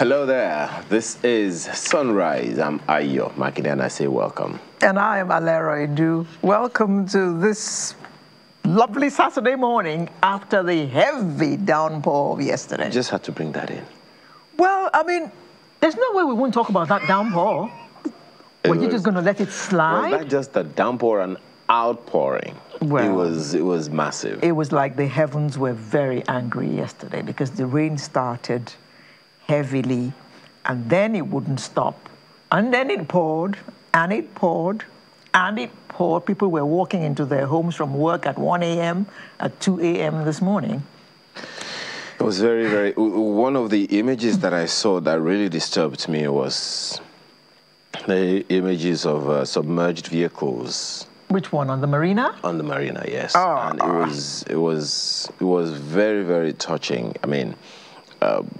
Hello there. This is Sunrise. I'm Ayo Makinde, and I say welcome. And I am Alera Edu. Welcome to this lovely Saturday morning after the heavy downpour of yesterday. Just had to bring that in. Well, I mean, there's no way we won't talk about that downpour. Were you just going to let it slide? Was that just a downpour and outpouring? Well, it was massive. It was like the heavens were very angry yesterday because the rain started heavily and then it wouldn't stop. And then it poured and it poured and it poured. People were walking into their homes from work at 1 a.m., at 2 a.m. this morning. It was very, very... One of the images that I saw that really disturbed me was the images of submerged vehicles. Which one, on the marina? On the marina, yes. Oh. And it was very, very touching. I mean,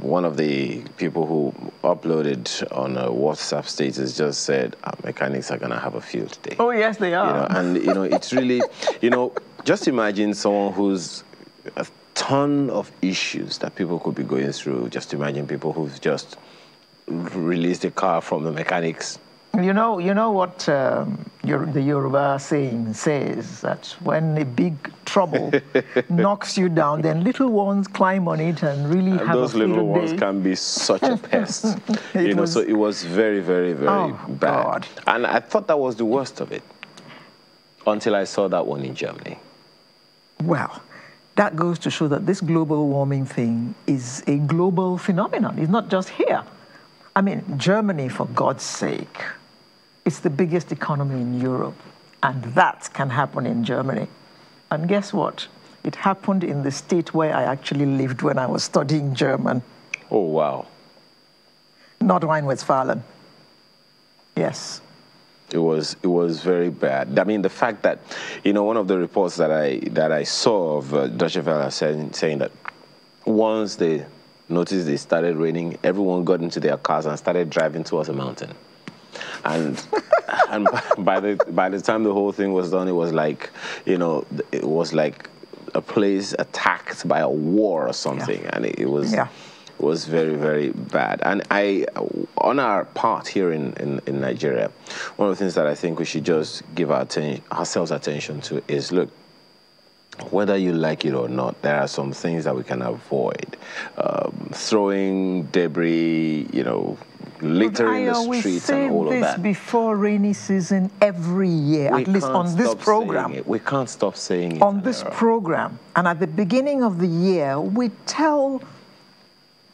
one of the people who uploaded on a WhatsApp status just said, mechanics are going to have a field day. Oh, yes, they are. It's really, just imagine someone who's a ton of issues that people could be going through. Just imagine people who've just released a car from the mechanics. You know what the Yoruba saying says, that when a big trouble knocks you down, then little ones climb on it and really have a field day. Those little ones can be such a pest. So it was very, very, very bad. God. And I thought that was the worst of it until I saw that one in Germany. Well, that goes to show that this global warming thing is a global phenomenon. It's not just here. I mean, Germany, for God's sake, it's the biggest economy in Europe, and that can happen in Germany. And guess what? It happened in the state where I actually lived when I was studying German. Oh, wow. Not Rhine-Westphalen. Yes. It was very bad. I mean, the fact that, one of the reports that I saw of Deutsche Welle saying that once they noticed it started raining, everyone got into their cars and started driving towards a mountain. And by the time the whole thing was done, it was like, it was like a place attacked by a war or something. Yeah. And it was very, very bad. And on our part here in Nigeria, one of the things that I think we should just give ourselves attention to is, look, whether you like it or not, there are some things that we can avoid. Throwing debris, littering the streets and all of that. We say this before rainy season every year, at least on this program. We can't stop saying it. On this program. And at the beginning of the year, we tell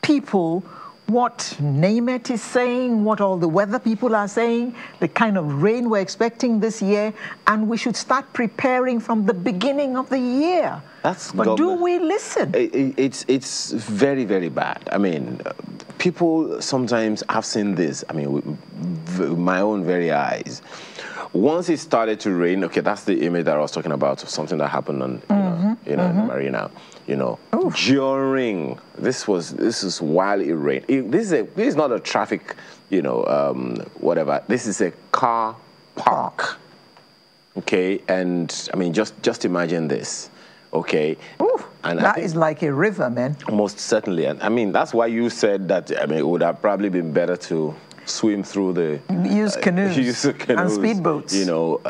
people what NAMET is saying, what all the weather people are saying, the kind of rain we're expecting this year, and we should start preparing from the beginning of the year. But do we listen? It's very, very bad. I mean, people sometimes have seen this, I mean, with my own very eyes. Once it started to rain, okay, that's the image that I was talking about, of something that happened on, in the marina. During this is while it rained. This is not a traffic, whatever. This is a car park. Okay, and I mean, just imagine this. Okay, and that is like a river, man. Most certainly, and I mean that's why you said that. I mean, it would have probably been better to swim through the use canoes and speedboats.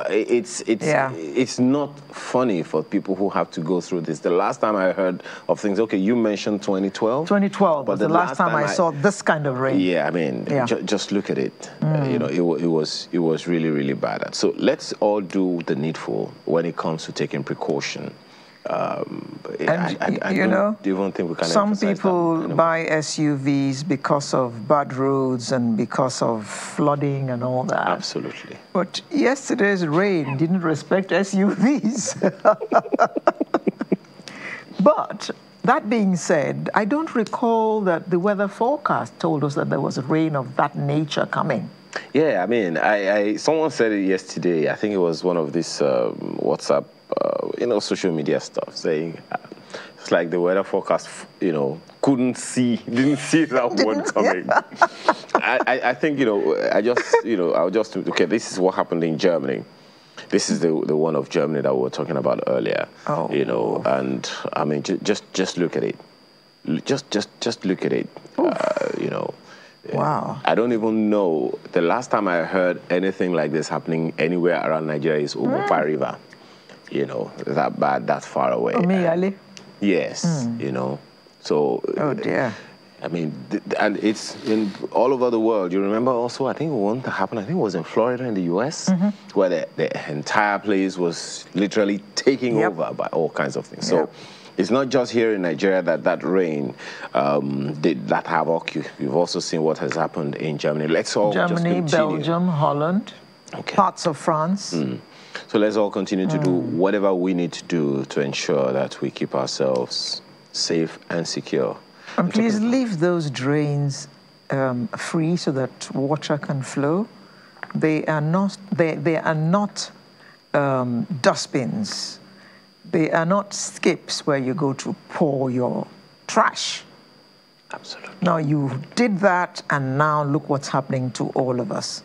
It's not funny for people who have to go through this. The last time I heard of things, okay, you mentioned 2012. 2012 was the last time I saw this kind of rain. Yeah, I mean, just look at it. It was really, really bad. So let's all do the needful when it comes to taking precaution. I don't even think we can. Some people buy SUVs because of bad roads and because of flooding and all that. Absolutely. But yesterday's rain didn't respect SUVs. But that being said, I don't recall that the weather forecast told us that there was rain of that nature coming. Yeah, I mean, someone said it yesterday. I think it was one of these WhatsApp, social media stuff, saying it's like the weather forecast, didn't see that one coming. I think, okay, this is what happened in Germany. This is the one of Germany that we were talking about earlier. And I mean, just look at it. Just look at it. Wow. I don't even know. The last time I heard anything like this happening anywhere around Nigeria is Omopa River. You know, that bad, that far away. Omiyale? Yes, you know. So, Oh, dear. I mean, and it's in all over the world. You remember also, I think one that happened, I think it was in Florida in the US, where the entire place was literally taking over by all kinds of things. So it's not just here in Nigeria that rain did that havoc. You've also seen what has happened in Germany. Let's all just continue. Belgium, Holland, parts of France. So let's all continue to do whatever we need to do to ensure that we keep ourselves safe and secure. And please leave those drains free so that water can flow. They are not. They are not dustbins. They are not skips where you go to pour your trash. Absolutely. Now you did that, and now look what's happening to all of us.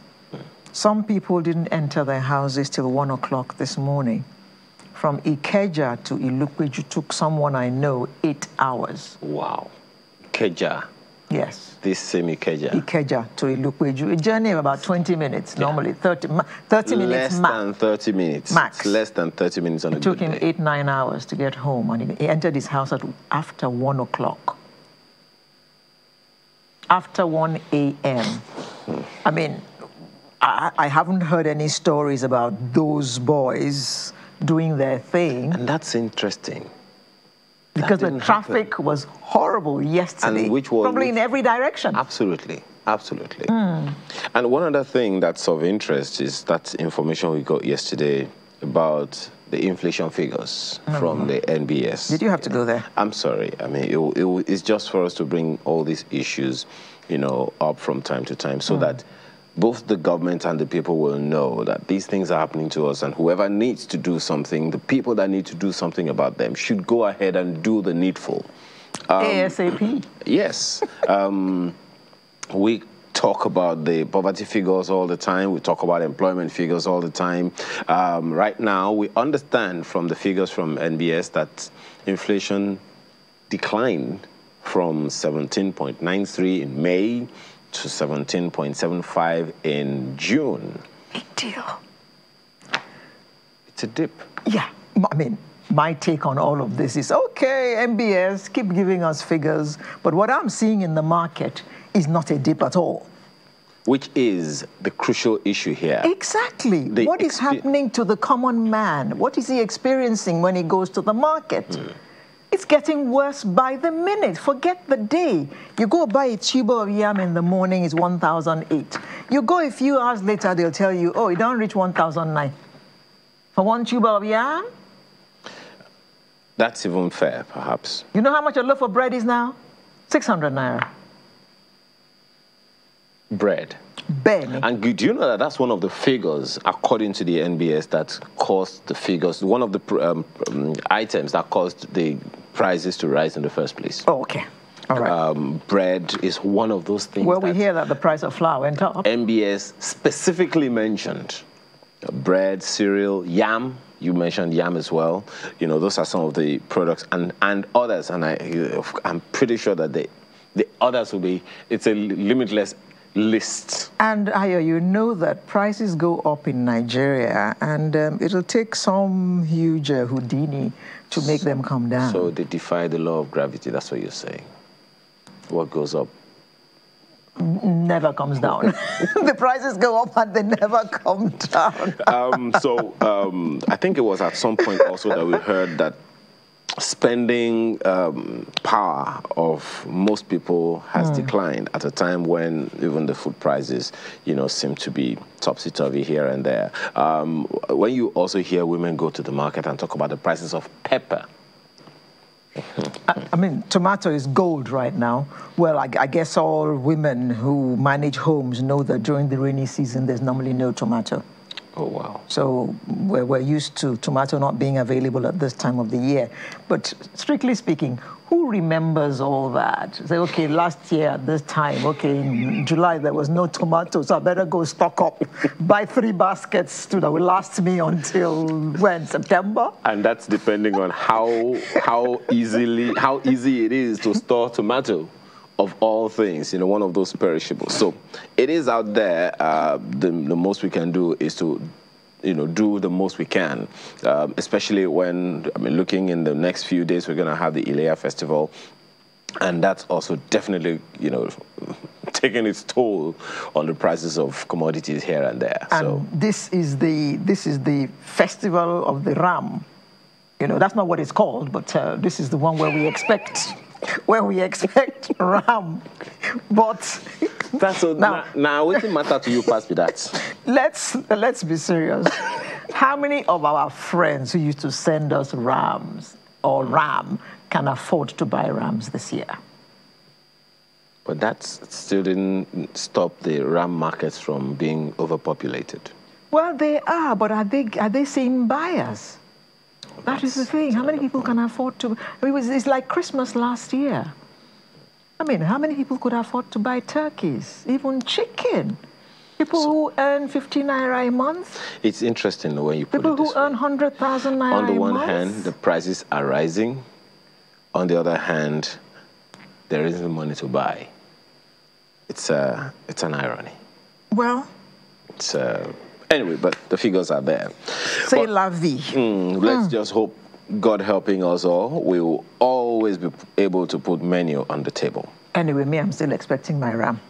Some people didn't enter their houses till 1 o'clock this morning. From Ikeja to Ilukweju took someone I know 8 hours. Wow. Ikeja. Yes. This same Ikeja. Ikeja to Ilukweju. A journey of about 20 minutes, normally 30 minutes max. Less than 30 minutes. Max. It's less than 30 minutes on a good day. It took him 8-9 hours to get home, and he entered his house after 1 o'clock. After 1 a.m. I mean, I haven't heard any stories about those boys doing their thing. And that's interesting. Because the traffic was horrible yesterday. And which was probably in every direction. Absolutely. Absolutely. And one other thing that's of interest is that information we got yesterday about the inflation figures from the NBS. Did you have to go there? I'm sorry. I mean, it's just for us to bring all these issues, you know, up from time to time so that both the government and the people will know that these things are happening to us, and whoever needs to do something, the people that need to do something about them should go ahead and do the needful. ASAP. Yes. We talk about the poverty figures all the time. We talk about employment figures all the time. Right now, we understand from the figures from NBS that inflation declined from 17.93 in May to 17.75 in June. Big deal. It's a dip. Yeah. I mean, my take on all of this is, okay, MBS, keep giving us figures, but what I'm seeing in the market is not a dip at all. Which is the crucial issue here. Exactly. What is happening to the common man? What is he experiencing when he goes to the market? It's getting worse by the minute. Forget the day. You go buy a tube of yam in the morning, it's 1,008. You go a few hours later, they'll tell you, oh, it don't reach 1,009. For one tube of yam? That's even fair, perhaps. You know how much a loaf of bread is now? 600 naira. Bread. Ben. And do you know that that's one of the figures, according to the NBS, that caused the figures, one of the items that caused the prices to rise in the first place. Oh, okay. All right. Bread is one of those things. Well, we hear that the price of flour went up. NBS specifically mentioned bread, cereal, yam. You mentioned yam as well. You know, those are some of the products and others. And I'm pretty sure that the others will be, it's a limitless list. And Ayo, you know that prices go up in Nigeria, and it'll take some huge Houdini to make them come down. So they defy the law of gravity, that's what you're saying. What goes up never comes down. The prices go up and they never come down. I think it was at some point also that we heard that spending power of most people has declined at a time when even the food prices, you know, seem to be topsy-turvy here and there. When you also hear women go to the market and talk about the prices of pepper. I mean, tomato is gold right now. Well, I guess all women who manage homes know that during the rainy season, there's normally no tomato. Oh, wow. So we're used to tomato not being available at this time of the year. But strictly speaking, who remembers all that? Say, okay, last year at this time, okay, in July there was no tomato, so I better go stock up, buy 3 baskets that will last me until when, September? And that's depending on how easy it is to store tomato. of all things, one of those perishables. So it is out there. The most we can do is to, do the most we can, especially when, looking in the next few days, we're going to have the Ilea Festival. And that's also definitely, taking its toll on the prices of commodities here and there. And so this is the festival of the ram. That's not what it's called, but this is the one where we expect ram. But that's so now what matter to you pass me that? Let's be serious. How many of our friends who used to send us rams or ram can afford to buy rams this year? But that still didn't stop the ram markets from being overpopulated. Well, they are, but are they seeing buyers? That is the thing. How many people can afford to? It's like Christmas last year. How many people could afford to buy turkeys, even chicken? People who earn 50 naira a month. It's interesting when you put people it this who earn 100,000 naira a month. On the one hand, the prices are rising. On the other hand, there isn't money to buy. It's an irony. Well, it's anyway, but the figures are there. C'est la vie. Let's just hope, God helping us all, we will always be able to put menu on the table. Anyway, I'm still expecting my ram.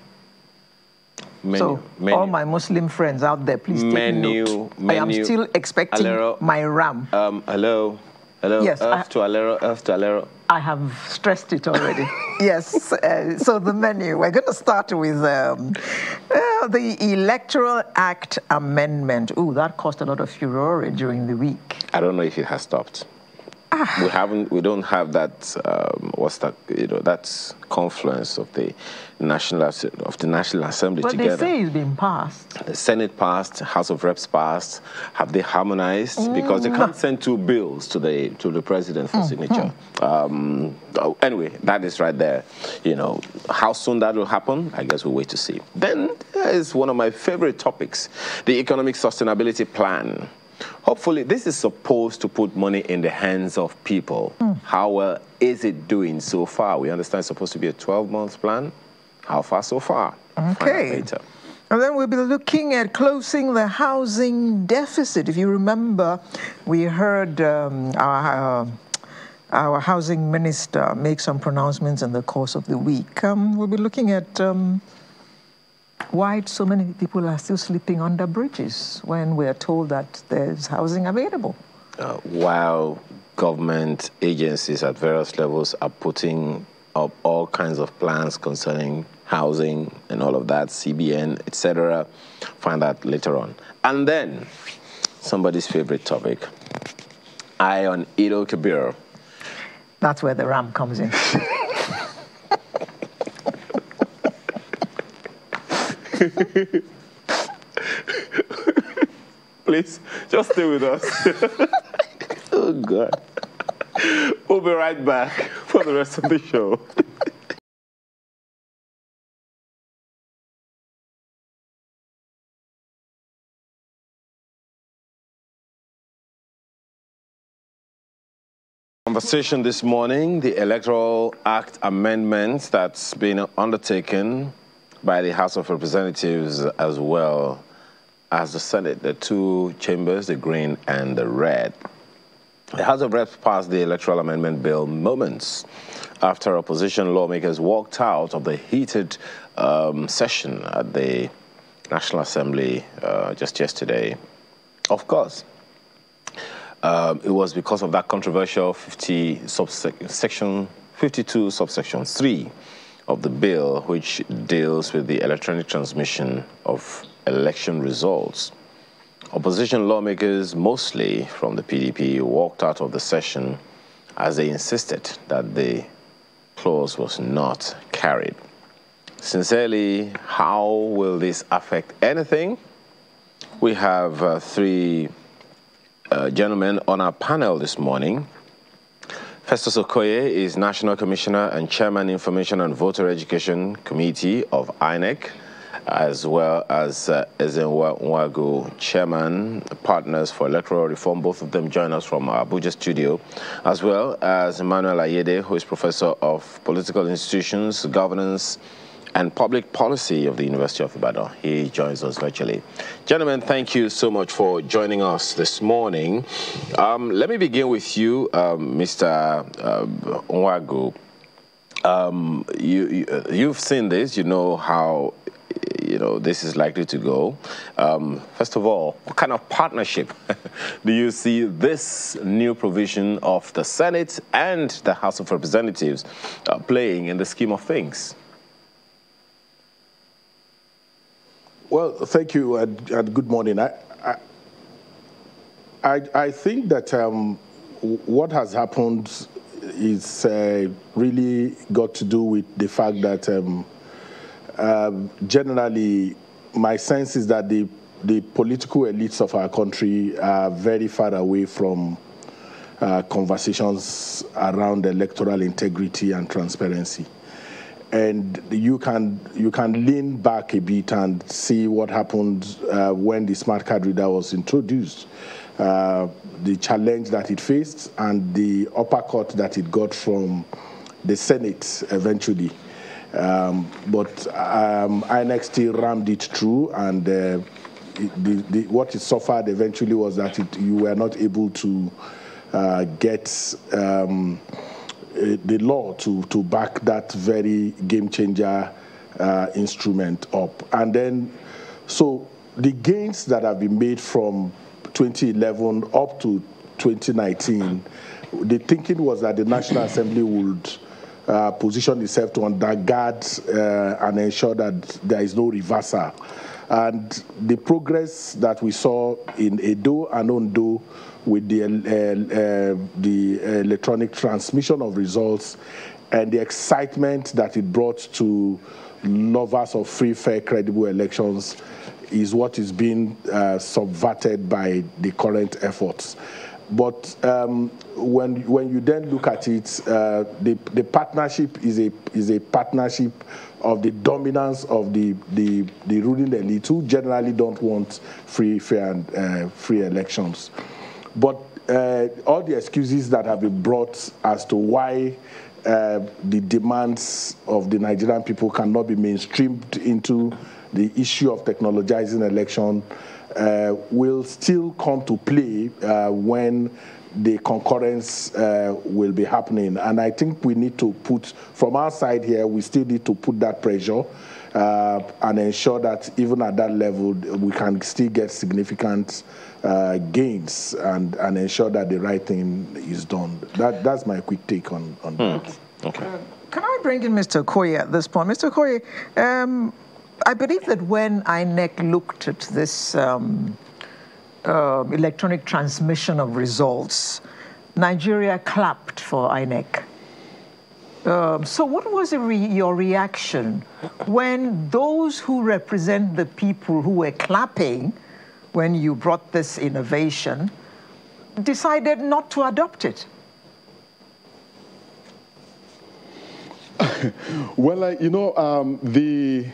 Menu. All my Muslim friends out there, please take note. I am still expecting my ram. Hello. Yes, Earth to Alero. I have stressed it already. Yes. So the menu. We're going to start with the Electoral Act Amendment. Ooh, that caused a lot of furore during the week. I don't know if it has stopped. We don't have that. That confluence of the National Assembly but together. But they say it's been passed. The Senate passed, House of Reps passed. Have they harmonized? Because they can't send two bills to the president for signature. Anyway, that is right there. How soon that will happen, I guess we'll wait to see. Then there is one of my favorite topics, the Economic Sustainability Plan. Hopefully, this is supposed to put money in the hands of people. How well is it doing so far? We understand it's supposed to be a 12-month plan. How far so far? Okay. And then we'll be looking at closing the housing deficit. If you remember, we heard our housing minister make some pronouncements in the course of the week. We'll be looking at why so many people are still sleeping under bridges when we're told that there's housing available. While government agencies at various levels are putting up all kinds of plans concerning housing and all of that, CBN, etc. Find that later on. And then, somebody's favorite topic, Eye on Eid Kabir. That's where the ram comes in. Please, just stay with us. Oh, God. We'll be right back for the rest of the show. Conversation this morning, the Electoral Act Amendment that's been undertaken by the House of Representatives as well as the Senate, the two chambers, the green and the red. The House of Reps passed the Electoral Amendment Bill moments after opposition lawmakers walked out of the heated session at the National Assembly just yesterday. Of course, it was because of that controversial 52 subsection 3 of the bill, which deals with the electronic transmission of election results. Opposition lawmakers, mostly from the PDP, walked out of the session as they insisted that the clause was not carried. Sincerely, how will this affect anything? We have three gentlemen on our panel this morning. Festus Okoye is National Commissioner and Chairman, Information and Voter Education Committee of INEC. as well as Ezenwa Nwagu, Chairman, Partners for Electoral Reform. Both of them join us from our Abuja studio, as well as Emmanuel Ayede, who is Professor of Political Institutions, Governance, and Public Policy of the University of Ibadan. He joins us virtually. Gentlemen, thank you so much for joining us this morning. Let me begin with you, Mr. Nwagu. You've seen this, you know how this is likely to go. First of all, what kind of partnership do you see this new provision of the Senate and the House of Representatives playing in the scheme of things? Well, thank you and good morning. I think that what has happened is really got to do with the fact that generally my sense is that the political elites of our country are very far away from conversations around electoral integrity and transparency. And you can lean back a bit and see what happened when the smart card reader was introduced, the challenge that it faced, and the uppercut that it got from the Senate eventually. But INEC still rammed it through, and what it suffered eventually was that you were not able to get the law to back that very game changer instrument up. And then, so the gains that have been made from 2011 up to 2019, the thinking was that the National Assembly would position itself to undergird and ensure that there is no reversal. And the progress that we saw in Edo and Ondo with the electronic transmission of results and the excitement that it brought to lovers of free, fair, credible elections is what is being subverted by the current efforts. But when you then look at it, the partnership is a partnership of the dominance of the ruling elite, who generally don't want free, fair, and free elections. But all the excuses that have been brought as to why the demands of the Nigerian people cannot be mainstreamed into the issue of technologizing election will still come to play when the concurrence will be happening. And I think we need to put, from our side here, we still need to put that pressure and ensure that even at that level, we can still get significant gains and ensure that the right thing is done. That's my quick take on that. Okay. Can I bring in Mr. Okoye at this point? Mr. Okoye, I believe that when INEC looked at this electronic transmission of results, Nigeria clapped for INEC. So what was your reaction when those who represent the people who were clapping when you brought this innovation decided not to adopt it? Well, the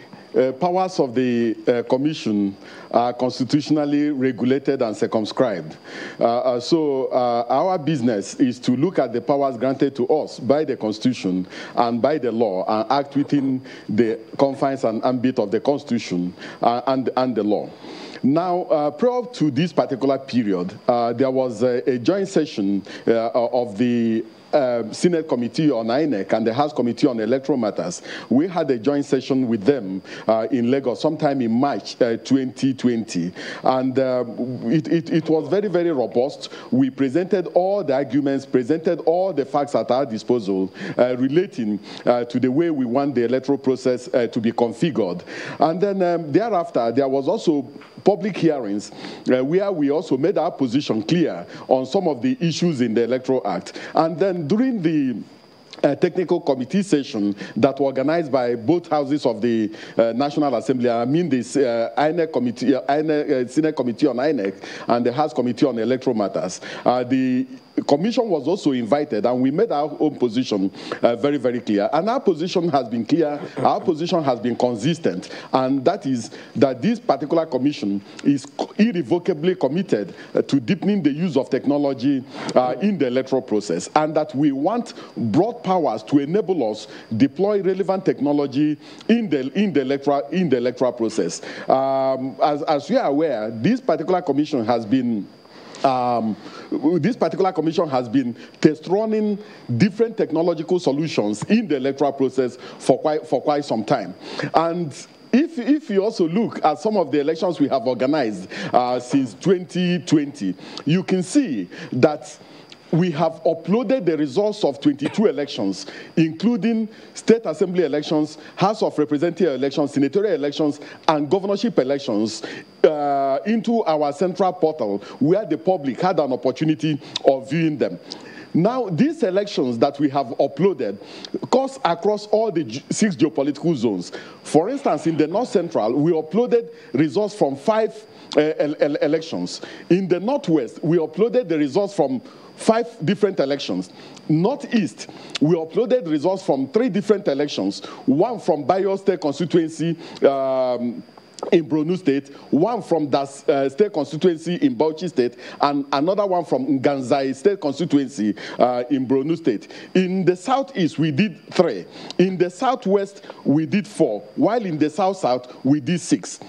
powers of the Commission are constitutionally regulated and circumscribed. So our business is to look at the powers granted to us by the Constitution and by the law and act within the confines and ambit of the Constitution and the law. Now, prior to this particular period, there was a joint session of the Senate Committee on INEC and the House Committee on Electoral Matters. We had a joint session with them in Lagos sometime in March 2020. And it was very, very robust. We presented all the arguments, presented all the facts at our disposal relating to the way we want the electoral process to be configured. And then thereafter, there was also public hearings where we also made our position clear on some of the issues in the Electoral Act. And then during the technical committee session that were organized by both houses of the National Assembly, I mean this INEC committee, Senate Committee on INEC and the House Committee on Electoral Matters, the Commission was also invited, and we made our own position very, very clear. And our position has been clear, our position has been consistent, and that is that this particular commission is irrevocably committed to deepening the use of technology in the electoral process, and that we want broad powers to enable us deploy relevant technology in the electoral process. As we are aware, this particular commission has been test running different technological solutions in the electoral process for quite some time. And if you also look at some of the elections we have organized since 2020, you can see that we have uploaded the results of 22 elections, including state assembly elections, House of Representatives elections, senatorial elections, and governorship elections into our central portal, where the public had an opportunity of viewing them. Now, these elections that we have uploaded course across all the 6 geopolitical zones. For instance, in the North Central, we uploaded results from 5 elections. In the Northwest, we uploaded the results from 5 different elections. Northeast, we uploaded results from 3 different elections. One from Bayo State constituency in Borno State, one from Das State constituency in Bauchi State, and another one from Nganzai State constituency in Borno State. In the Southeast, we did 3. In the Southwest, we did 4, while in the South-South, we did 6.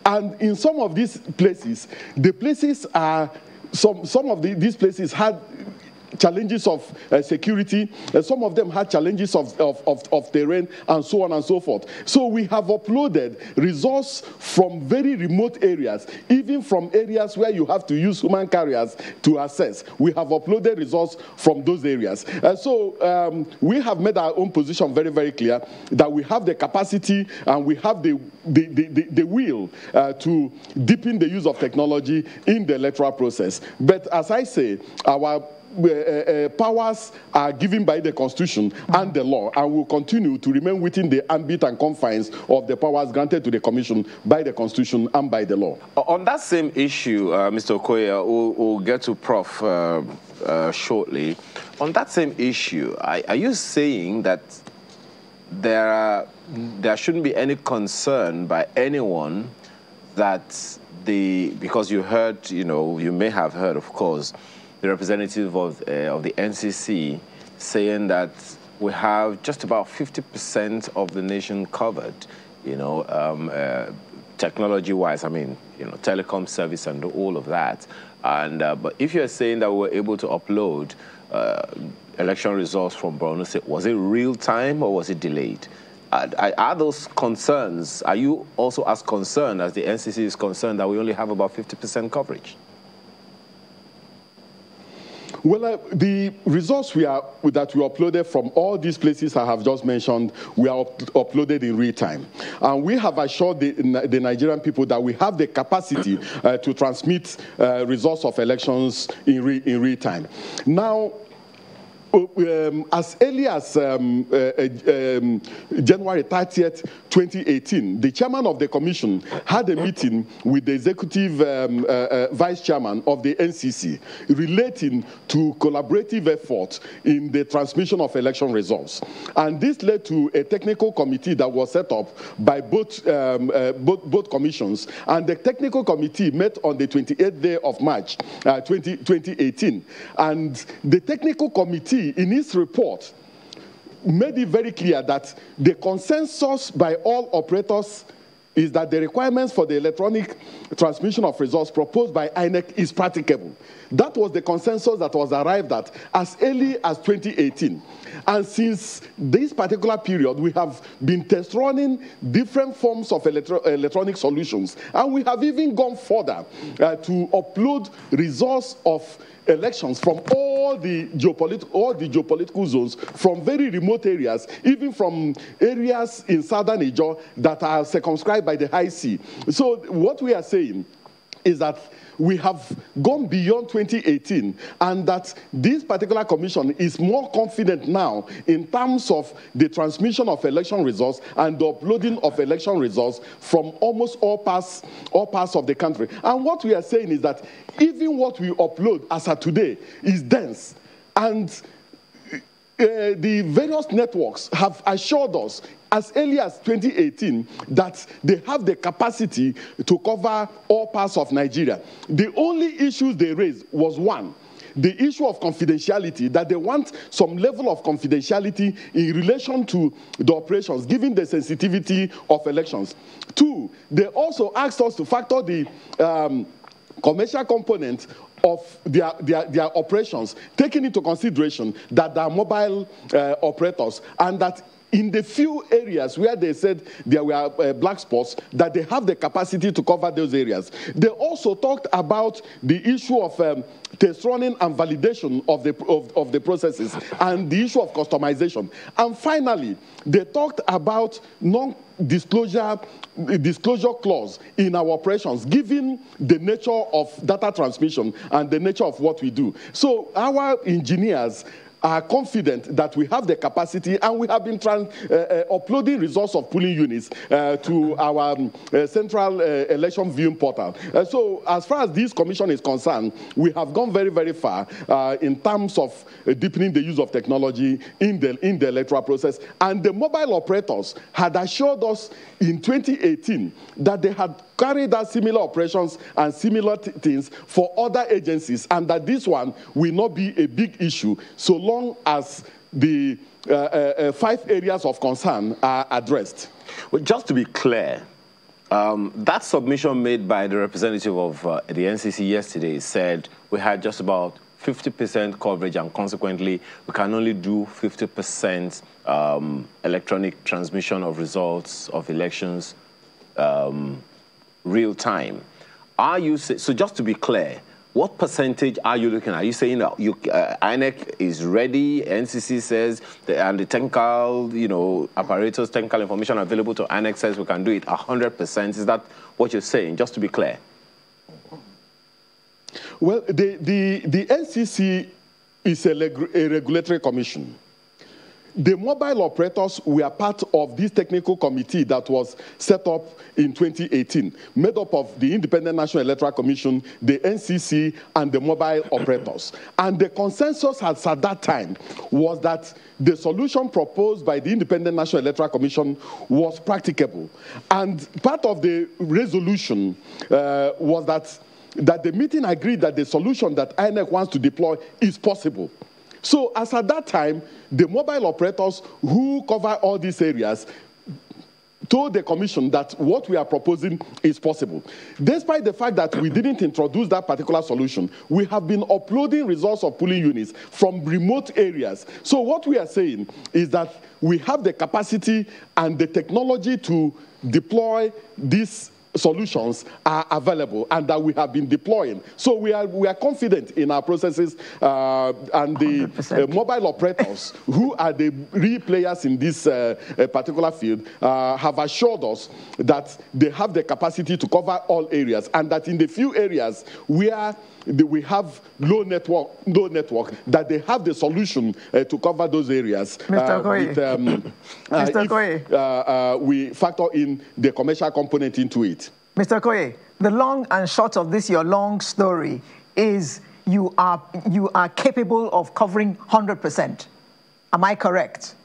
And in some of these places, the places are, some of these places had challenges of security, some of them had challenges of terrain, and so on and so forth. So we have uploaded results from very remote areas, even from areas where you have to use human carriers to access. We have uploaded results from those areas. So we have made our own position very, very clear that we have the capacity and we have the will to deepen the use of technology in the electoral process. But as I say, our powers are given by the Constitution and the law, and will continue to remain within the ambit and confines of the powers granted to the Commission by the Constitution and by the law. On that same issue, Mr. Okoye, we'll get to Prof shortly. On that same issue, are you saying that there shouldn't be any concern by anyone that because you heard, you may have heard, of course, the representative of the NCC saying that we have just about 50% of the nation covered, technology-wise, telecom service and all of that. And but if you're saying that we're able to upload election results from Borno State, was it real time or was it delayed? Are those concerns, are you also as concerned as the NCC is concerned that we only have about 50% coverage? Well, the results that we uploaded from all these places I have just mentioned, we are uploaded in real time. And we have assured the Nigerian people that we have the capacity to transmit results of elections in real time. Now, as early as January 30th, 2018, the chairman of the commission had a meeting with the executive vice chairman of the NCC relating to collaborative efforts in the transmission of election results. And this led to a technical committee that was set up by both commissions. And the technical committee met on the 28th day of March 2018. And the technical committee, in its report, made it very clear that the consensus by all operators is that the requirements for the electronic transmission of results proposed by INEC is practicable. That was the consensus that was arrived at as early as 2018. And since this particular period, we have been test running different forms of electronic solutions. And we have even gone further to upload results of elections from all the geopolitical zones, from very remote areas, even from areas in southern Niger that are circumscribed by the high sea. So what we are saying is that we have gone beyond 2018, and that this particular commission is more confident now in terms of the transmission of election results and the uploading of election results from almost all parts of the country. And what we are saying is that even what we upload as of today is dense. And the various networks have assured us as early as 2018 that they have the capacity to cover all parts of Nigeria. The only issues they raised was one, the issue of confidentiality, that they want some level of confidentiality in relation to the operations, given the sensitivity of elections. Two, they also asked us to factor the commercial component of their operations, taking into consideration that they are mobile operators, and that in the few areas where they said there were black spots, that they have the capacity to cover those areas. They also talked about the issue of test running and validation of the processes, and the issue of customization. And finally, they talked about disclosure clause in our operations, given the nature of data transmission and the nature of what we do. So our engineers are confident that we have the capacity, and we have been uploading results of polling units to our central election viewing portal. So as far as this commission is concerned, we have gone very, very far in terms of deepening the use of technology in the electoral process. And the mobile operators had assured us in 2018 that they had carried out similar operations and similar things for other agencies, and that this one will not be a big issue so long as the 5 areas of concern are addressed. Well, just to be clear, that submission made by the representative of the NCC yesterday said we had just about 50% coverage, and consequently we can only do 50% electronic transmission of results of elections real time. Are you, so just to be clear, what percentage are you looking at? Are you saying that INEC is ready, NCC says, and the technical, apparatus, technical information available to INEC says we can do it 100%? Is that what you're saying, just to be clear? Well, the NCC is a regulatory commission. The mobile operators were part of this technical committee that was set up in 2018, made up of the Independent National Electoral Commission, the NCC, and the mobile operators. And the consensus at that time was that the solution proposed by the Independent National Electoral Commission was practicable. And part of the resolution was that the meeting agreed that the solution that INEC wants to deploy is possible. So as at that time, the mobile operators who cover all these areas told the commission that what we are proposing is possible. Despite the fact that we didn't introduce that particular solution, we have been uploading results of polling units from remote areas. So what we are saying is that we have the capacity and the technology to deploy these solutions are available, and that we have been deploying. So we are confident in our processes, and the mobile operators, who are the real players in this particular field, have assured us that they have the capacity to cover all areas, and that in the few areas where we have low network, that they have the solution to cover those areas. Mr. Okoye. We factor in the commercial component into it. Mr. Okoye, the long and short of this, your long story, is you are capable of covering 100%. Am I correct?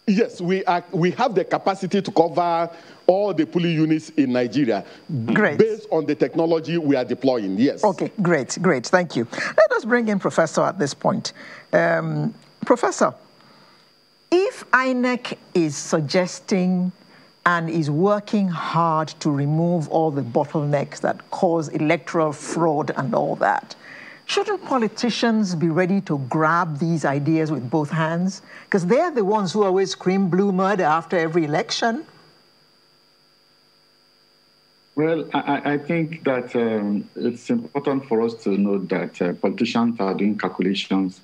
Yes, we have the capacity to cover all the polling units in Nigeria. Great. Based on the technology we are deploying, yes. Okay, great, thank you. Let us bring in Professor at this point. Professor, if INEC is suggesting and is working hard to remove all the bottlenecks that cause electoral fraud and all that, shouldn't politicians be ready to grab these ideas with both hands? Because they're the ones who always scream blue murder after every election. Well, I think that it's important for us to note that politicians are doing calculations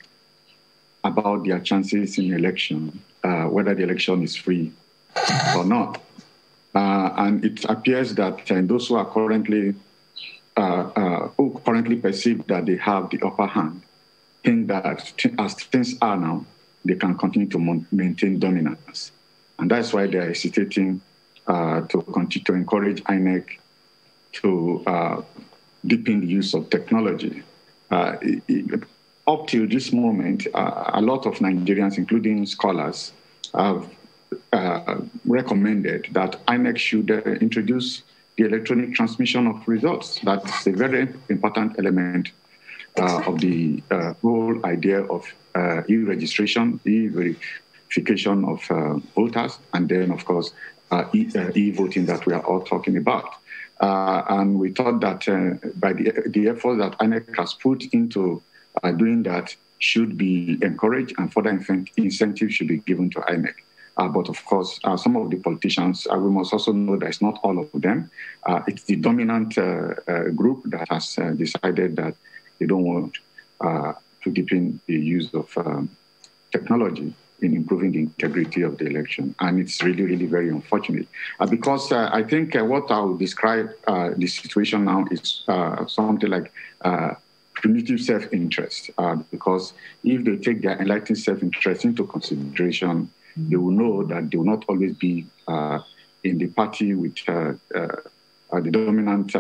about their chances in election, whether the election is free or not. And it appears that those who are currently perceive that they have the upper hand think that as things are now, they can continue to maintain dominance. And that's why they are hesitating to continue to encourage INEC to deepen the use of technology. up till this moment, a lot of Nigerians, including scholars, have recommended that INEC should introduce the electronic transmission of results. That's a very important element of the whole idea of e-registration, e-verification of voters, and then, of course, e-voting that we are all talking about. And we thought that by the effort that INEC has put into doing that should be encouraged, and further incentives should be given to INEC. But of course, some of the politicians, we must also know that it's not all of them. It's the dominant group that has decided that they don't want to deepen the use of technology in improving the integrity of the election. And it's really, really very unfortunate. Because I think what I would describe the situation now is something like primitive self-interest. Because if they take their enlightened self-interest into consideration, they will know that they will not always be in the party with the dominant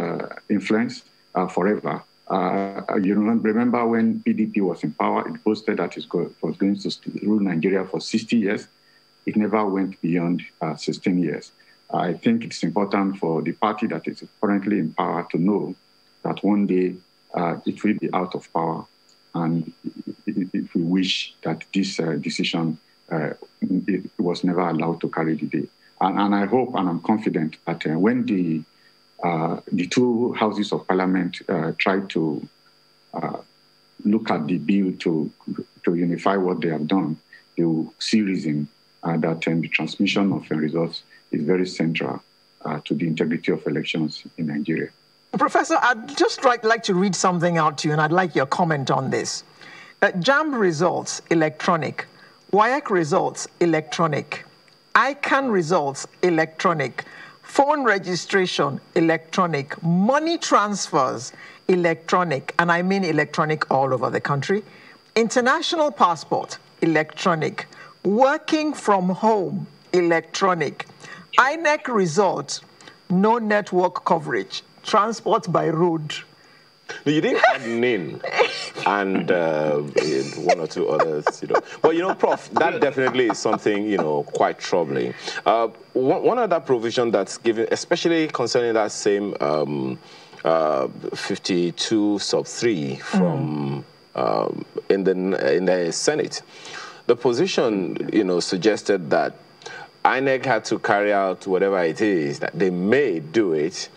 influence forever. You remember when PDP was in power, it boasted that it was going to rule Nigeria for 60 years. It never went beyond 16 years. I think it's important for the party that is currently in power to know that one day it will be out of power. And if we wish that this decision it was never allowed to carry the day. And I hope and I'm confident that when the two houses of parliament try to look at the bill to unify what they have done, they will see reason that the transmission of results is very central to the integrity of elections in Nigeria. Professor, I'd just like to read something out to you, and I'd like your comment on this. JAMB results, electronic. WAEC results, electronic. ICANN results, electronic. Phone registration, electronic. Money transfers, electronic. And I mean electronic all over the country. International passport, electronic. Working from home, electronic. INEC results, no network coverage. Transport by road. No, you didn't add NIN and one or two others, But, Prof, that definitely is something, quite troubling. One other provision that's given, especially concerning that same 52 sub 3 from in the Senate, the position, suggested that INEC had to carry out whatever it is that they may do it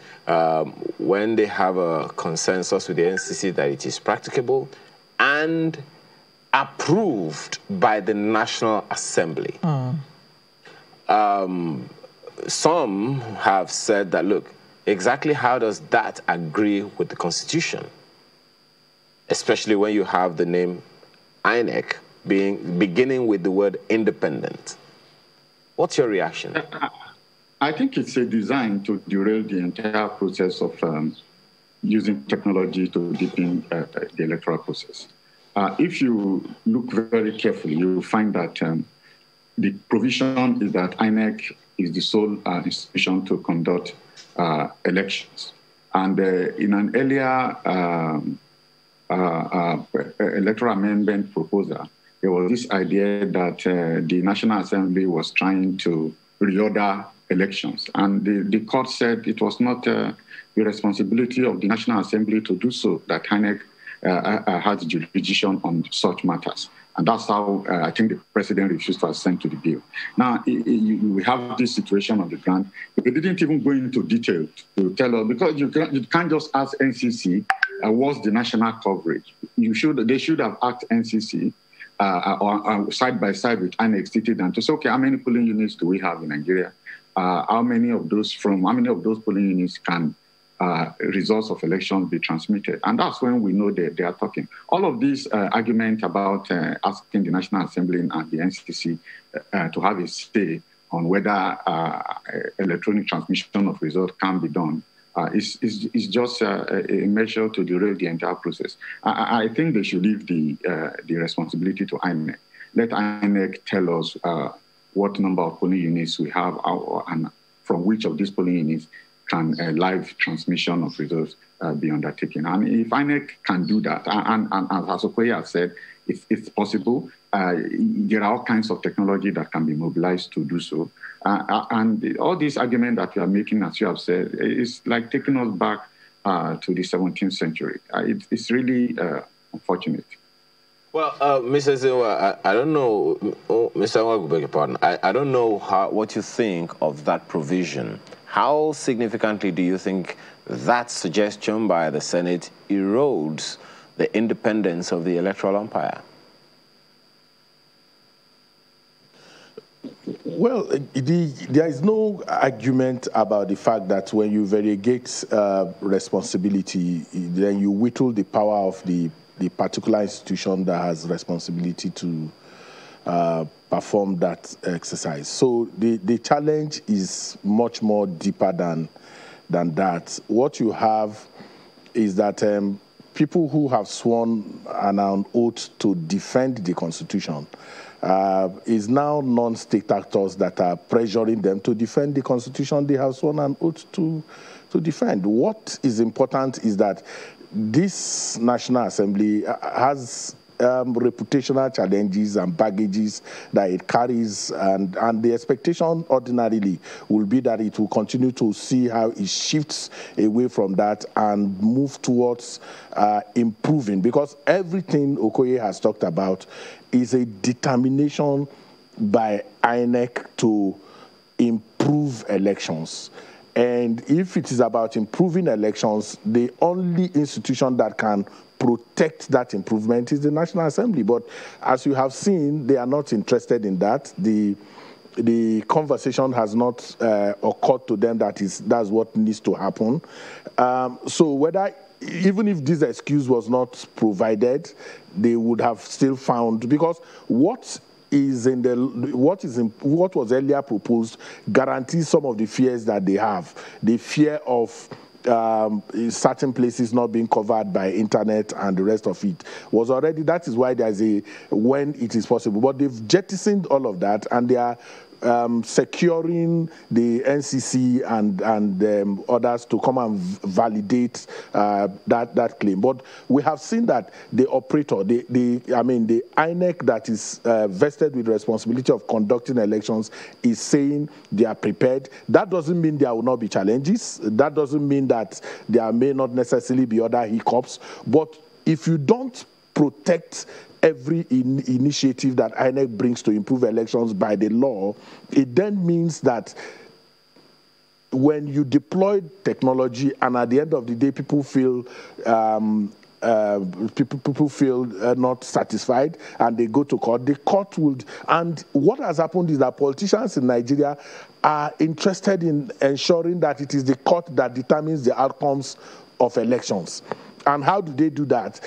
when they have a consensus with the NCC that it is practicable and approved by the National Assembly. Some have said that, look, exactly how does that agree with the Constitution? Especially when you have the name INEC beginning with the word independent. What's your reaction? I think it's a design to derail the entire process of using technology to deepen the electoral process. If you look very carefully, you will find that the provision is that INEC is the sole institution to conduct elections. And in an earlier electoral amendment proposal, there was this idea that the National Assembly was trying to reorder elections. And the court said it was not the responsibility of the National Assembly to do so, that INEC has jurisdiction on such matters. And that's how I think the president refused to assent to the bill. Now, we have this situation on the ground. We didn't even go into detail to tell us, because you can't just ask NCC, what's the national coverage? They should have asked NCC side by side with INEC stated and to say, okay, how many polling units do we have in Nigeria? How many of those polling units can results of elections be transmitted? And that's when we know that they are talking. All of these arguments about asking the National Assembly and the NCC to have a say on whether electronic transmission of results can be done is just a measure to derail the entire process. I think they should leave the responsibility to INEC. Let INEC tell us what number of polling units we have and from which of these polling units can live transmission of results be undertaken. And if INEC can do that, and as Okoye has said, it's possible. There are all kinds of technology that can be mobilized to do so. And all this argument that you are making, as you have said, is like taking us back to the 17th century. It's really unfortunate. Well, Mr. Zewa, I don't know, Mr. Nwagu, beg your pardon. I don't know what you think of that provision. How significantly do you think that suggestion by the Senate erodes the independence of the electoral umpire? Well, there is no argument about the fact that when you variegate responsibility, then you whittle the power of the particular institution that has responsibility to perform that exercise. So the challenge is much more deeper than that. What you have is that people who have sworn an oath to defend the Constitution is now non-state actors that are pressuring them to defend the Constitution they have sworn an oath to defend. What is important is that this National Assembly has reputational challenges and baggages that it carries, and the expectation ordinarily will be that it will continue to see how it shifts away from that and move towards improving, because everything Okoye has talked about is a determination by INEC to improve elections. And if it is about improving elections, the only institution that can protect that improvement is the National Assembly. But as you have seen, they are not interested in that. The conversation has not occurred to them that's what needs to happen. So even if this excuse was not provided, they would have still found, because what was earlier proposed guarantees some of the fears that they have. The fear of certain places not being covered by internet and the rest of it was already, that is why there's when it is possible. But they've jettisoned all of that, and they are securing the NCC and others to come and validate that claim. But we have seen that the operator, the INEC that is vested with responsibility of conducting elections, is saying they are prepared. That doesn't mean there will not be challenges. That doesn't mean that there may not necessarily be other hiccups. But if you don't protect every initiative that INEC brings to improve elections by the law, it then means that when you deploy technology and at the end of the day people feel not satisfied and they go to court, the court would. And what has happened is that politicians in Nigeria are interested in ensuring that it is the court that determines the outcomes of elections. And how do they do that?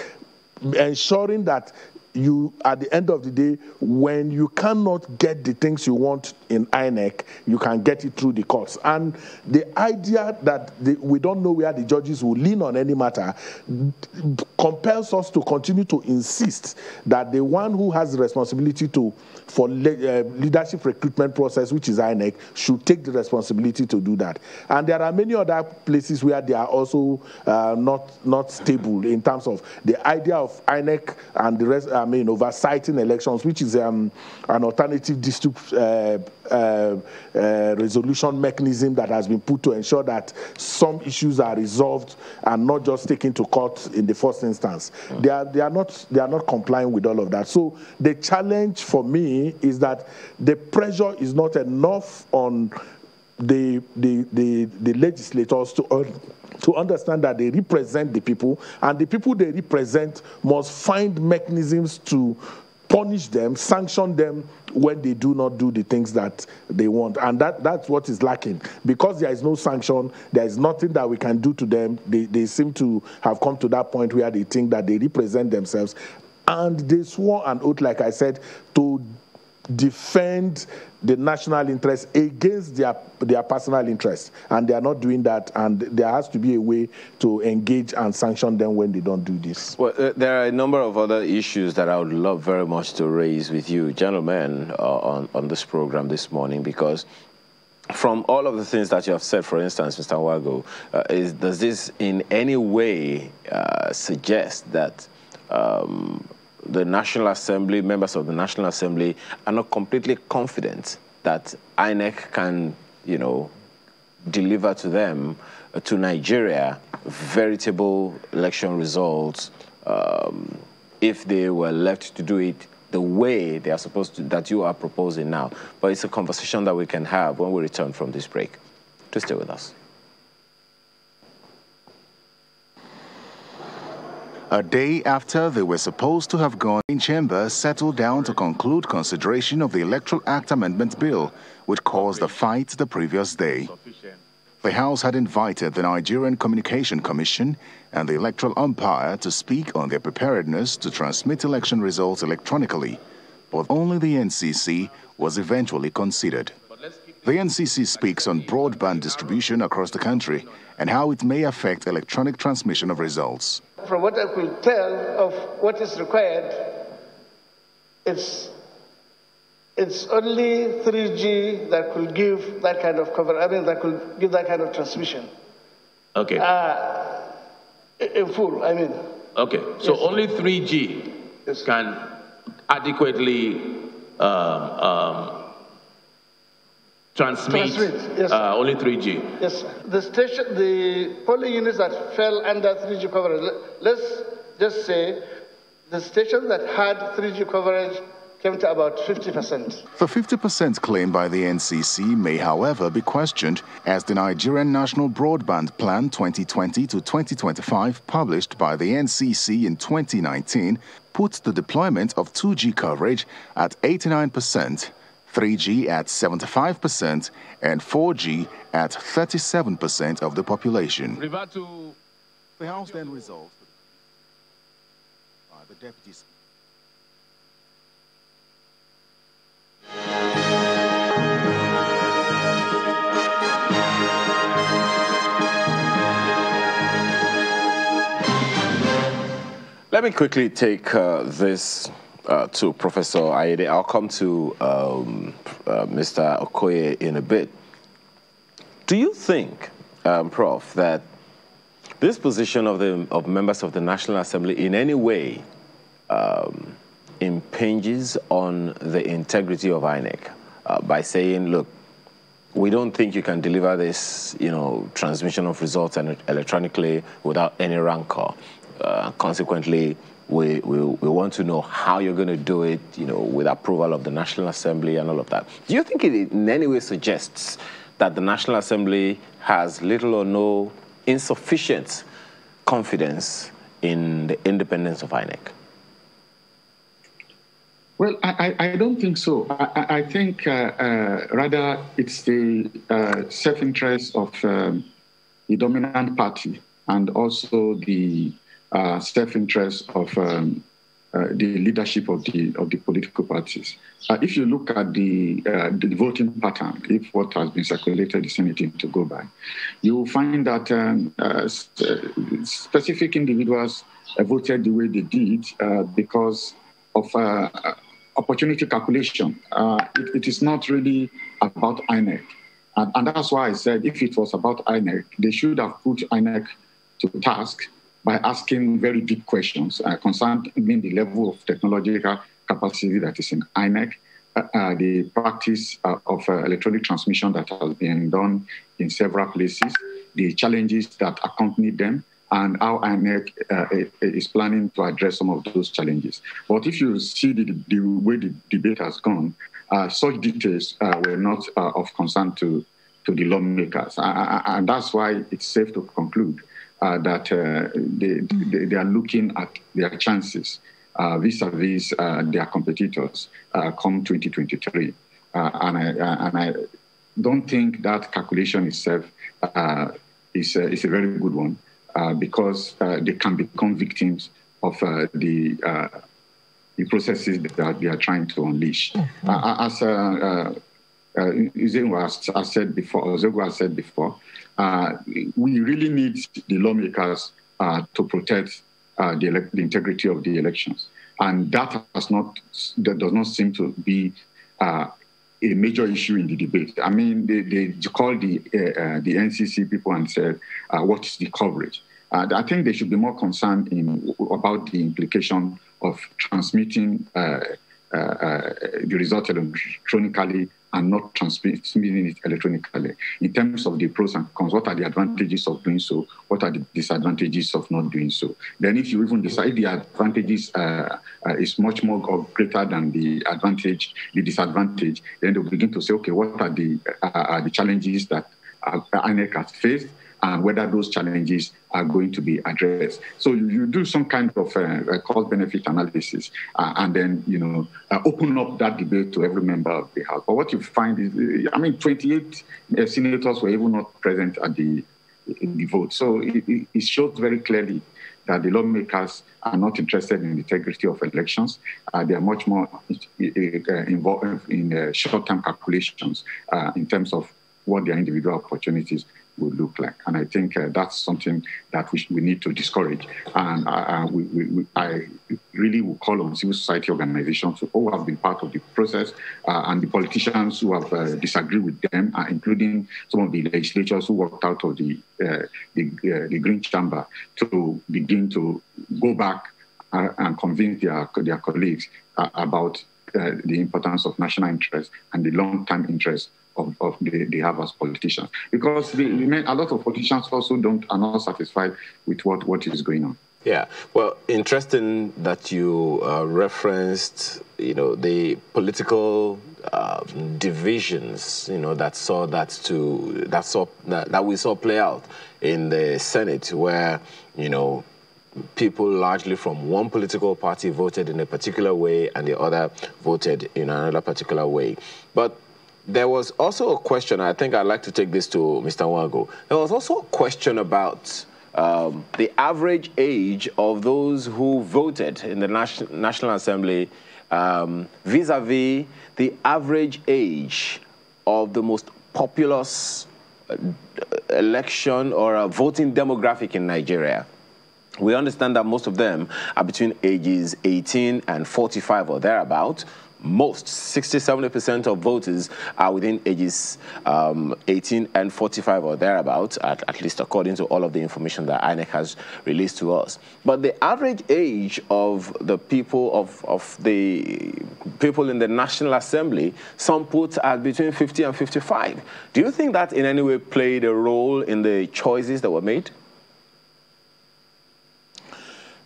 Ensuring that you, at the end of the day, when you cannot get the things you want in INEC, you can get it through the courts. And the idea that we don't know where the judges will lean on any matter compels us to continue to insist that the one who has the responsibility for leadership recruitment process, which is INEC, should take the responsibility to do that. And there are many other places where they are also not stable in terms of the idea of INEC and the rest. Oversighting elections, which is an alternative dispute resolution mechanism that has been put to ensure that some issues are resolved and not just taken to court in the first instance. They are not complying with all of that. So the challenge for me is that the pressure is not enough on the legislators to understand that they represent the people, and the people they represent must find mechanisms to punish them, sanction them when they do not do the things that they want. And that's what is lacking. Because there is no sanction, there is nothing that we can do to them. They seem to have come to that point where they think that they represent themselves. And they swore an oath, like I said, to defend the national interest against their personal interest, and they are not doing that, and there has to be a way to engage and sanction them when they don't do this. Well, there are a number of other issues that I would love very much to raise with you, gentlemen, on this program this morning, because from all of the things that you have said, for instance, Mr. Wago, does this in any way suggest that the National Assembly, members of the National Assembly, are not completely confident that INEC can, deliver to them, to Nigeria, veritable election results if they were left to do it the way they are supposed to, that you are proposing now? But it's a conversation that we can have when we return from this break. To stay with us. A day after they were supposed to have gone in chamber, settled down to conclude consideration of the Electoral Act Amendment bill, which caused a fight the previous day. The House had invited the Nigerian Communication Commission and the electoral umpire to speak on their preparedness to transmit election results electronically, but only the NCC was eventually considered. The NCC speaks on broadband distribution across the country and how it may affect electronic transmission of results. From what I could tell of what is required, it's only 3G that could give that kind of cover. I mean, that could give that kind of transmission. Okay. In full, I mean. Okay. So yes. Only 3G yes. can adequately transmit. Yes, only 3G. Yes, sir. The polling units that fell under 3G coverage. Let's just say the stations that had 3G coverage came to about 50%. The 50% claim by the NCC may, however, be questioned, as the Nigerian National Broadband Plan 2020 to 2025, published by the NCC in 2019, puts the deployment of 2G coverage at 89%, 3G at 75%, and 4G at 37% of the population. The House then resolved by the deputies. Let me quickly take this to Professor Ayede. I'll come to Mr. Okoye in a bit. Do you think, Prof, that this position of members of the National Assembly in any way impinges on the integrity of INEC by saying, look, we don't think you can deliver this, transmission of results electronically without any rancor. Consequently, we want to know how you're going to do it, with approval of the National Assembly and all of that. Do you think it in any way suggests that the National Assembly has little or no insufficient confidence in the independence of INEC? Well, I don't think so. I think rather it's the self-interest of the dominant party and also the self-interest of the leadership of the political parties. If you look at the voting pattern, if what has been circulated is anything to go by, you will find that specific individuals voted the way they did because of opportunity calculation. It is not really about INEC. And that's why I said if it was about INEC, they should have put INEC to task by asking very deep questions concerning the level of technological capacity that is in INEC, the practice of electronic transmission that has been done in several places, the challenges that accompany them, and how INEC is planning to address some of those challenges. But if you see the way the debate has gone, such details were not of concern to the lawmakers. And that's why it's safe to conclude that they are looking at their chances vis-a-vis their competitors come 2023. And I don't think that calculation itself is a very good one. Because they can become victims of the processes that they are trying to unleash. Mm-hmm. As Uzengo has said before, we really need the lawmakers to protect the integrity of the elections, and that does not seem to be a major issue in the debate. I mean, they called the NCC people and said, what is the coverage? I think they should be more concerned about the implication of transmitting the result electronically and not transmitting it electronically. In terms of the pros and cons, what are the advantages of doing so? What are the disadvantages of not doing so? Then if you even decide the advantages is much more or greater than the disadvantage, then they'll begin to say, okay, what are the challenges that INEC has faced, and whether those challenges are going to be addressed. So you do some kind of cost-benefit analysis and then, open up that debate to every member of the House. But what you find is, 28 senators were even not present at the vote. So it shows very clearly that the lawmakers are not interested in the integrity of elections. They are much more involved in short-term calculations in terms of what their individual opportunities would look like. And I think that's something that we need to discourage. And I really will call on civil society organizations who have been part of the process and the politicians who have disagreed with them, including some of the legislators who worked out of the Green Chamber, to begin to go back and convince their colleagues about the importance of national interest and the long-term interest they have as politicians, because a lot of politicians also are not satisfied with what is going on. Yeah, well, interesting that you referenced, the political divisions, that we saw play out in the Senate, where people largely from one political party voted in a particular way and the other voted in another particular way, but there was also a question, I think I'd like to take this to Mr. Nwago. There was also a question about the average age of those who voted in the National Assembly vis-a-vis the average age of the most populous election or voting demographic in Nigeria. We understand that most of them are between ages 18 and 45 or thereabout. Most, 60–70% of voters are within ages 18 and 45 or thereabouts, at least according to all of the information that INEC has released to us. But the average age of the people of the people in the National Assembly, some put at between 50 and 55. Do you think that in any way played a role in the choices that were made?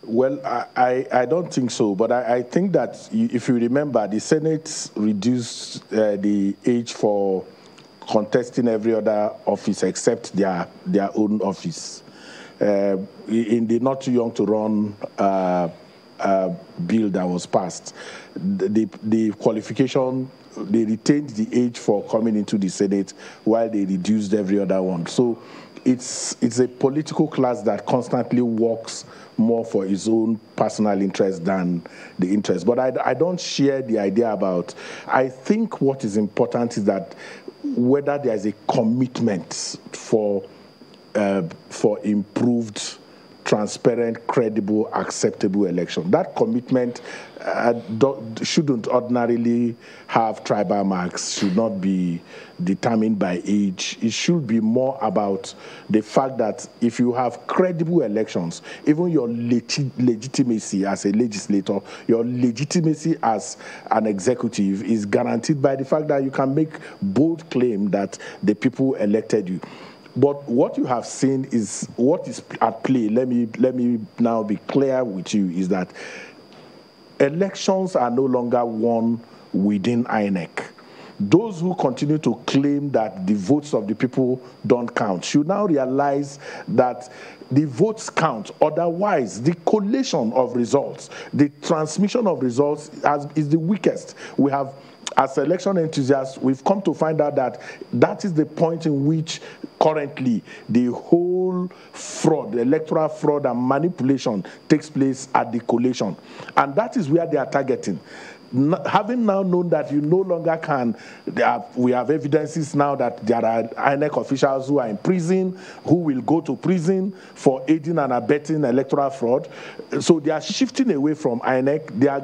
Well, I don't think so, but I think that if you remember, the Senate reduced the age for contesting every other office except their own office. In the Not Too Young to Run bill that was passed, the qualification, they retained the age for coming into the Senate while they reduced every other one. So it's a political class that constantly works more for its own personal interest than the interest. But I don't share the idea about, I think what is important is that whether there's a commitment for improved, transparent, credible, acceptable election. That commitment shouldn't ordinarily have tribal marks, should not be determined by age. It should be more about the fact that if you have credible elections, even your legitimacy as a legislator, your legitimacy as an executive is guaranteed by the fact that you can make bold claim that the people elected you. But what you have seen is what is at play. Let me now be clear with you, is that elections are no longer won within INEC. Those who continue to claim that the votes of the people don't count should now realize that the votes count. Otherwise, the collation of results, the transmission of results is the weakest. We have, as election enthusiasts, we've come to find out that that is the point in which currently the whole fraud, the electoral fraud and manipulation takes place at the collation. And that is where they are targeting. Having now known that you no longer can, we have evidences now that there are INEC officials who are in prison, who will go to prison for aiding and abetting electoral fraud. So they are shifting away from INEC. They are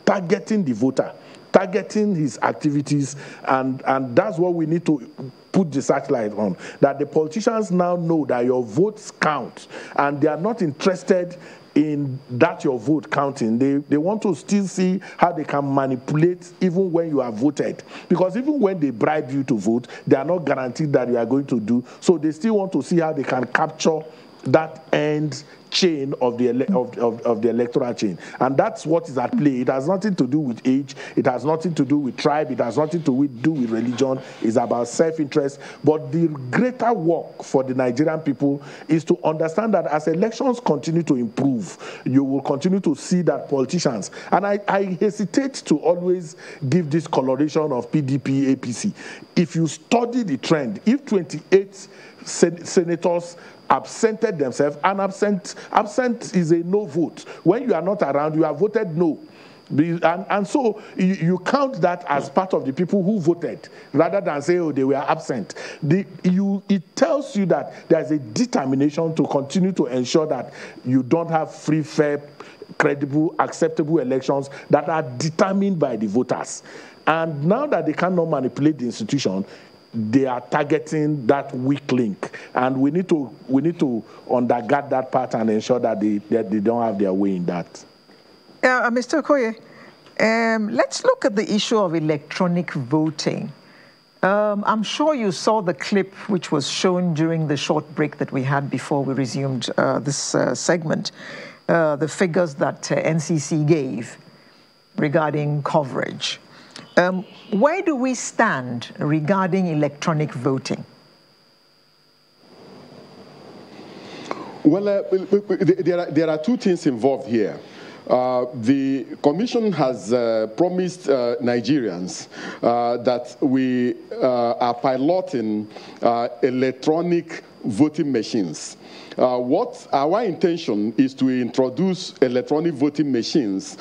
targeting the voter. targeting his activities, and that's what we need to put the searchlight on, that the politicians now know that your votes count, and they are not interested in that your vote counting. They want to still see how they can manipulate even when you are voted, because even when they bribe you to vote, they are not guaranteed that you are going to do, so they still want to see how they can capture that end chain of the electoral chain. And that's what is at play. It has nothing to do with age, it has nothing to do with tribe, it has nothing to do with religion. It's about self-interest. But the greater work for the Nigerian people is to understand that as elections continue to improve, you will continue to see that politicians, and I hesitate to always give this coloration of PDP, APC. If you study the trend, if 28 senators absented themselves, and absent is a no vote. When you are not around, you are voted no. And so you count that as part of the people who voted, rather than say, oh, they were absent. It tells you that there's a determination to continue to ensure that you don't have free, fair, credible, acceptable elections that are determined by the voters. And now that they cannot manipulate the institution, they are targeting that weak link, and we need to undergird that part and ensure that they don't have their way in that. Mr. Okoye, let's look at the issue of electronic voting. I'm sure you saw the clip which was shown during the short break that we had before we resumed this segment, the figures that NCC gave regarding coverage. Where do we stand regarding electronic voting? Well, there are two things involved here. The Commission has promised Nigerians that we are piloting electronic voting machines. What our intention is to introduce electronic voting machines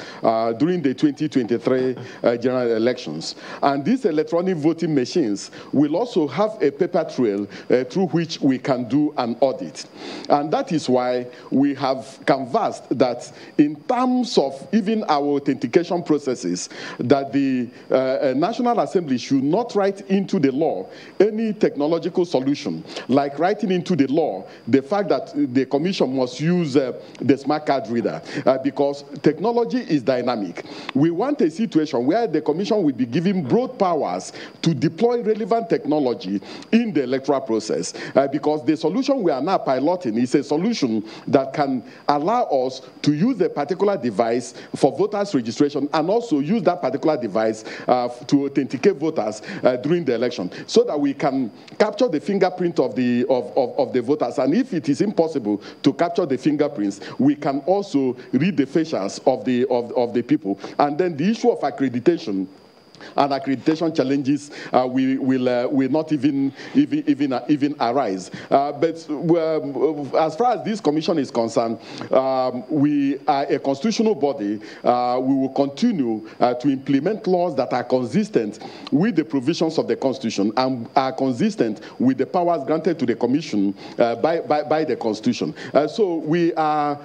during the 2023 general elections. And these electronic voting machines will also have a paper trail through which we can do an audit. And that is why we have canvassed that in terms of even our authentication processes, that the National Assembly should not write into the law any technological solution, like writing into the law the fact that the Commission must use the smart card reader, because technology is dynamic. We want a situation where the Commission will be given broad powers to deploy relevant technology in the electoral process, because the solution we are now piloting is a solution that can allow us to use a particular device for voters' registration and also use that particular device to authenticate voters during the election, so that we can capture the fingerprint of the voters. And if it is impossible to capture the fingerprints, we can also read the facials of the people. And then the issue of accreditation and accreditation challenges will not even arise. But as far as this commission is concerned, we are a constitutional body. We will continue to implement laws that are consistent with the provisions of the Constitution and are consistent with the powers granted to the Commission by the Constitution. So we are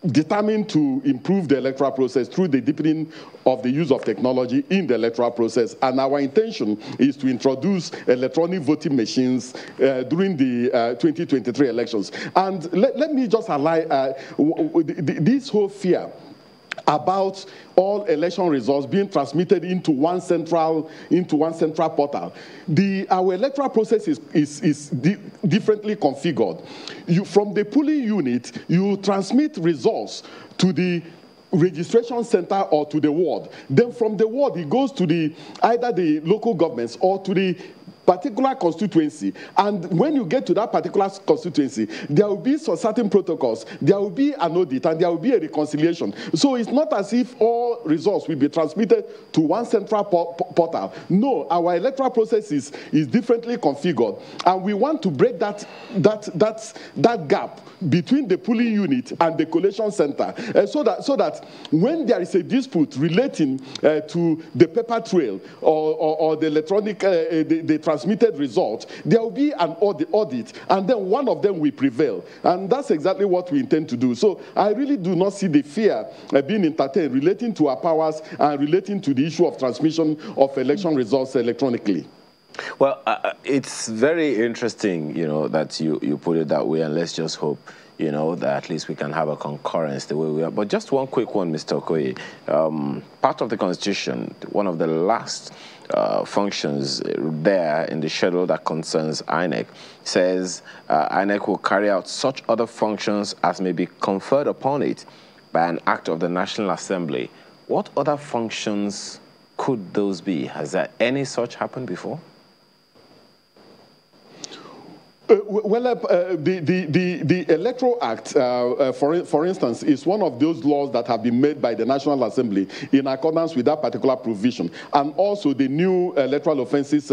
determined to improve the electoral process through the deepening of the use of technology in the electoral process. And our intention is to introduce electronic voting machines during the 2023 elections. And let me just highlight this whole fear about all election results being transmitted into one central portal. Our electoral process is differently configured. From the polling unit, you transmit results to the registration center or to the ward. Then from the ward, it goes to either the local governments or to the particular constituency. And when you get to that particular constituency, there will be some certain protocols, there will be an audit, and there will be a reconciliation. So it's not as if all results will be transmitted to one central portal. No, our electoral process is differently configured, and we want to break that gap between the polling unit and the collation center, so that when there is a dispute relating to the paper trail or the electronic the transmitted results, there will be an audit, and then one of them will prevail. And that's exactly what we intend to do. So I really do not see the fear being entertained relating to our powers and relating to the issue of transmission of election results electronically. Well, it's very interesting, that you put it that way, and let's just hope, that at least we can have a concurrence the way we are. But just one quick one, Mr. Okoye. Part of the Constitution, one of the last functions there in the schedule that concerns INEC, says INEC will carry out such other functions as may be conferred upon it by an act of the National Assembly. What other functions could those be? Has there any such happened before? The Electoral Act, for instance, is one of those laws that have been made by the National Assembly in accordance with that particular provision. And also the new Electoral Offences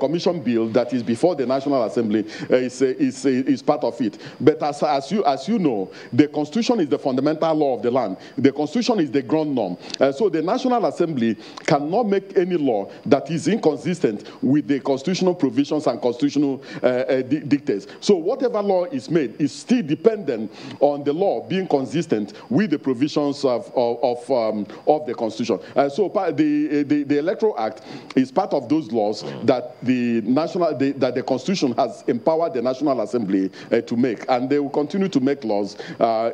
Commission bill that is before the National Assembly is part of it. But as you know, the Constitution is the fundamental law of the land. The Constitution is the ground norm. So the National Assembly cannot make any law that is inconsistent with the constitutional provisions and constitutional dictates. So whatever law is made is still dependent on the law being consistent with the provisions of the Constitution. So the Electoral Act is part of those laws that that the Constitution has empowered the National Assembly to make, and they will continue to make laws,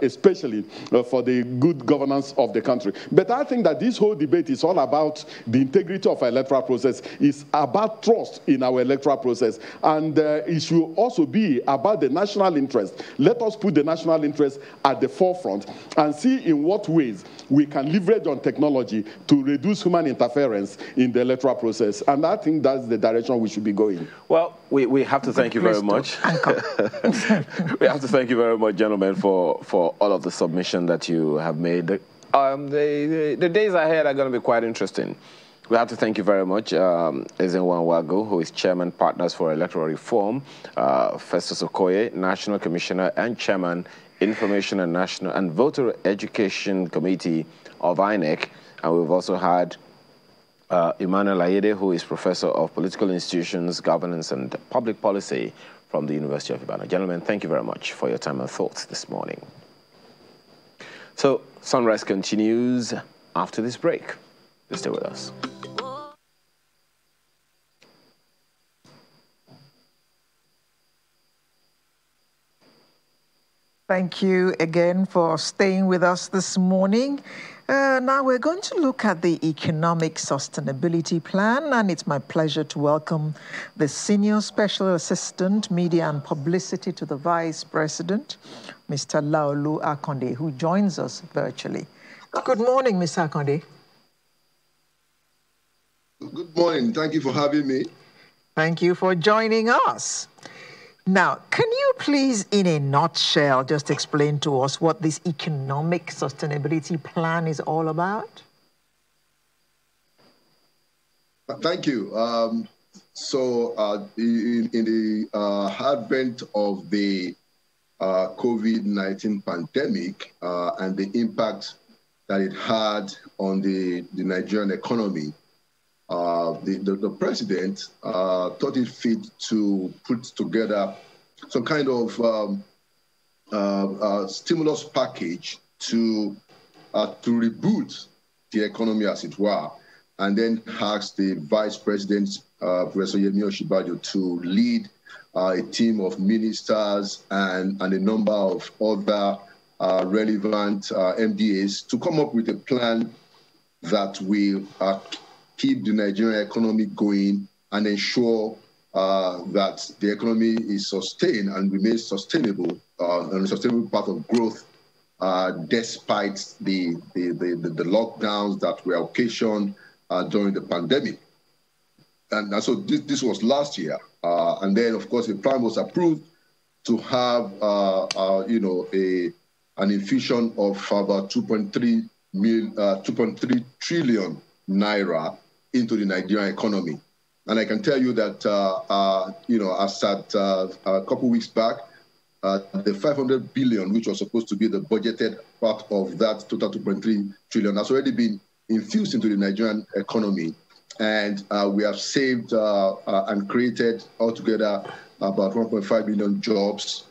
especially for the good governance of the country. But I think that this whole debate is all about the integrity of our electoral process. It's about trust in our electoral process, and it should also be about the national interest. Let us put the national interest at the forefront and see in what ways we can leverage on technology to reduce human interference in the electoral process. And I think that's the direction we should be going. Well, we have to thank you very much. We have to thank you very much, gentlemen, for all of the submission that you have made. The days ahead are going to be quite interesting. We have to thank you very much, Ezenwa Wago, who is Chairman, Partners for Electoral Reform, Festus Okoye, National Commissioner and Chairman, Information and National and Voter Education Committee of INEC. And we've also had Emmanuel Ayede, who is Professor of Political Institutions, Governance and Public Policy from the University of Ibadan. Gentlemen, thank you very much for your time and thoughts this morning. So, Sunrise continues after this break. Stay with us. Thank you again for staying with us this morning. Now we're going to look at the Economic Sustainability Plan, and it's my pleasure to welcome the Senior Special Assistant, Media and Publicity to the Vice President, Mr. Laolu Akonde, who joins us virtually. Good morning, Mr. Akonde. Good morning. Thank you for having me. Thank you for joining us. Now, can you please, in a nutshell, just explain to us what this Economic Sustainability Plan is all about? Thank you. In the advent of the COVID-19 pandemic and the impact that it had on the Nigerian economy, the president thought it fit to put together some kind of stimulus package to reboot the economy, as it were, and then asked the vice president, Professor Yemi Osinbajo, to lead a team of ministers and a number of other relevant MDAs to come up with a plan that will keep the Nigerian economy going and ensure that the economy is sustained and remains sustainable and a sustainable part of growth despite the lockdowns that were occasioned during the pandemic. And so this was last year. And then, of course, the plan was approved to have, an infusion of about 2.3 trillion naira into the Nigerian economy. And I can tell you that, as at a couple weeks back, the 500 billion, which was supposed to be the budgeted part of that total 2.3 trillion, has already been infused into the Nigerian economy. And we have saved and created altogether about 1.5 million jobs,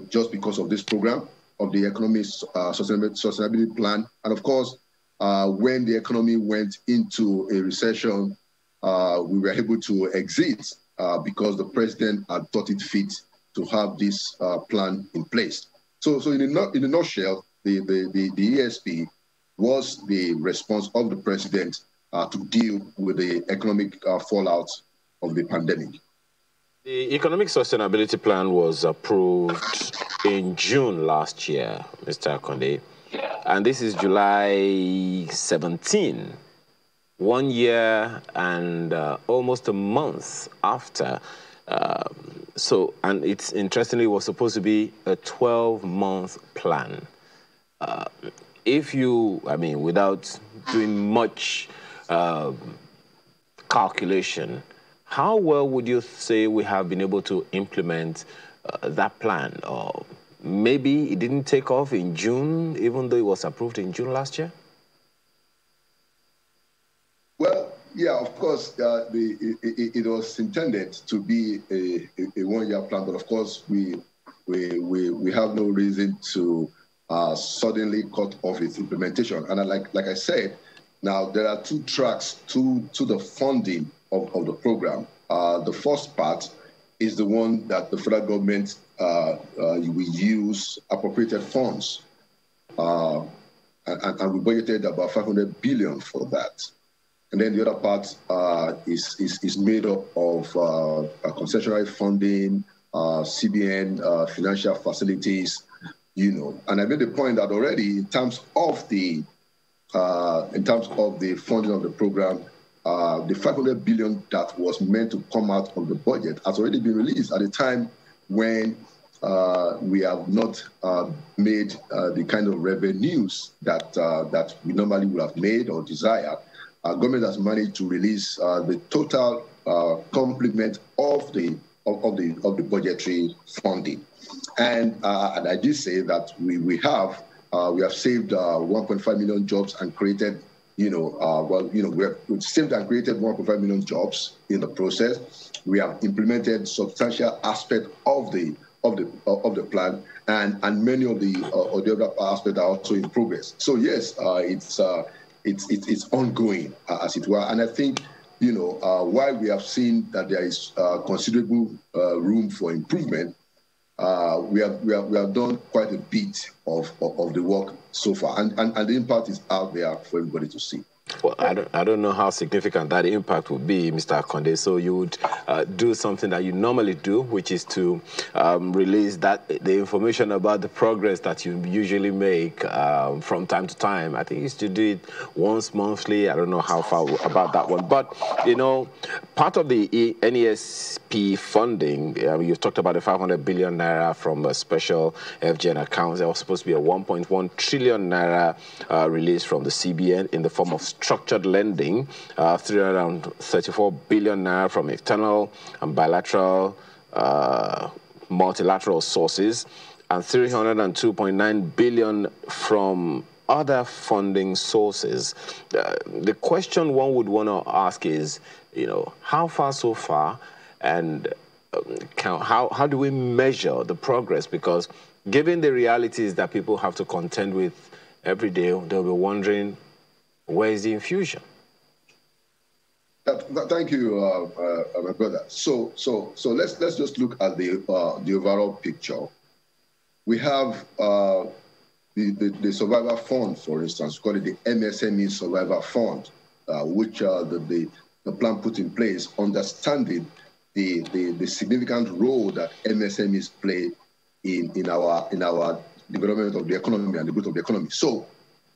just because of this program of the economic sustainability plan. And of course, when the economy went into a recession, we were able to exit because the president had thought it fit to have this plan in place. So in a nutshell, the ESP was the response of the president to deal with the economic fallout of the pandemic. The Economic Sustainability Plan was approved in June last year, Mr. Akonde, and this is July 17, 1 year and almost a month after. And it's interestingly, it was supposed to be a 12-month plan. Without doing much calculation, how well would you say we have been able to implement that plan? Or maybe it didn't take off in June, even though it was approved in June last year? Well, yeah, of course, it was intended to be a 1-year plan, but of course, we have no reason to suddenly cut off its implementation. And like I said, now there are two tracks to the funding of the program. The first part is the one that the federal government will use appropriated funds, and we budgeted about 500 billion for that. And then the other part is made up of concessionary funding, CBN financial facilities, And I made the point that already in terms of the funding of the program, the 500 billion that was meant to come out of the budget has already been released at a time when we have not made the kind of revenues that we normally would have made or desired. Our government has managed to release the total complement of the budgetary funding, and I did say that we have saved 1.5 million jobs and created. We have saved and created 1.5 million jobs in the process. We have implemented substantial aspect of the plan, and many of the other aspects are also in progress. So yes, it's ongoing, as it were. And I think, while we have seen that there is considerable room for improvement, we have done quite a bit of the work so far, and the impact is out there for everybody to see. Well, I don't know how significant that impact would be, Mr. Akonde. So you would do something that you normally do, which is to release the information about the progress that you usually make from time to time. I think you used to do it once monthly. I don't know how far about that one. But, part of the NESP funding, you've talked about the 500 billion naira from a special FGN accounts. There was supposed to be a 1.1 trillion naira release from the CBN in the form of structured lending, 334 billion naira from external and bilateral multilateral sources, and 302.9 billion from other funding sources. The question one would want to ask is, how far so far, and how do we measure the progress? Because given the realities that people have to contend with every day, they'll be wondering, where is the infusion? Thank you, my brother. So let's just look at the overall picture. We have the Survivor Fund, for instance. We call it the MSME Survivor Fund, which the plan put in place, understanding the significant role that MSMEs play in our development of the economy and the growth of the economy. So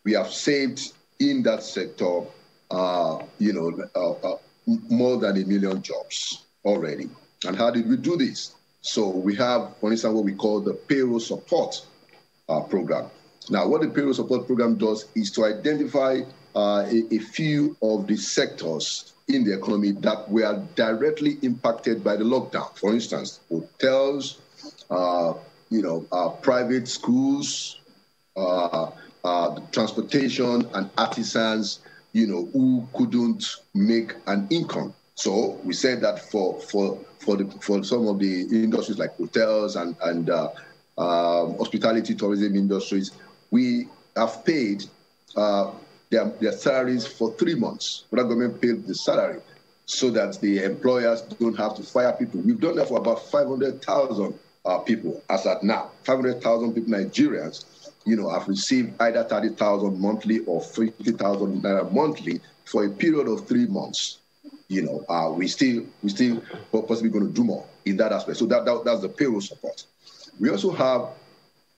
we have saved in that sector, more than 1 million jobs already. And how did we do this? So we have, for instance, what we call the Payroll Support Program. Now, what the Payroll Support Program does is to identify a few of the sectors in the economy that were directly impacted by the lockdown. For instance, hotels, private schools, transportation and artisans, who couldn't make an income. So we said that for some of the industries like hotels and hospitality, tourism industries, we have paid their salaries for 3 months. The government paid the salary so that the employers don't have to fire people. We've done that for about 500,000 people as at now. 500,000 people, Nigerians, have received either 30,000 monthly or 50,000 naira monthly for a period of 3 months. We still possibly going to do more in that aspect. So that's the payroll support. We also have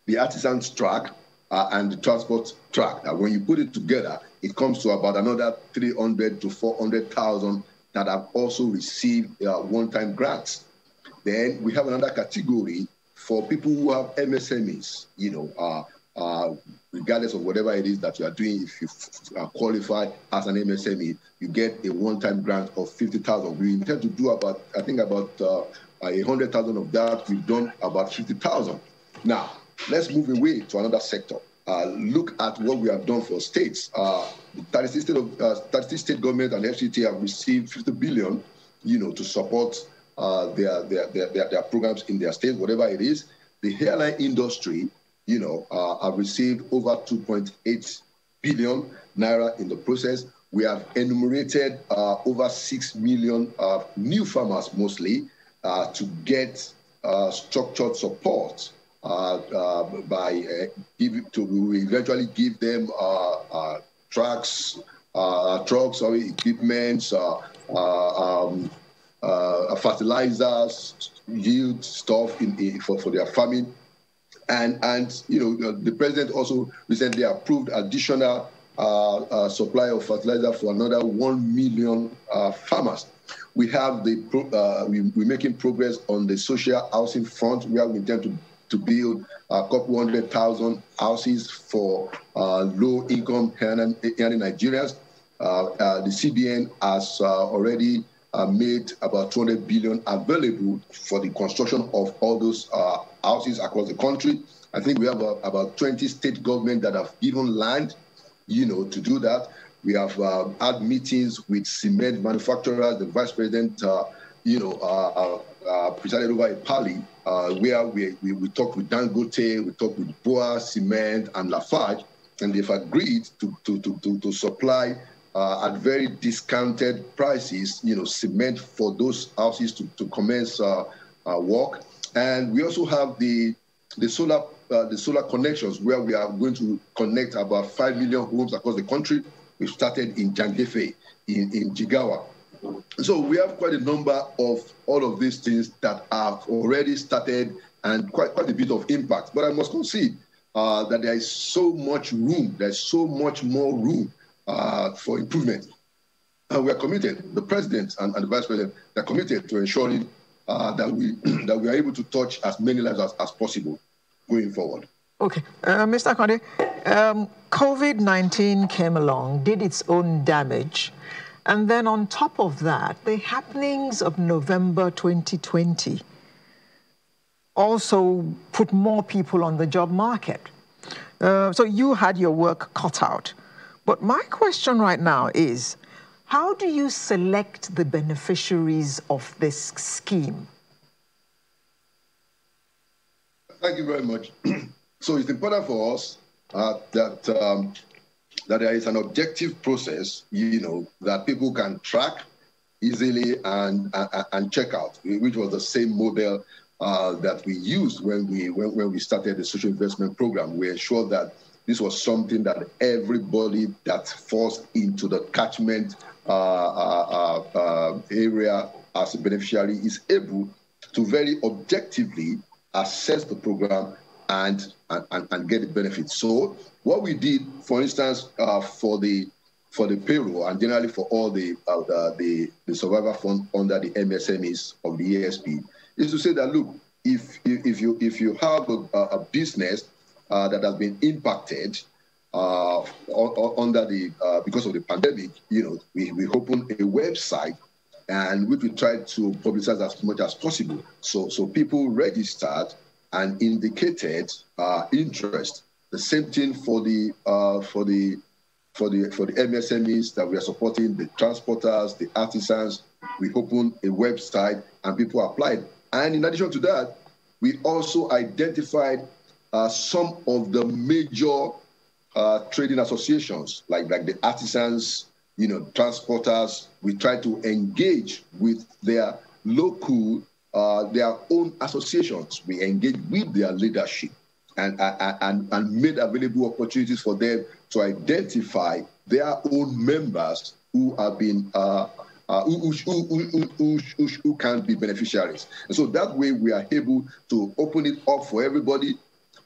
the artisans track and the transport track. Now, when you put it together, it comes to about another 300 to 400,000 that have also received one-time grants. Then we have another category for people who have MSMEs, regardless of whatever it is that you are doing. If you are qualified as an MSME, you get a one-time grant of 50,000. We intend to do about 100,000 of that. We've done about 50,000. Now, let's move away to another sector. Look at what we have done for states. 36 state government and FCT have received 50 billion, to support their programs in their state, whatever it is. The airline industry, have received over 2.8 billion naira in the process. We have enumerated over 6 million new farmers, mostly, to get structured support by eventually give them trucks, equipment, fertilizers, yield stuff for their farming. And the president also recently approved additional supply of fertilizer for another 1 million farmers. We have we're making progress on the social housing front, where we intend to build a couple 100,000 houses for low-income earning Nigerians. The CBN has already made about 200 billion available for the construction of all those houses across the country. I think we have about 20 state governments that have given land, to do that. We have had meetings with cement manufacturers. The vice president, presided over a party where we talked with Dangote, we talked with Boa Cement and Lafarge, and they've agreed to supply at very discounted prices, cement for those houses to commence work. And we also have the solar connections, where we are going to connect about 5 million homes across the country. We've started in Jangefe, in Jigawa. So we have quite a number of all of these things that have already started and quite a bit of impact. But I must concede that there is so much room, there's so much more room for improvement. And we are committed, the president and the vice president, they're committed to ensuring that we are able to touch as many lives as possible going forward. Okay, Mr. Konde, COVID-19 came along, did its own damage, and then on top of that, the happenings of November 2020 also put more people on the job market. So you had your work cut out. But my question right now is, how do you select the beneficiaries of this scheme? Thank you very much. So it's important for us that there is an objective process, that people can track easily and check out, which was the same model that we used when we started the social investment program. We ensured that this was something that everybody that falls into the catchment area as a beneficiary is able to very objectively assess the program and get the benefits. So what we did, for instance, for the payroll and generally for all the survivor fund under the MSMEs of the ESP, is to say that, look, if you have a business that has been impacted under because of the pandemic, we opened a website and we tried to publicize as much as possible. So people registered and indicated interest. The same thing for the for the MSMEs that we are supporting, the transporters, the artisans. We opened a website and people applied. And in addition to that, we also identified some of the major trading associations, like the artisans, transporters. We try to engage with their local, their own associations. We engage with their leadership and made available opportunities for them to identify their own members who have been who can be beneficiaries. And so that way we are able to open it up for everybody,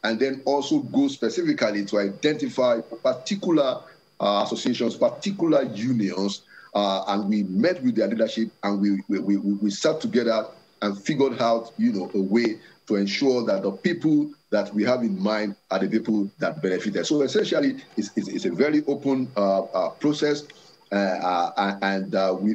and then also go specifically to identify particular associations, particular unions, and we met with their leadership, and we sat together and figured out, a way to ensure that the people that we have in mind are the people that benefited. So essentially, it's a very open process, and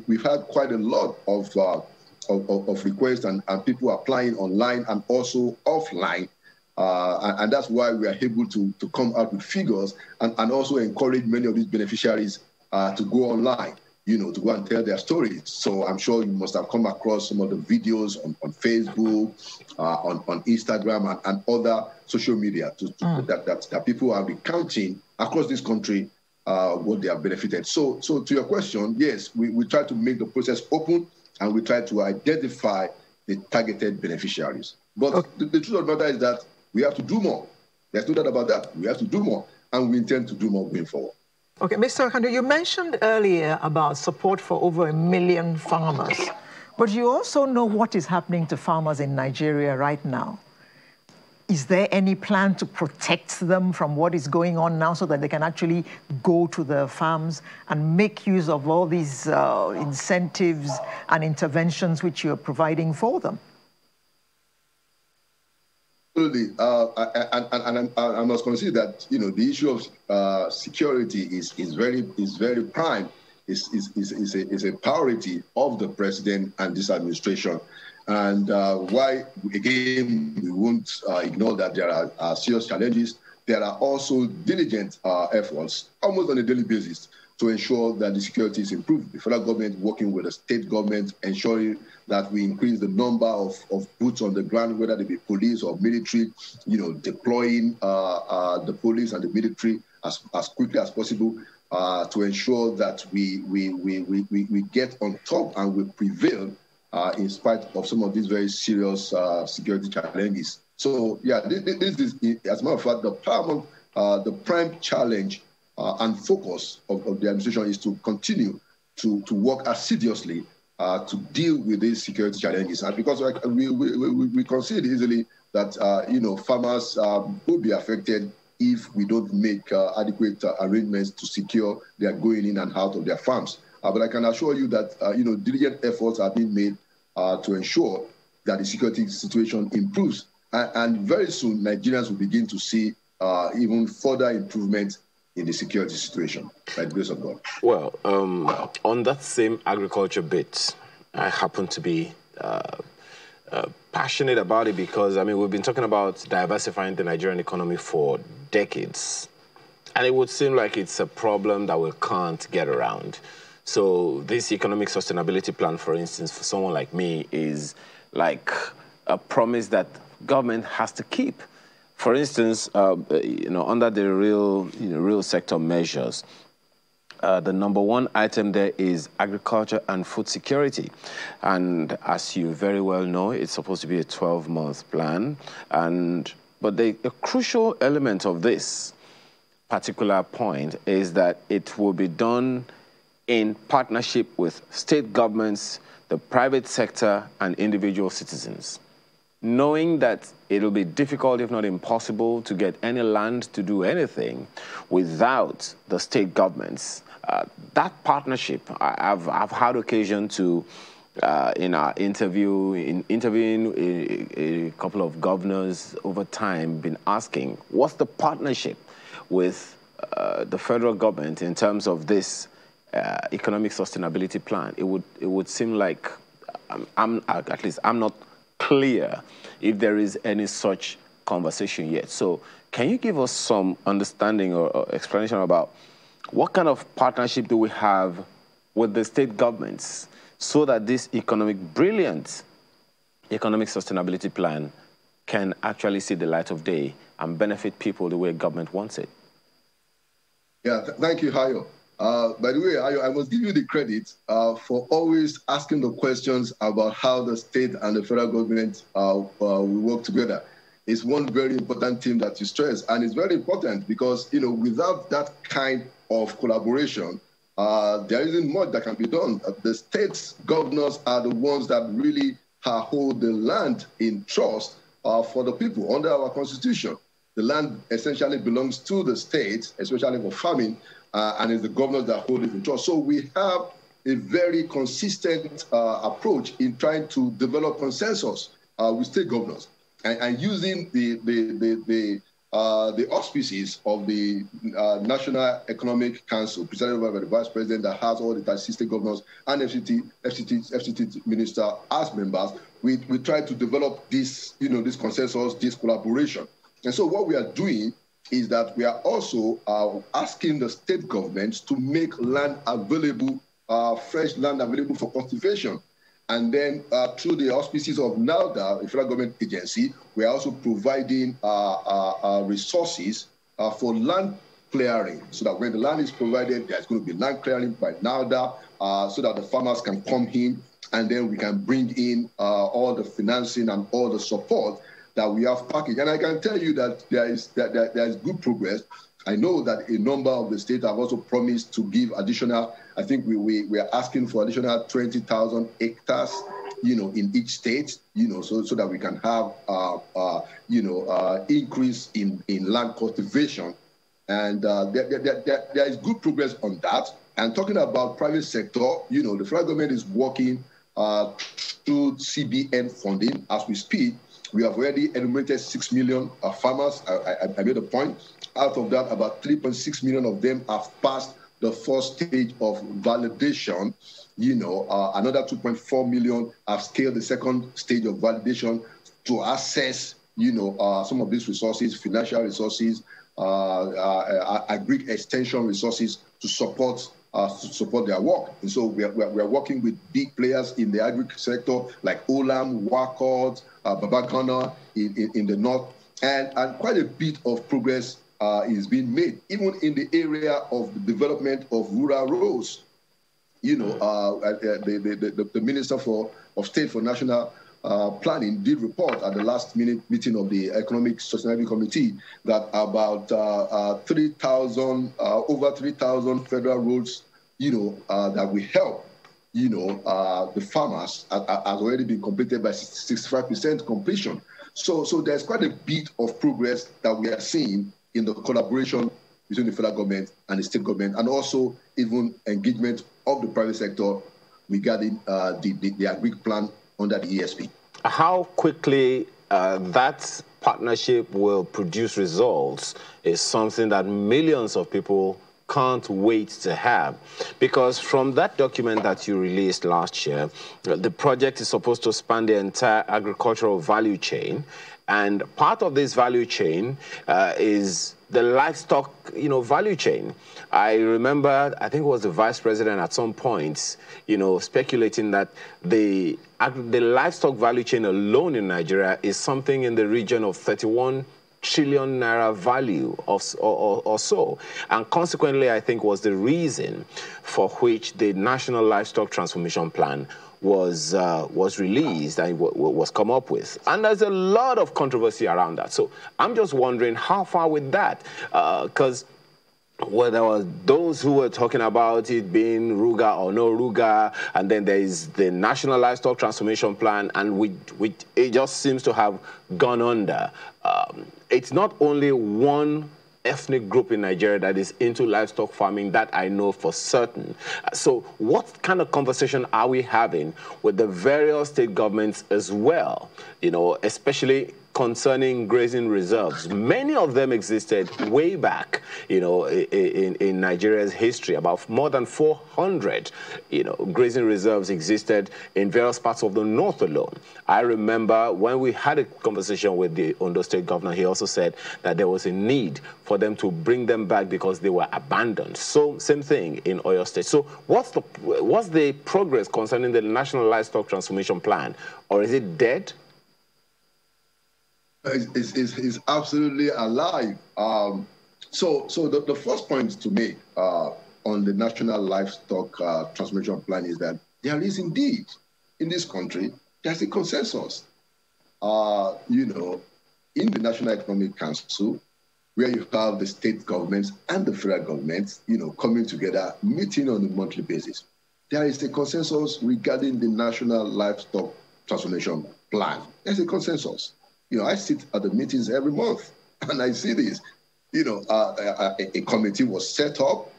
we've had quite a lot of requests and people applying online and also offline. And that's why we are able to come out with figures and also encourage many of these beneficiaries to go online, to go and tell their stories. So I'm sure you must have come across some of the videos on Facebook, on Instagram, and other social media that people are recounting across this country what they have benefited. So to your question, yes, we try to make the process open, and we try to identify the targeted beneficiaries. But the truth of the matter is that we have to do more. There's no doubt about that. We have to do more, and we intend to do more going forward. Okay, Mr. Okando, you mentioned earlier about support for over 1 million farmers, but you also know what is happening to farmers in Nigeria right now. Is there any plan to protect them from what is going on now so that they can actually go to their farms and make use of all these incentives and interventions which you're providing for them? Absolutely, I must consider that the issue of security is very prime. Is a priority of the president and this administration, and why again we won't ignore that there are serious challenges. There are also diligent efforts almost on a daily basis to ensure that the security is improved. The federal government working with the state government, ensuring that we increase the number of boots on the ground, whether they be police or military, deploying the police and the military as quickly as possible to ensure that we get on top and we prevail in spite of some of these very serious security challenges. So yeah, this is, as a matter of fact, the prime challenge and focus of the administration is to continue to work assiduously to deal with these security challenges. And because we consider easily that farmers will be affected if we don't make adequate arrangements to secure their going in and out of their farms. But I can assure you that diligent efforts are being made to ensure that the security situation improves. And very soon, Nigerians will begin to see even further improvement in the security situation, by the grace of God. Well, on that same agriculture bit, I happen to be passionate about it because, we've been talking about diversifying the Nigerian economy for decades. And it would seem like it's a problem that we can't get around. So this economic sustainability plan, for instance, for someone like me, is like a promise that government has to keep. For instance, under the real sector measures, the number one item there is agriculture and food security. And as you very well know, it's supposed to be a 12-month plan. But the crucial element of this particular point is that it will be done in partnership with state governments, the private sector, and individual citizens. Knowing that it'll be difficult, if not impossible, to get any land to do anything without the state governments. That partnership, I've had occasion to, in our interviewing a couple of governors over time, been asking, what's the partnership with the federal government in terms of this economic sustainability plan? It would seem like I'm not clear if there is any such conversation yet. So can you give us some understanding or explanation about what kind of partnership do we have with the state governments so that this brilliant economic sustainability plan can actually see the light of day and benefit people the way government wants it? Yeah, thank you, Hayo. By the way, Hayo, I must give you the credit for always asking the questions about how the state and the federal government will work together. It's one very important thing that you stress, and it's very important because, you know, without that kind of collaboration, there isn't much that can be done. The state's governors are the ones that really hold the land in trust for the people under our constitution. The land essentially belongs to the state, especially for farming, and it's the governors that hold it in trust. So we have a very consistent approach in trying to develop consensus with state governors and using the auspices of the National Economic Council, presided by the Vice President, that has all the state governors and FCT minister as members. We try to develop this, you know, this consensus, this collaboration. And so what we are doing is that we are also asking the state governments to make land available, fresh land available for cultivation. And then through the auspices of NALDA, a federal government agency, we are also providing resources for land clearing, so that when the land is provided, there's going to be land clearing by NALDA, so that the farmers can come in, and then we can bring in all the financing and all the support that we have packaged. And I can tell you that there is good progress. I know that a number of the states have also promised to give additional, I think we are asking for additional 20,000 hectares, you know, in each state, you know, so that we can have, increase in land cultivation. And there is good progress on that. And talking about private sector, you know, the federal government is working through CBN funding as we speak. We have already enumerated 6 million farmers. I made a point. Out of that, about 3.6 million of them have passed the first stage of validation. You know, another 2.4 million have scaled the second stage of validation to access, you know, some of these resources, financial resources, agri extension resources to support their work. And so we are working with big players in the agri sector like Olam, Wakot, Babagana in the north, and quite a bit of progress is being made, even in the area of the development of rural roads. You know, the Minister of State for National Planning did report at the last minute meeting of the Economic Sustainability Committee that about over 3,000 federal roads, you know, that will help, you know, the farmers has already been completed by 65% completion. So there's quite a bit of progress that we are seeing in the collaboration between the federal government and the state government, and also even engagement of the private sector regarding the agri plan under the ESP. How quickly that partnership will produce results is something that millions of people can't wait to have, because from that document that you released last year, the project is supposed to span the entire agricultural value chain, and part of this value chain is the livestock, you know, value chain. I remember, I think it was the vice president at some point, you know, speculating that the livestock value chain alone in Nigeria is something in the region of 31 trillion naira value or so. And consequently, I think was the reason for which the National Livestock Transformation Plan was released and was come up with. And there's a lot of controversy around that. So I'm just wondering how far with that, because well, there were those who were talking about it being Ruga or no Ruga, and then there is the National Livestock Transformation Plan, and it just seems to have gone under. It's not only one ethnic group in Nigeria that is into livestock farming, that I know for certain. So what kind of conversation are we having with the various state governments as well, you know, especially concerning grazing reserves. Many of them existed way back, in Nigeria's history. About more than 400, grazing reserves existed in various parts of the north alone. I remember when we had a conversation with the Ondo State governor, he also said that there was a need for them to bring them back because they were abandoned. So same thing in Oyo State. So what's the progress concerning the National Livestock Transformation Plan, or is it dead? It's absolutely alive. So the first point to make on the National Livestock Transformation Plan is that there is indeed, in this country, there's a consensus. In the National Economic Council, where you have the state governments and the federal governments, coming together, meeting on a monthly basis. There is a consensus regarding the National Livestock Transformation Plan. There's a consensus. I sit at the meetings every month, and I see this. A committee was set up,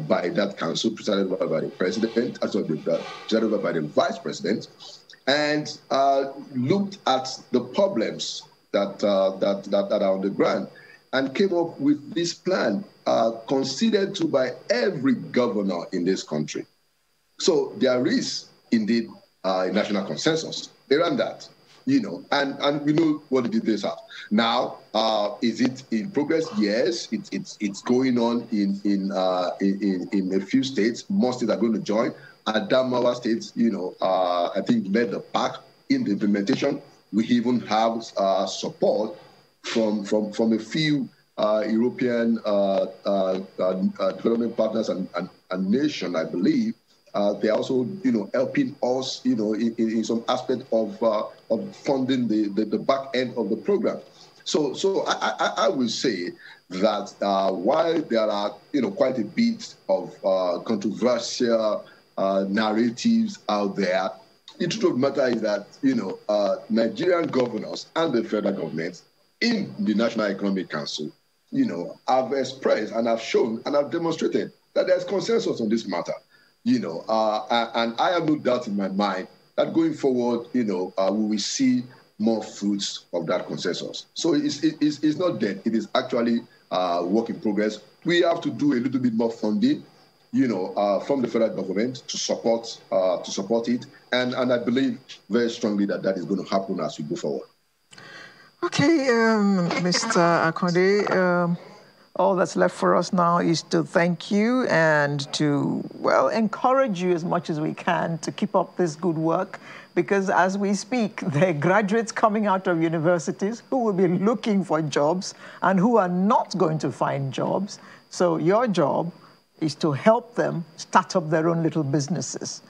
by that council, presided over by the president, presided over by the vice president, and looked at the problems that are on the ground, and came up with this plan, considered to by every governor in this country. So there is indeed a national consensus around that, and we know what the details are. Now, is it in progress? Yes, it's going on in a few states. Most states are going to join. Adamawa states, I think led the pack in the implementation. We even have support from a few European development partners and nations, I believe. They're also, helping us, in some aspect of funding the back end of the program. So I will say that while there are, quite a bit of controversial narratives out there, the truth of the matter is that, Nigerian governors and the federal government in the National Economic Council, have expressed and have shown and have demonstrated that there's consensus on this matter. And I have no doubt in my mind that going forward, we will see more fruits of that consensus. So it's not dead. It is actually work in progress. We have to do a little bit more funding, from the federal government to support it. And I believe very strongly that is going to happen as we go forward. Okay, Mr. Akonde, all that's left for us now is to thank you and to, encourage you as much as we can to keep up this good work, because as we speak, there are graduates coming out of universities who will be looking for jobs and who are not going to find jobs. So your job is to help them start up their own little businesses.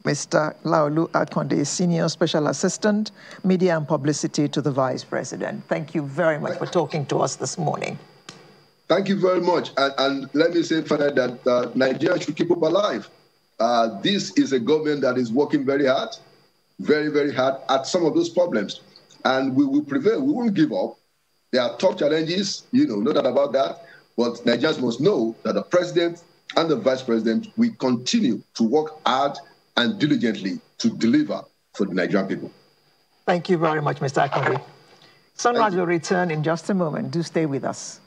Mr. Laolu Akonde, Senior Special Assistant, Media and Publicity to the Vice President. Thank you very much for talking to us this morning. Thank you very much. And let me say further that Nigeria should keep hope alive. This is a government that is working very hard, very, very hard at some of those problems. And we will prevail. We won't give up. There are tough challenges, no doubt about that. But Nigerians must know that the president and the vice president will continue to work hard and diligently to deliver for the Nigerian people. Thank you very much, Mr. Akonde. Sunrise will return in just a moment. Do stay with us.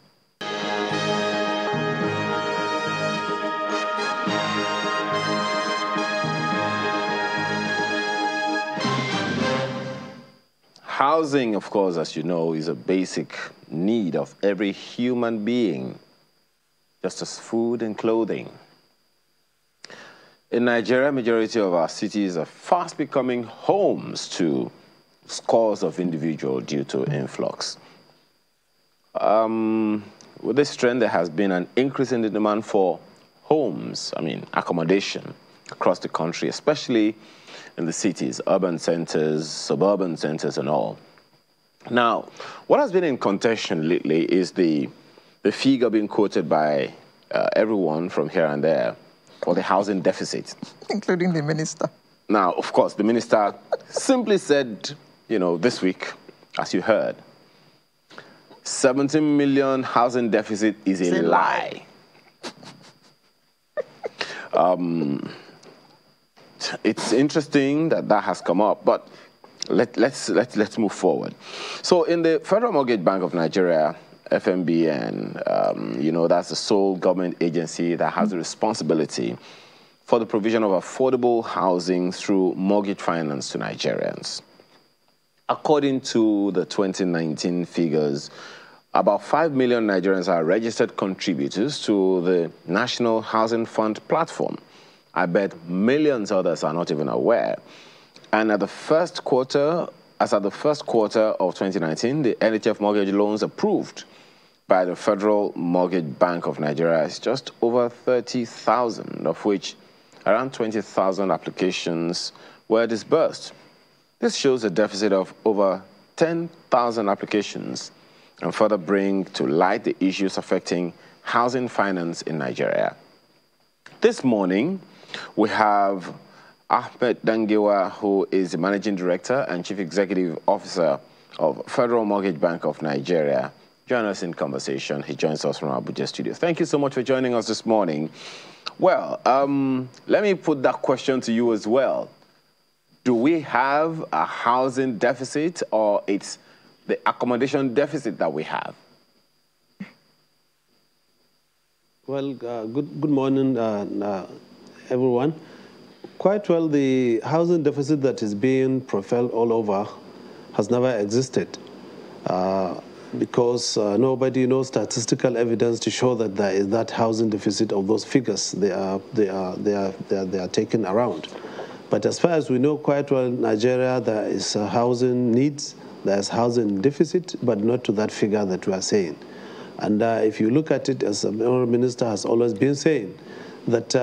Housing, of course, as you know, is a basic need of every human being, just as food and clothing. In Nigeria, majority of our cities are fast becoming homes to scores of individuals due to influx. With this trend, there has been an increase in the demand for homes, accommodation across the country, especially in the cities, urban centers, suburban centers, and all. Now, what has been in contention lately is the figure being quoted by everyone from here and there for the housing deficit. Including the minister. Now, of course, the minister simply said, this week, as you heard, 17 million housing deficit is a lie. It's interesting that has come up, but let's move forward. So in the Federal Mortgage Bank of Nigeria, FMBN, you know, that's the sole government agency that has the responsibility for the provision of affordable housing through mortgage finance to Nigerians. According to the 2019 figures, about 5 million Nigerians are registered contributors to the National Housing Fund platform. I bet millions others are not even aware. And at the first quarter, as at the first quarter of 2019, the NHF mortgage loans approved by the Federal Mortgage Bank of Nigeria is just over 30,000, of which around 20,000 applications were disbursed. This shows a deficit of over 10,000 applications and further bring to light the issues affecting housing finance in Nigeria. This morning, we have Ahmed Dangewa, who is the Managing Director and Chief Executive Officer of Federal Mortgage Bank of Nigeria. Join us in conversation. He joins us from our Abuja studio. Thank you so much for joining us this morning. Well, let me put that question to you as well. Do we have a housing deficit, or it's the accommodation deficit that we have? Well, good morning, everyone. Quite well, the housing deficit that is being profiled all over has never existed because nobody knows statistical evidence to show that there is that housing deficit of those figures they are taken around. But as far as we know quite well, Nigeria, there is housing needs, there is housing deficit, but not to that figure that we are saying. And if you look at it, as the Honourable Minister has always been saying, that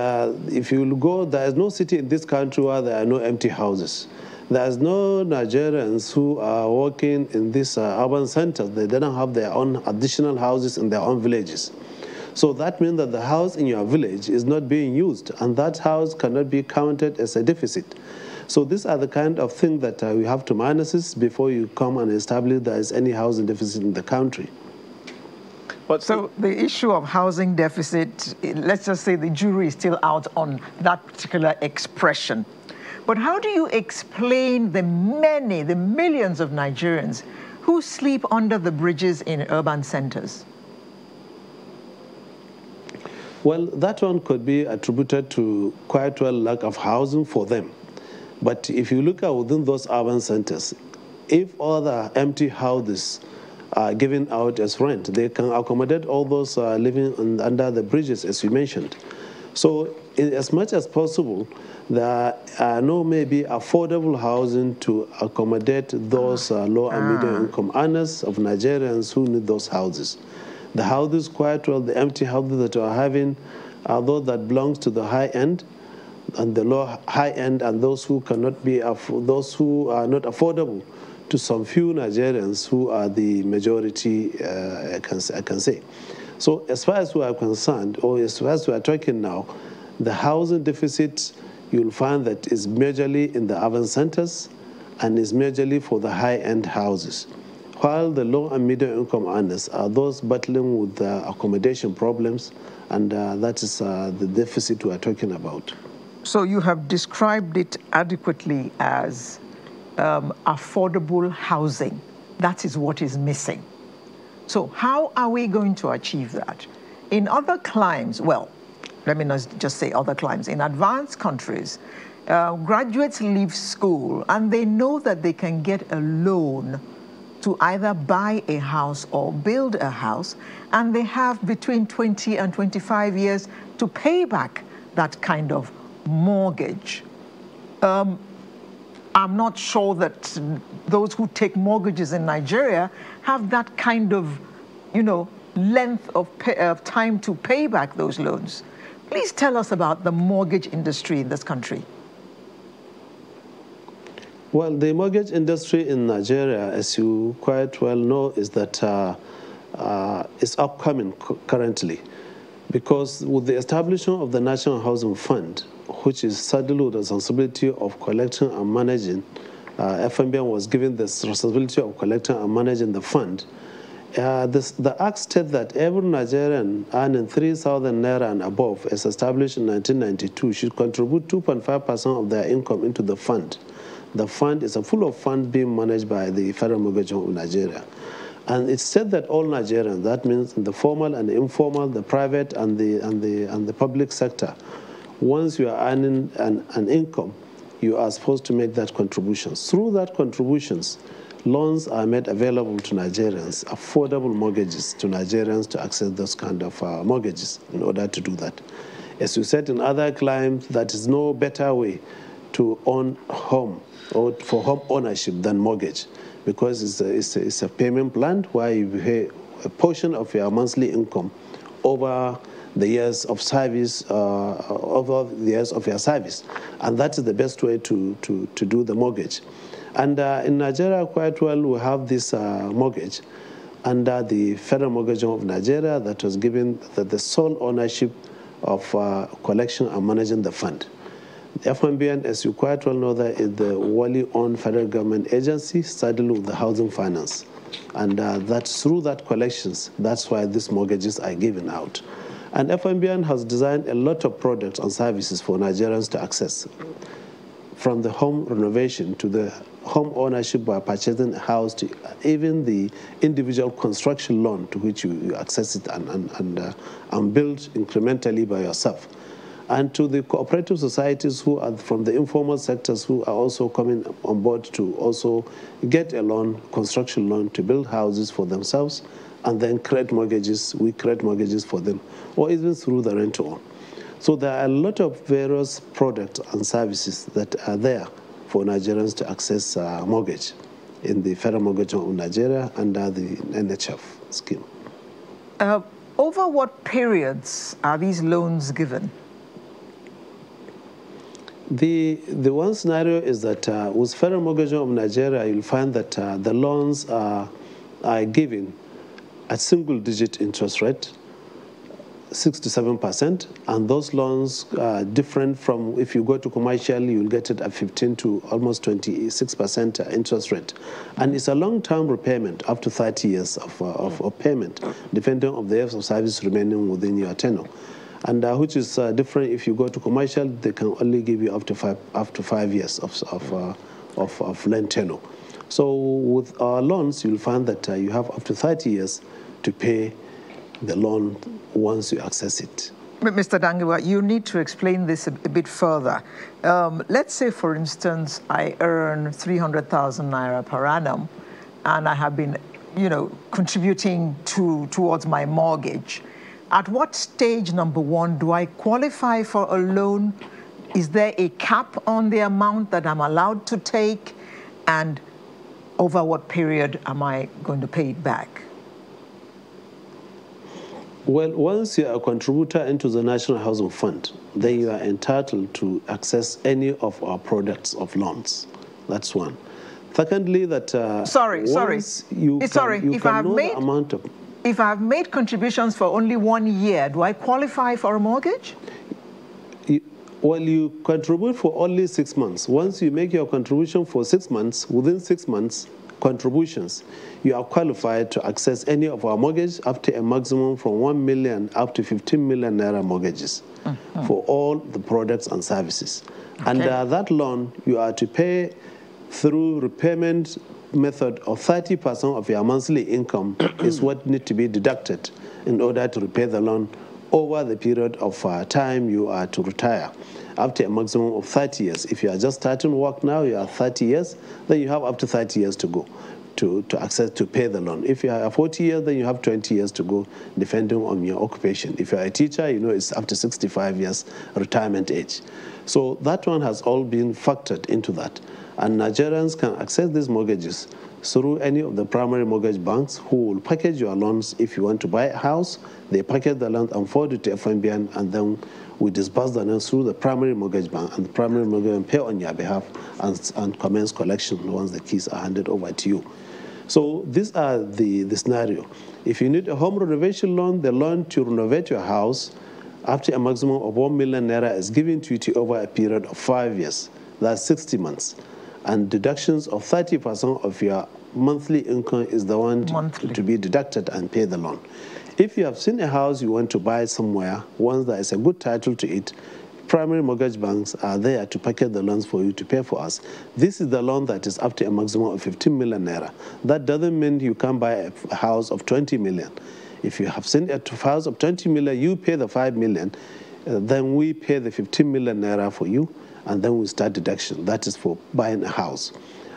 if you go, there is no city in this country where there are no empty houses. There is no Nigerians who are working in these urban centers. They don't have their own additional houses in their own villages. So that means that the house in your village is not being used, and that house cannot be counted as a deficit. So these are the kind of things that we have to manage before you come and establish there is any housing deficit in the country. But so the issue of housing deficit, let's just say the jury is still out on that particular expression. But how do you explain the millions of Nigerians who sleep under the bridges in urban centers? Well, that one could be attributed to quite well lack of housing for them. But if you look at within those urban centers, if all the empty houses are given out as rent, they can accommodate all those living under the bridges, as you mentioned. So as much as possible, there are no maybe affordable housing to accommodate those low and middle income earners of Nigerians who need those houses. The houses, quite well, the empty houses that we are having are those that belongs to the high end, and the low high end, and those who cannot be, those who are not affordable to some few Nigerians who are the majority, I can say. So as far as we are concerned, or as far as we are talking now, the housing deficit, you'll find that is majorly in the urban centers and is majorly for the high-end houses, while the low and middle income earners are those battling with accommodation problems, and that is the deficit we are talking about. So you have described it adequately as affordable housing. That is what is missing. So how are we going to achieve that? In other climes, well, let me not just say other climes, in advanced countries, graduates leave school and they know that they can get a loan to either buy a house or build a house, and they have between 20 and 25 years to pay back that kind of mortgage. I'm not sure that those who take mortgages in Nigeria have that kind of, length of time to pay back those loans. Please tell us about the mortgage industry in this country. Well, the mortgage industry in Nigeria, as you quite well know, is that it's upcoming currently, because with the establishment of the National Housing Fund, which is saddled with the responsibility of collecting and managing, FMBN was given the responsibility of collecting and managing the fund. The Act states that every Nigerian earning 3,000 naira and above, as established in 1992, should contribute 2.5% of their income into the fund. the fund is a full of fund being managed by the Federal Mortgage Home of Nigeria. And it's said that all Nigerians, that means the formal and the informal, the private and the public sector, once you are earning an income, you are supposed to make that contribution. Through that contributions, loans are made available to Nigerians, affordable mortgages to Nigerians to access those kind of mortgages in order to do that. As you said in other climes, that is no better way to own home or for home ownership than mortgage, because it's a payment plan where you pay a portion of your monthly income over the years of service, over the years of your service. And that is the best way to do the mortgage. And in Nigeria, quite well, we have this mortgage under the Federal Mortgage Home of Nigeria that was given the sole ownership of collection and managing the fund. The FMBN, as you quite well know, that is the wholly owned federal government agency saddled with the housing finance. And that's through that collections, that's why these mortgages are given out. And FMBN has designed a lot of products and services for Nigerians to access, from the home renovation to the home ownership by purchasing a house to even the individual construction loan to which you access it and build incrementally by yourself. And to the cooperative societies who are from the informal sectors who are also coming on board to also get a loan, construction loan, to build houses for themselves and then create mortgages. We create mortgages for them, or even through the rent-to-own. So there are a lot of various products and services that are there for Nigerians to access mortgage in the Federal Mortgage Home of Nigeria under the NHF scheme. Over what periods are these loans given? The one scenario is that with Federal Mortgage Home of Nigeria, you'll find that the loans are given at single-digit interest rate, 6 to 7%, and those loans are different from if you go to commercial, you'll get it at 15 to almost 26% interest rate. And it's a long-term repayment, up to 30 years of payment, depending on the years of service remaining within your tenure. And which is different if you go to commercial, they can only give you up to 5 years of loan tenure. So with our loans, you'll find that you have up to 30 years to pay the loan once you access it. Mr. Dangiwa, you need to explain this a bit further. Let's say, for instance, I earn 300,000 naira per annum, and I have been, contributing towards my mortgage. At what stage, number one, do I qualify for a loan? Is there a cap on the amount that I'm allowed to take? And over what period am I going to pay it back? Well, once you are a contributor into the National Housing Fund, then you are entitled to access any of our products of loans. That's one. Secondly, that if I have made contributions for only 1 year, do I qualify for a mortgage? Well, you contribute for only 6 months. Once you make your contribution for 6 months, within 6 months contributions, you are qualified to access any of our mortgage up to a maximum from 1 million up to 15 million naira mortgages for all the products and services. Okay. Under that loan, you are to pay through repayment method of 30% of your monthly income is what needs to be deducted in order to repay the loan over the period of time you are to retire, up to a maximum of 30 years. If you are just starting work now, you are 30 years, then you have up to 30 years to go to pay the loan. If you are 40 years, then you have 20 years to go, depending on your occupation. If you are a teacher, it's up to 65 years retirement age. So that one has all been factored into that. And Nigerians can access these mortgages through any of the primary mortgage banks who will package your loans. If you want to buy a house, they package the loan and forward it to FMBN, and then we disburse the loan through the primary mortgage bank, and the primary mortgage bank pay on your behalf and commence collection once the keys are handed over to you. So these are the scenario. If you need a home renovation loan, the loan to renovate your house up to a maximum of 1 million naira is given to you over a period of 5 years. That's 60 months. And deductions of 30% of your monthly income is the one to be deducted and pay the loan. If you have seen a house you want to buy somewhere, once there is a good title to it, primary mortgage banks are there to package the loans for you to pay for us. This is the loan that is up to a maximum of 15 million naira. That doesn't mean you can buy a house of 20 million. If you have sent a house of 20 million, you pay the 5 million, then we pay the 15 million naira for you, and then we start deduction. That is for buying a house.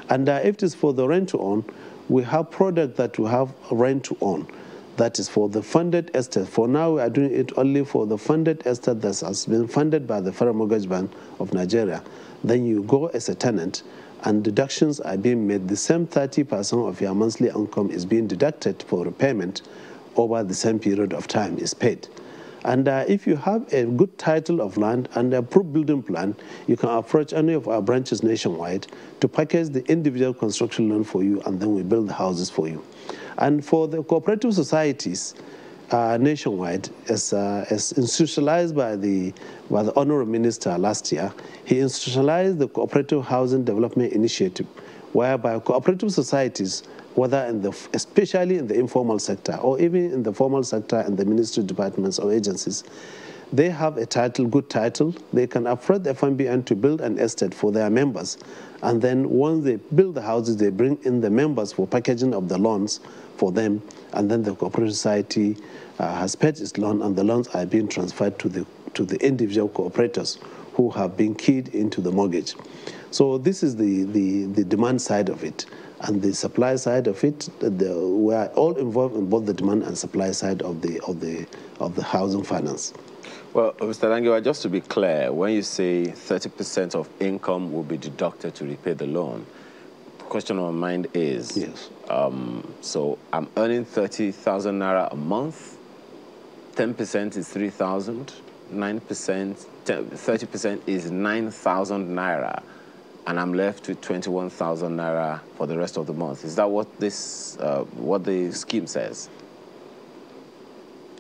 And if it is for the rent to own, we have product that we have rent to own. That is for the funded estate. For now, we are doing it only for the funded estate that has been funded by the Federal Mortgage Bank of Nigeria. Then you go as a tenant, and deductions are being made. The same 30% of your monthly income is being deducted for repayment over the same period of time is paid. And if you have a good title of land and a approved building plan, you can approach any of our branches nationwide to package the individual construction loan for you, and then we build the houses for you. And for the cooperative societies nationwide, as institutionalized by the Honorable Minister last year, he institutionalized the Cooperative Housing Development Initiative, whereby cooperative societies, whether especially in the informal sector or even in the formal sector and the ministry departments or agencies, they have a title, good title. They can approach the FMBN to build an estate for their members. And then once they build the houses, they bring in the members for packaging of the loans for them. And then the cooperative society has paid its loan, and the loans are being transferred to the individual cooperators who have been keyed into the mortgage. So this is the demand side of it. And the supply side of it, we are all involved in both the demand and supply side of the housing finance. Well, Mr. Dangiwa, just to be clear, when you say 30% of income will be deducted to repay the loan, the question on my mind is, yes. So I'm earning 30,000 naira a month, 10% is 3,000, 9%, 30% is 9,000 naira, and I'm left with 21,000 naira for the rest of the month. Is that what what the scheme says?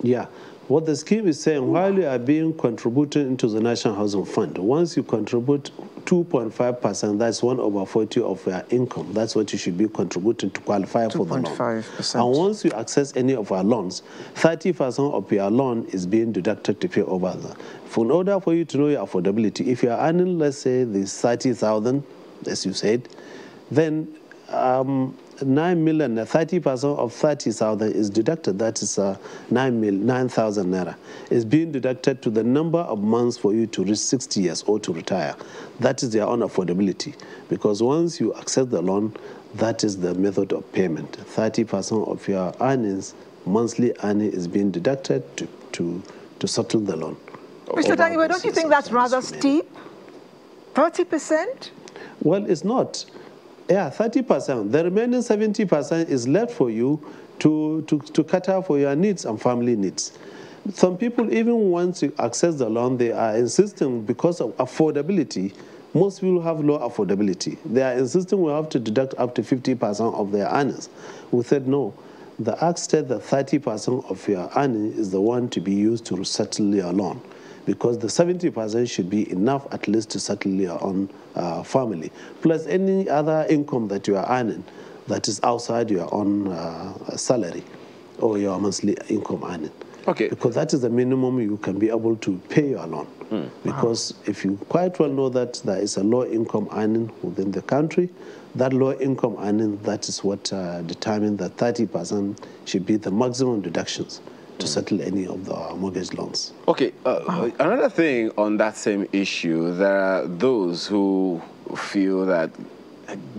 Yeah. What the scheme is saying, while you are being contributed into the National Housing Fund, once you contribute 2.5%, that's 1/40 of your income. That's what you should be contributing to qualify for the loan. 2.5%. And once you access any of our loans, 30% of your loan is being deducted to pay over that. In order for you to know your affordability, if you are earning, let's say, this 30,000, as you said, then 9 million, 30% of 30,000 is deducted. That is 9,000 naira. It's being deducted to the number of months for you to reach 60 years or to retire. That is their own affordability. Because once you accept the loan, that is the method of payment. 30% of your earnings, monthly earning, is being deducted to settle the loan. Mr. Dangiwa, don't you think that's rather steep? 30%? Well, it's not. Yeah, 30%. The remaining 70% is left for you to cater for your needs and family needs. Some people, even once you access the loan, they are insisting because of affordability. Most people have low affordability. They are insisting we have to deduct up to 50% of their earnings. We said no. The Act said that 30% of your earnings is the one to be used to settle your loan, because the 70% should be enough at least to settle your own family, plus any other income that you are earning that is outside your own salary or your monthly income earning. Okay. Because that is the minimum you can be able to pay your loan. Because if you quite well know that there is a low income earning within the country, that low income earning, that is what determines that 30% should be the maximum deductions to settle any of the mortgage loans. Okay, another thing on that same issue, there are those who feel that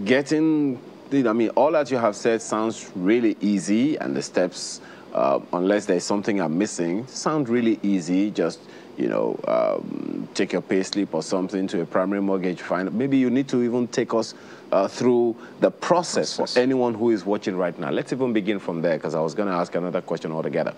getting, I mean, all that you have said sounds really easy, and the steps, unless there's something I'm missing, sound really easy. Just, you know, take your pay slip or something to a primary mortgage find. Maybe you need to even take us through the process for anyone who is watching right now. Let's even begin from there, because I was going to ask another question altogether.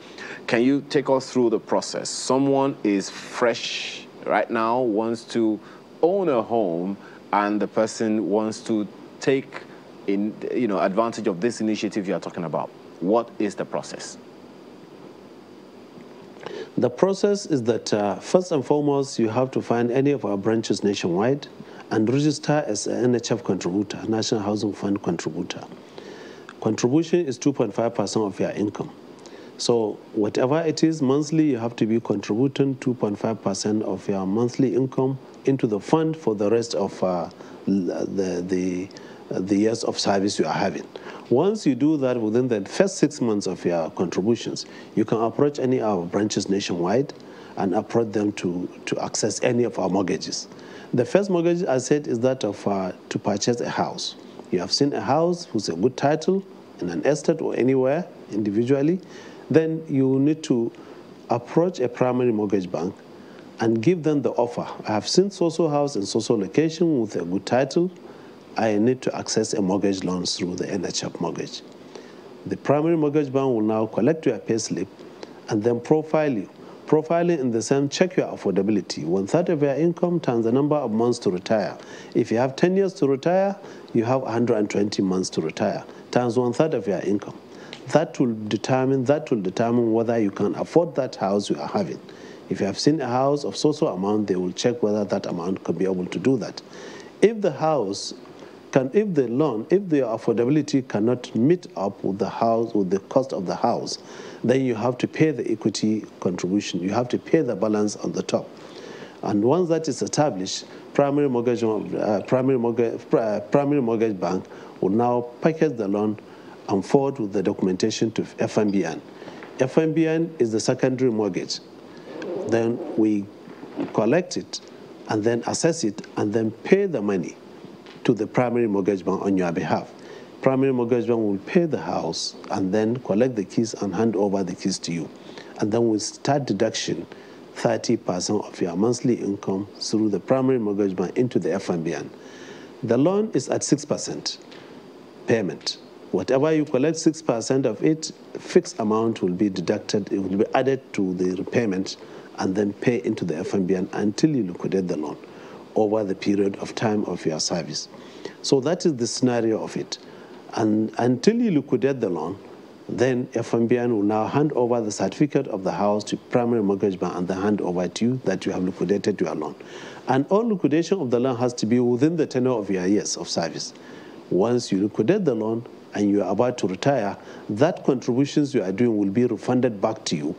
Can you take us through the process? Someone is fresh right now, wants to own a home, and the person wants to take advantage of this initiative you're talking about. What is the process? The process is that first and foremost, you have to find any of our branches nationwide and register as an NHF contributor, National Housing Fund contributor. Contribution is 2.5% of your income. So whatever it is, monthly, you have to be contributing 2.5% of your monthly income into the fund for the rest of the years of service you are having. Once you do that within the first 6 months of your contributions, you can approach any of our branches nationwide and approach them to access any of our mortgages. The first mortgage, I said, is that of to purchase a house. You have seen a house with a good title in an estate or anywhere individually, then you need to approach a primary mortgage bank and give them the offer. I have seen so-so house in so-so location with a good title. I need to access a mortgage loan through the NHF mortgage. The primary mortgage bank will now collect your pay slip and then profile you. Profiling in the same, check your affordability. 1/3 of your income times the number of months to retire. If you have 10 years to retire, you have 120 months to retire, times 1/3 of your income. That will determine whether you can afford that house you are having. If you have seen a house of so-so amount, they will check whether that amount can be able to do that. If the affordability cannot meet up with the house, with the cost of the house, then you have to pay the equity contribution. You have to pay the balance on the top. And once that is established, primary mortgage bank will now package the loan and forward with the documentation to FMBN. FMBN is the secondary mortgage. Then we collect it and then assess it and then pay the money to the primary mortgage bank on your behalf. Primary mortgage bank will pay the house and then collect the keys and hand over the keys to you. And then we'll start deduction 30% of your monthly income through the primary mortgage bank into the FMBN. The loan is at 6% payment. Whatever you collect, 6% of it, fixed amount will be deducted, it will be added to the repayment and then pay into the FMBN until you liquidate the loan over the period of time of your service. So that is the scenario of it. And until you liquidate the loan, then FMBN will now hand over the certificate of the house to primary mortgage bank and then hand over to you that you have liquidated your loan. And all liquidation of the loan has to be within the tenure of your years of service. Once you liquidate the loan and you are about to retire, that contributions you are doing will be refunded back to you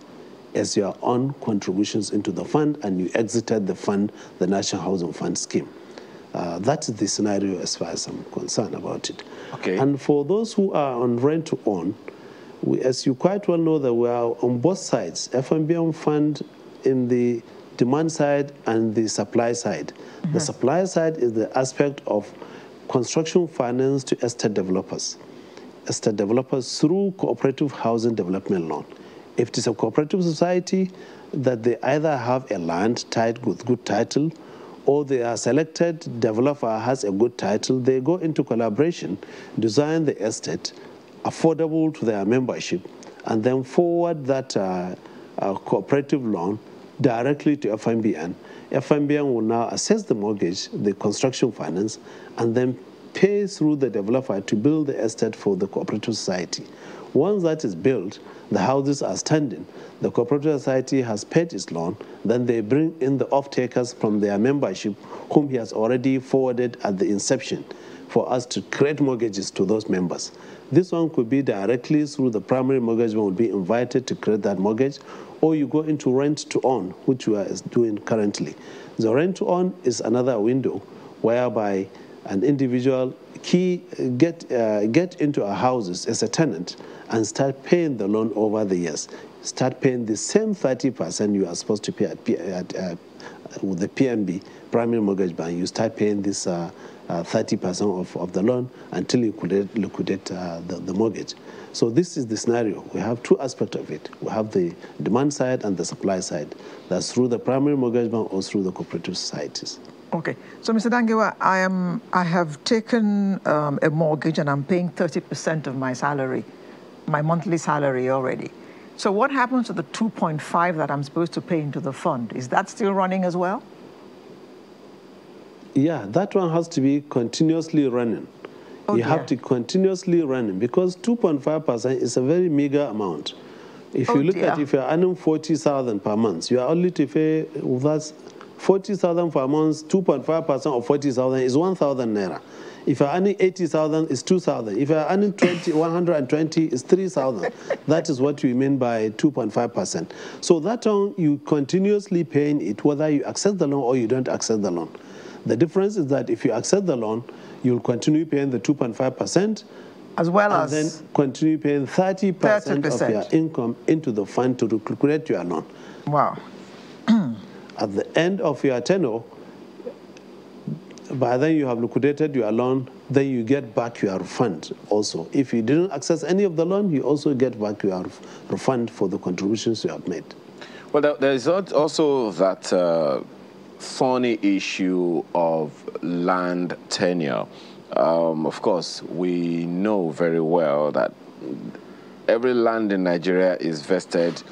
as your own contributions into the fund, and you exited the fund, the National Housing Fund scheme. That's the scenario as far as I'm concerned about it. Okay. And for those who are on rent to own, as you quite well know, that we are on both sides, FMBN fund in the demand side and the supply side. Mm-hmm. The supply side is the aspect of construction finance to estate developers through cooperative housing development loan. If it is a cooperative society, that they either have a land tied with good title, or they are selected developer has a good title, they go into collaboration, design the estate affordable to their membership, and then forward that cooperative loan directly to FMBN. FMBN will now assess the mortgage, the construction finance, and then pay through the developer to build the estate for the cooperative society. Once that is built, the houses are standing. The cooperative society has paid its loan. Then they bring in the off-takers from their membership, whom he has already forwarded at the inception, for us to create mortgages to those members. This one could be directly through the primary mortgage bank, will be invited to create that mortgage, or you go into rent-to-own, which we are doing currently. The rent-to-own is another window whereby an individual get into our houses as a tenant and start paying the loan over the years. Start paying the same 30% you are supposed to pay with the PMB, primary mortgage bank. You start paying this 30% of the loan until you liquidate the mortgage. So this is the scenario. We have two aspects of it. We have the demand side and the supply side. That's through the primary mortgage bank or through the cooperative societies. Okay, so Mr. Dangewa, I have taken a mortgage and I'm paying 30% of my salary, my monthly salary already. So what happens to the 2.5 that I'm supposed to pay into the fund? Is that still running as well? Yeah, that one has to be continuously running. Oh, you have to continuously run because 2.5% is a very meager amount. If you look at if you're earning 40,000 per month, you are only to pay with us 40,000 per month. 2.5% of 40,000 is 1,000 naira. If you're earning 80,000, it's 2,000. If you're earning 120, it's 3,000. That is what we mean by 2.5%. So that one, you continuously paying it, whether you accept the loan or you don't accept the loan. The difference is that if you accept the loan, you'll continue paying the 2.5%, as well and as then continue paying 30% of your income into the fund to calculate your loan. Wow. At the end of your tenure, by then you have liquidated your loan, then you get back your refund also. If you didn't access any of the loan, you also get back your refund for the contributions you have made. Well, there is also that thorny issue of land tenure. Of course, we know very well that every land in Nigeria is vested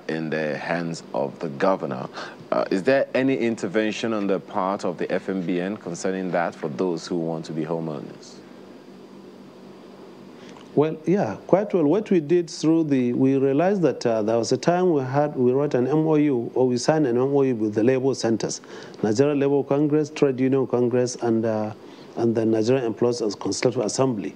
in the hands of the governor. Is there any intervention on the part of the FMBN concerning that for those who want to be homeowners? Well, yeah, quite well. What we did through we realized that there was a time we wrote an MOU, or we signed an MOU with the labor centers, Nigerian Labor Congress, Trade Union Congress, and the Nigerian Employees Consultative Assembly,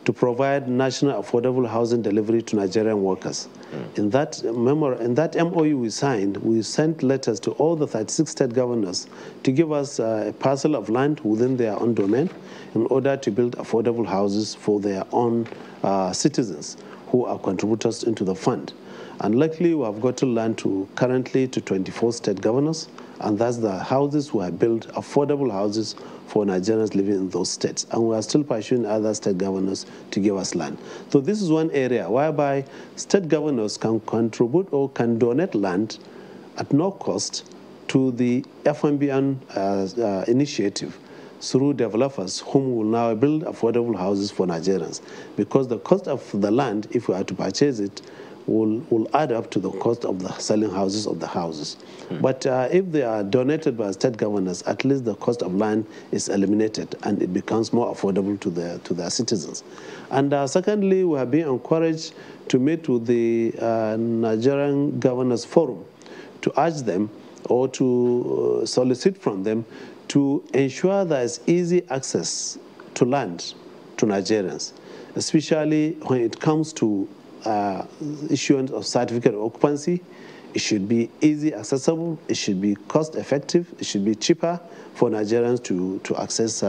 to provide national affordable housing delivery to Nigerian workers. In that MOU we signed, we sent letters to all the 36 state governors to give us a parcel of land within their own domain in order to build affordable houses for their own citizens who are contributors into the fund. And luckily, we have gotten land currently to 24 state governors, and that's the houses we have built, affordable houses for Nigerians living in those states. And we are still pursuing other state governors to give us land. So this is one area whereby state governors can contribute or can donate land at no cost to the FMBN initiative through developers whom will now build affordable houses for Nigerians. Because the cost of the land, if we are to purchase it, will add up to the cost of the selling houses of the houses. But if they are donated by state governors, at least the cost of land is eliminated and it becomes more affordable to their citizens. And secondly, we have been encouraged to meet with the Nigerian Governors Forum to urge them or to solicit from them to ensure there is easy access to land to Nigerians, especially when it comes to issuance of certificate of occupancy. It should be easy accessible, it should be cost effective, it should be cheaper for Nigerians to access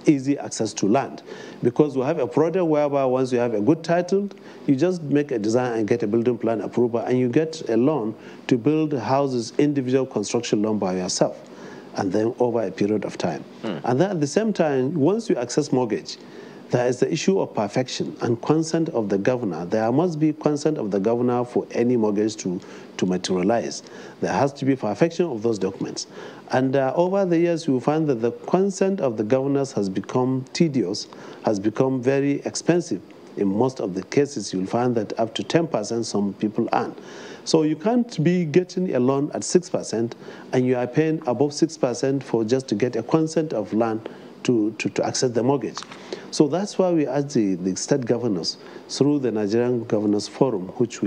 easy access to land. Because we have a product whereby once you have a good title, you just make a design and get a building plan approval, and you get a loan to build houses, individual construction loan by yourself, and then over a period of time. And then at the same time, once you access mortgage, there is the issue of perfection and consent of the governor. There must be consent of the governor for any mortgage to materialize. There has to be perfection of those documents. And over the years, you will find that the consent of the governors has become tedious, has become very expensive. In most of the cases, you'll find that up to 10% some people earn. So you can't be getting a loan at 6% and you are paying above 6% for just to get a consent of land to access the mortgage. So that's why we asked the state governors through the Nigerian Governors Forum, which I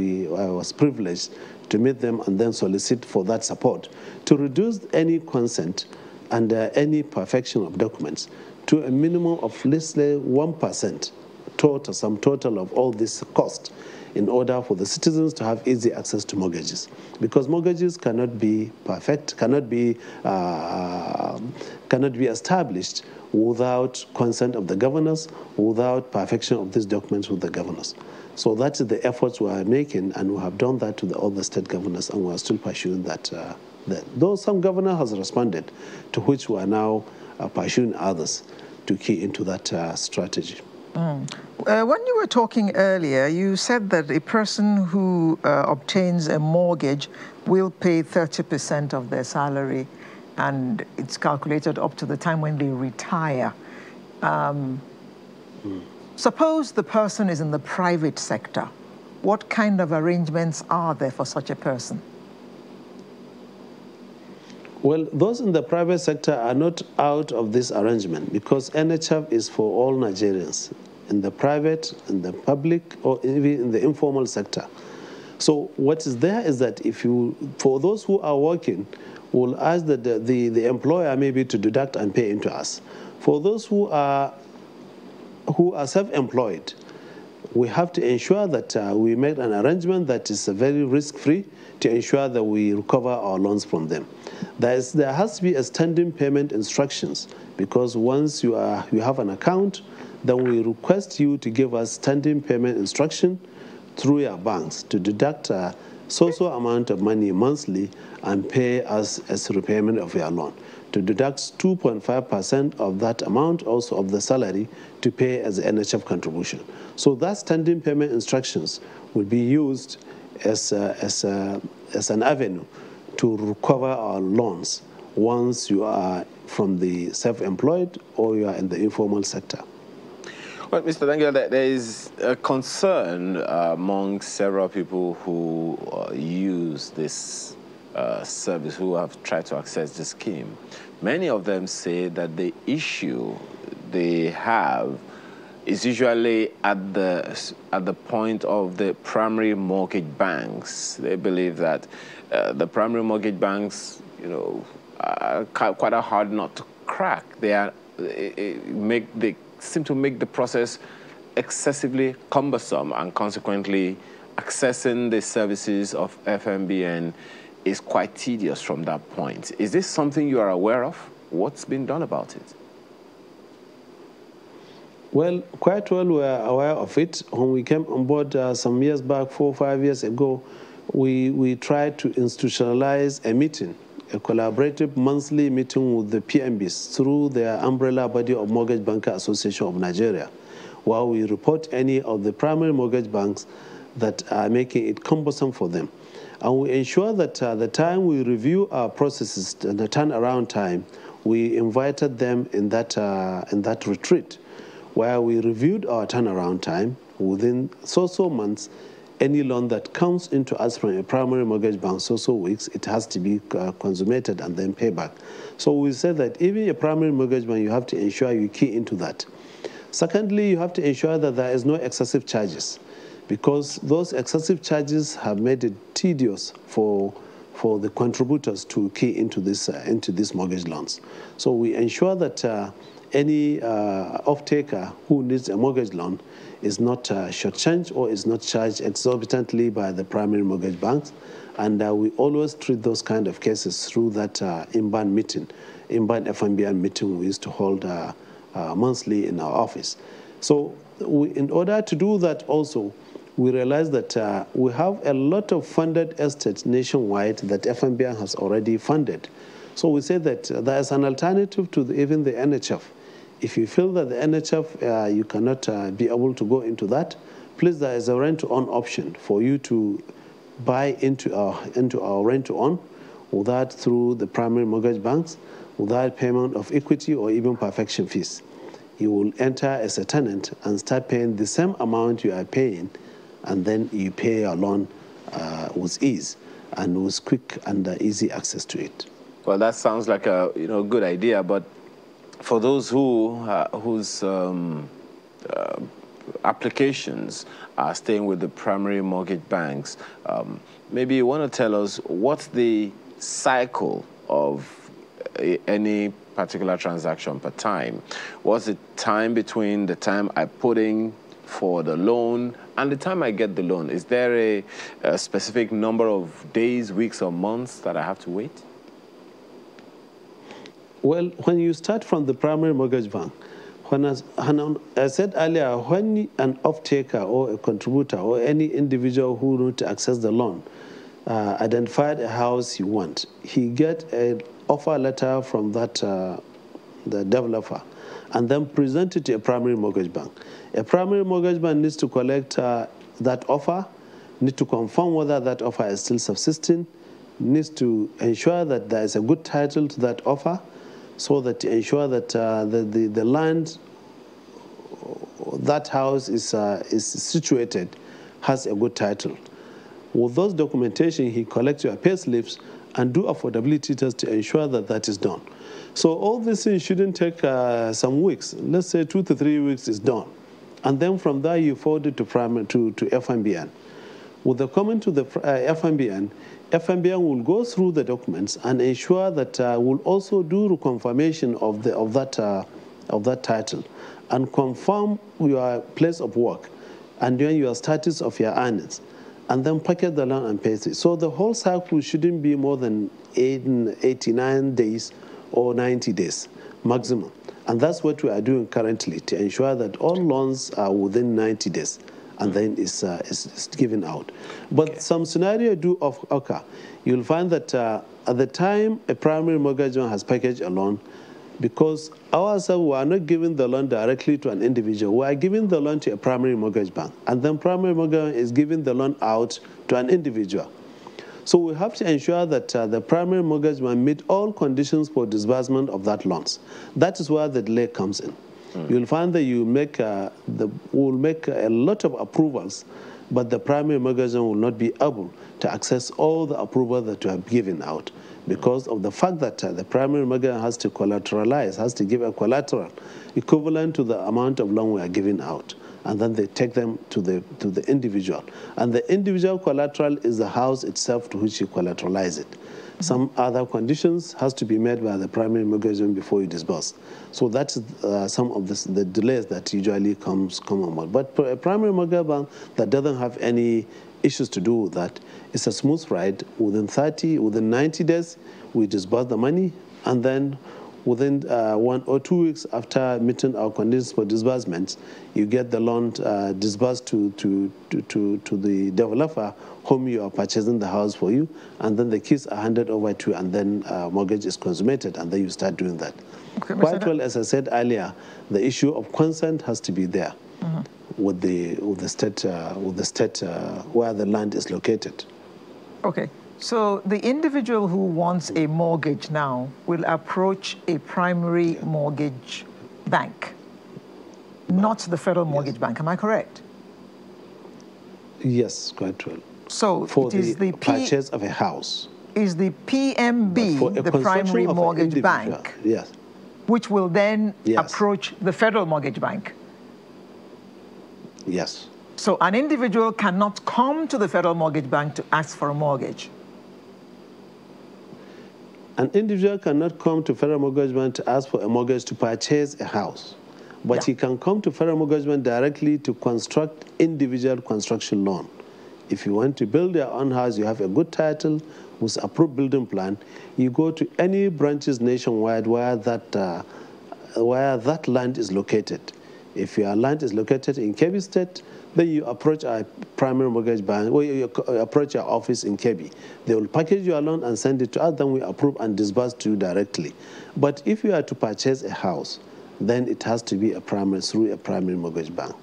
was privileged to meet them and then solicit for that support, to reduce any consent and any perfection of documents to a minimum of, let's say, 1% total, sum total of all this cost, in order for the citizens to have easy access to mortgages. Because mortgages cannot be perfect, cannot be established without consent of the governors, without perfection of these documents with the governors. So that's the efforts we are making, and we have done that to all the state governors, and we are still pursuing that. Though some governor has responded, to which we are now pursuing others to key into that strategy. When you were talking earlier, you said that a person who obtains a mortgage will pay 30% of their salary, and it's calculated up to the time when they retire. Suppose the person is in the private sector. What kind of arrangements are there for such a person? Well, those in the private sector are not out of this arrangement, because NHF is for all Nigerians, in the private, in the public, or even in the informal sector. So what is there is that for those who are working, we'll ask the employer maybe to deduct and pay into us. For those who are self-employed, we have to ensure that we make an arrangement that is very risk-free to ensure that we recover our loans from them. There has to be a standing payment instructions, because once you have an account, then we request you to give us standing payment instruction through your banks to deduct a so amount of money monthly and pay us as repayment of your loan. To deduct 2.5% of that amount also of the salary to pay as an NHF contribution. So that standing payment instructions will be used as an avenue to recover our loans once you are from the self-employed or you are in the informal sector. Well, Mr. Daniel, there is a concern among several people who use this service, who have tried to access the scheme. Many of them say that the issue they have is usually at the point of the primary mortgage banks. They believe that the primary mortgage banks, are quite a hard nut to crack. They seem to make the process excessively cumbersome, and consequently accessing the services of FMBN is quite tedious from that point. Is this something you are aware of? What's been done about it? Well, quite well we are aware of it. When we came on board some years back, 4 or 5 years ago, we tried to institutionalize a meeting, a collaborative monthly meeting with the PMBs through their umbrella body of Mortgage Banker Association of Nigeria, where we report any of the primary mortgage banks that are making it cumbersome for them. And we ensure that the time we review our processes, the turnaround time, we invited them in that retreat, where we reviewed our turnaround time within so months. Any loan that comes into us from a primary mortgage bank, so weeks, it has to be consummated and then pay back. So we said that even a primary mortgage bank, you have to ensure you key into that. Secondly, you have to ensure that there is no excessive charges, because those excessive charges have made it tedious for the contributors to key into these mortgage loans. So we ensure that any off-taker who needs a mortgage loan is not shortchanged or is not charged exorbitantly by the primary mortgage banks. And we always treat those kind of cases through that inbound FMBN meeting we used to hold monthly in our office. So in order to do that also, we realized that we have a lot of funded estates nationwide that FMBN has already funded. So we say that there is an alternative to even the NHF. If you feel that the NHF, you cannot be able to go into that, please, there is a rent-to-own option for you to buy into our rent-to-own, without through the primary mortgage banks, without payment of equity or even perfection fees. You will enter as a tenant and start paying the same amount you are paying, and then you pay your loan with ease and with quick and easy access to it. Well, that sounds like a good idea, but for those whose applications are staying with the primary mortgage banks, maybe you want to tell us what's the cycle of any particular transaction per time. What's the time between the time I put in for the loan and the time I get the loan? Is there a specific number of days, weeks, or months that I have to wait? Well, when you start from the primary mortgage bank, when I said earlier, when an off-taker or a contributor or any individual who wants to access the loan identified a house he wants, he gets an offer letter from that the developer and then present it to a primary mortgage bank. A primary mortgage bank needs to collect that offer, needs to confirm whether that offer is still subsisting, needs to ensure that there is a good title to that offer, so that to ensure that the land, that house is situated, has a good title. With those documentation, he collects your pay slips and do affordability tests to ensure that that is done. So all these things shouldn't take some weeks. Let's say 2 to 3 weeks is done. And then from there, you forward it to FMBN. With the comment to the FMBN, FMBN will go through the documents and ensure that will also do reconfirmation of of that title and confirm your place of work and then your status of your earnings, and then package the loan and pay it. So the whole cycle shouldn't be more than 89 days or 90 days maximum. And that's what we are doing currently to ensure that all loans are within 90 days and then it's given out. But some scenario do occur. You'll find that at the time a primary mortgage loan has packaged a loan, because ourselves, we are not giving the loan directly to an individual. We are giving the loan to a primary mortgage bank, and then primary mortgage is giving the loan out to an individual. So we have to ensure that the primary mortgage bank meet all conditions for disbursement of that loans. That is where the delay comes in. You'll find that you will make a lot of approvals, but the primary mortgage bank will not be able to access all the approval that you have given out, because of the fact that the primary mortgage has to collateralize, has to give a collateral equivalent to the amount of loan we are giving out. And then they take them to the individual. And the individual collateral is the house itself to which you collateralize it. Some other conditions has to be met by the primary mortgage before you disburse. So that's some of the delays that usually come about. But for a primary mortgage bank that doesn't have any issues to do with that, it's a smooth ride. Within 90 days, we disburse the money, and then within 1 or 2 weeks after meeting our conditions for disbursement, you get the loan disbursed to the developer whom you are purchasing the house for you, and then the keys are handed over to you, and then mortgage is consummated, and then you start doing that. Okay, quite well, as I said earlier, the issue of consent has to be there with the state where the land is located. Okay. So the individual who wants a mortgage now will approach a primary mortgage bank, not the federal mortgage bank. Am I correct? Yes, quite well. So for the purchase of a house. Is the PMB the primary mortgage bank? Yes. Which will then approach the federal mortgage bank? Yes. So an individual cannot come to the federal mortgage bank to ask for a mortgage? An individual cannot come to federal mortgage bank to ask for a mortgage to purchase a house, but he can come to federal mortgage bank directly to construct individual construction loan. If you want to build your own house, you have a good title with approved building plan, you go to any branches nationwide where that land is located. If your land is located in Kebbi State, then you approach our primary mortgage bank, or you approach our office in Kebbi. They will package your loan and send it to us, then we approve and disburse to you directly. But if you are to purchase a house, then it has to be through a primary mortgage bank.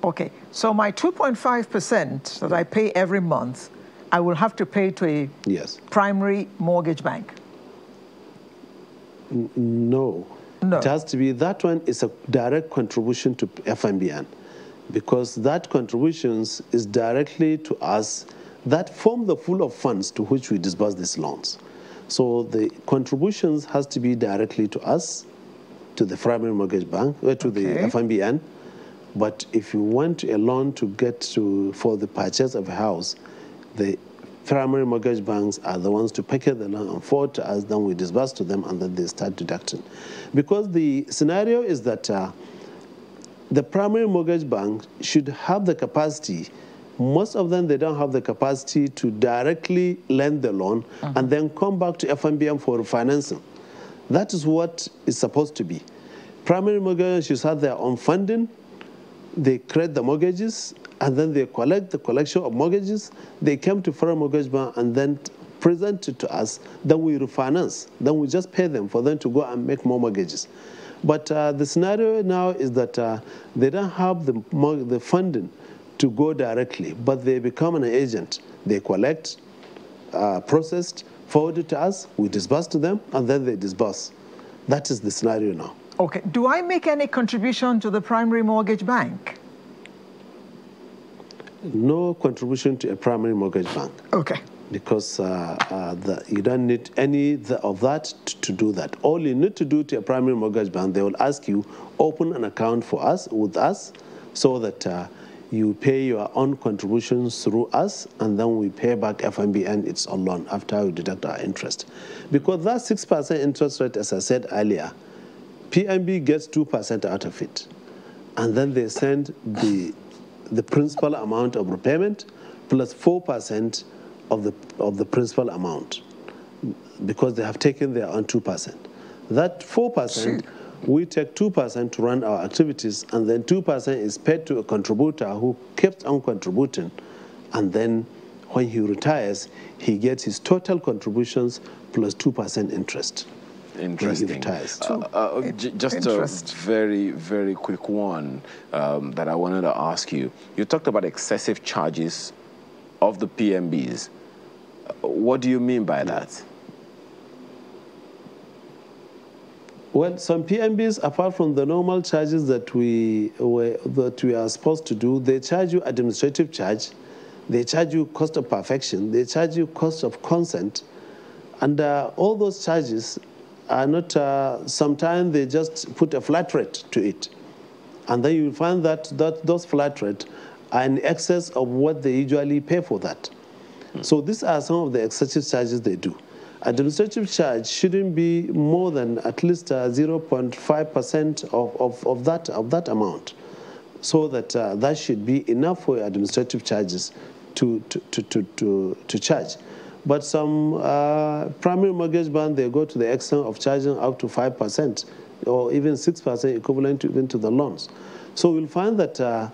Okay, so my 2.5% that I pay every month, I will have to pay to a primary mortgage bank? No. It has to be, that one is a direct contribution to FMBN, because that contributions is directly to us that form the pool of funds to which we disburse these loans. So the contributions has to be directly to us, to the primary mortgage bank, or to the FMBN. But if you want a loan to get for the purchase of a house, the primary mortgage banks are the ones to package the loan and forward to us, then we disburse to them, and then they start deducting. Because the scenario is that the primary mortgage bank should have the capacity. Most of them, they don't have the capacity to directly lend the loan and then come back to FMBM for refinancing. That is what it's supposed to be. Primary mortgage should have their own funding. They create the mortgages, and then they collect the collection of mortgages. They come to federal mortgage bank and then present it to us. Then we refinance. Then we just pay them for them to go and make more mortgages. But the scenario now is that they don't have the funding to go directly, but they become an agent. They collect, processed, forward it to us, we disburse to them, and then they disburse. That is the scenario now. Okay. Do I make any contribution to the primary mortgage bank? No contribution to a primary mortgage bank. Okay. Because you don't need any of that to do that. All you need to do to a primary mortgage bank, they will ask you, open an account for us, with us, so that you pay your own contributions through us, and then we pay back FMBN its own loan after we deduct our interest. Because that 6% interest rate, as I said earlier, PNB gets 2% out of it, and then they send the principal amount of repayment plus 4% of the principal amount, because they have taken their own 2%. That 4%, we take 2% to run our activities, and then 2% is paid to a contributor who kept on contributing, and then when he retires, he gets his total contributions plus 2% interest. Interesting. When he retires. Just a very, very quick one that I wanted to ask you. You talked about excessive charges of the PMBs. What do you mean by that? Well, some PMBs, apart from the normal charges that we are supposed to do, they charge you administrative charge, they charge you cost of perfection, they charge you cost of consent, and all those charges are not, sometimes they just put a flat rate to it. And then you find that those flat rates are in excess of what they usually pay for that. So these are some of the excessive charges they do. Administrative charge shouldn't be more than at least 0.5% of that amount, so that that should be enough for administrative charges to charge. But some primary mortgage banks, they go to the extent of charging up to 5% or even 6% equivalent even to the loans. So we'll find that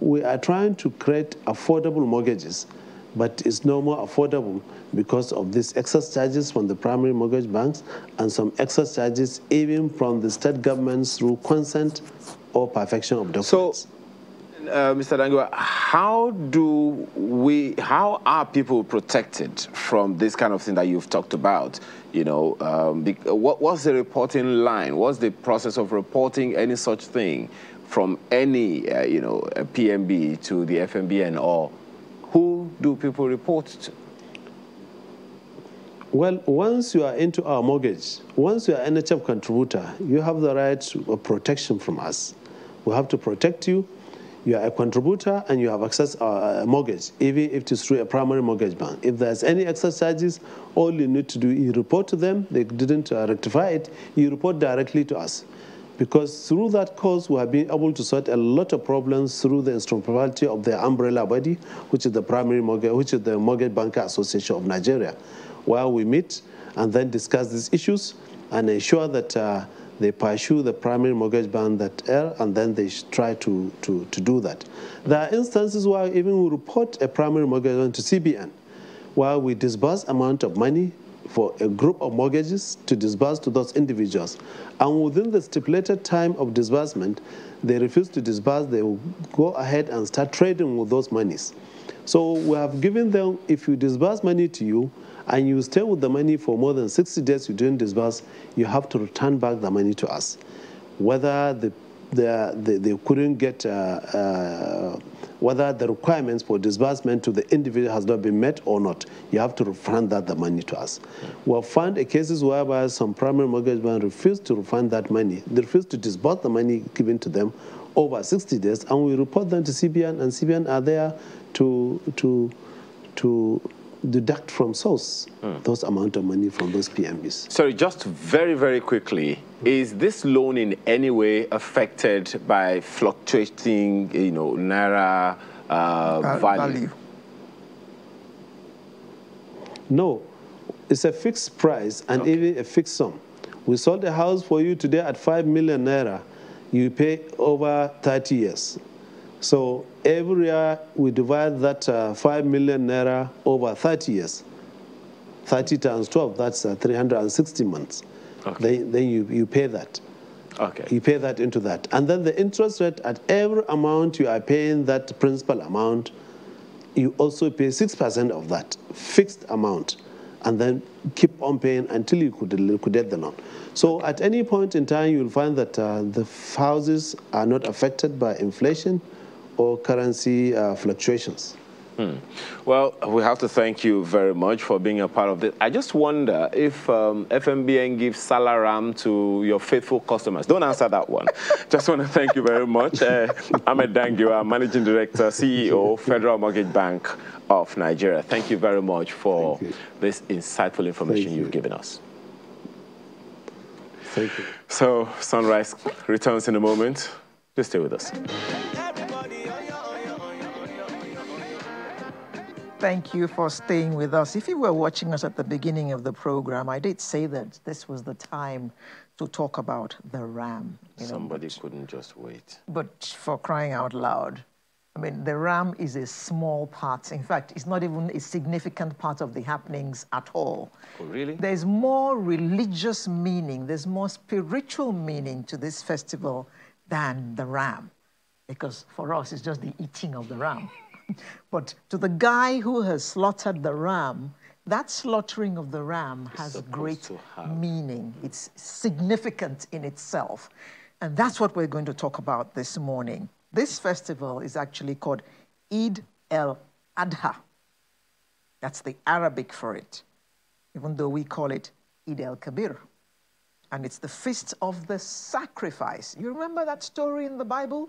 we are trying to create affordable mortgages, but it's no more affordable because of these excess charges from the primary mortgage banks and some excess charges even from the state governments through consent or perfection of documents. So, Mr. Dangwa, how are people protected from this kind of thing that you've talked about? You know, what's the reporting line? What's the process of reporting any such thing from any, a PMB to the FMBN, or who do people report to? Well, once you are into our mortgage, once you are an NHF contributor, you have the right to protection from us. We have to protect you. You are a contributor and you have access to a mortgage, even if it is through a primary mortgage bank. If there's any excess charges, all you need to do is report to them. They didn't rectify it. You report directly to us. Because through that course, we have been able to sort a lot of problems through the instrumentality of the umbrella body, which is the primary mortgage, which is the Mortgage Banker Association of Nigeria, where we meet and then discuss these issues and ensure that they pursue the primary mortgage bank that err, and then they try to do that. There are instances where even we report a primary mortgage bank to CBN, where we disburse amount of money for a group of mortgages to disburse to those individuals. And within the stipulated time of disbursement, they refuse to disburse, they will go ahead and start trading with those monies. So we have given them, if you disburse money to you, and you stay with the money for more than 60 days, you didn't disburse, you have to return back the money to us. Whether they couldn't get, whether the requirements for disbursement to the individual has not been met or not, you have to refund the money to us. We have found cases whereby some primary mortgage banks refuse to refund that money. They refuse to disburse the money given to them over 60 days, and we report them to CBN, and CBN are there to deduct from source those amount of money from those PMBs. Sorry, just very, very quickly, is this loan in any way affected by fluctuating, naira value? No, it's a fixed price and even a fixed sum. We sold a house for you today at 5 million naira. You pay over 30 years. So every year we divide that 5 million naira over 30 years. 30 times 12, that's 360 months. Okay. Then you pay that. Okay. You pay that into that. And then the interest rate at every amount you are paying that principal amount, you also pay 6% of that fixed amount, and then keep on paying until you could liquidate the loan. So at any point in time, you'll find that the houses are not affected by inflation or currency fluctuations. Well, we have to thank you very much for being a part of this. I just wonder if FMBN gives salaram to your faithful customers. Don't answer that one. Just want to thank you very much. Ahmed Dangiwa, Managing Director, CEO, Federal Mortgage Bank of Nigeria. Thank you very much for this insightful information you've given us. Thank you. So Sunrise returns in a moment. Please stay with us. Thank you for staying with us. If you were watching us at the beginning of the program, I did say that this was the time to talk about the ram. Somebody couldn't just wait. But for crying out loud, I mean, the ram is a small part. In fact, it's not even a significant part of the happenings at all. Oh, really? There's more religious meaning, there's more spiritual meaning to this festival than the ram. Because for us, it's just the eating of the ram. But to the guy who has slaughtered the ram, that slaughtering of the ram has great meaning. It's significant in itself. And that's what we're going to talk about this morning. This festival is actually called Eid al-Adha. That's the Arabic for it, even though we call it Eid al-Kabir. And it's the feast of the sacrifice. You remember that story in the Bible?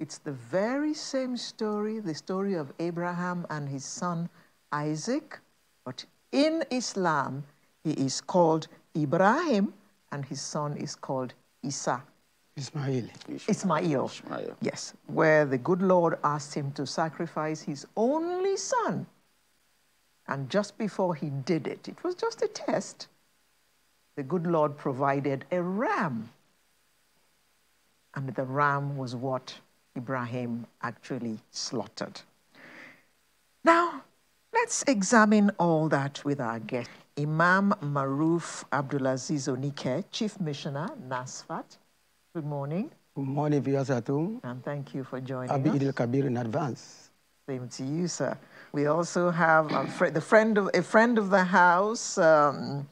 It's the very same story, the story of Abraham and his son Isaac. But in Islam, he is called Ibrahim, and his son is called Isa. Ismail. Yes, where the good Lord asked him to sacrifice his only son. And just before he did it, it was just a test, the good Lord provided a ram. And the ram was what Ibrahim actually slaughtered. Now, let's examine all that with our guest, Imam Maruf Abdulaziz Onike, Chief Missioner, NASFAT. Good morning. Good morning, viewers at home. And thank you for joining Happy us. Eid al-Kabir in advance. Same to you, sir. We also have a friend of the house, Alatoye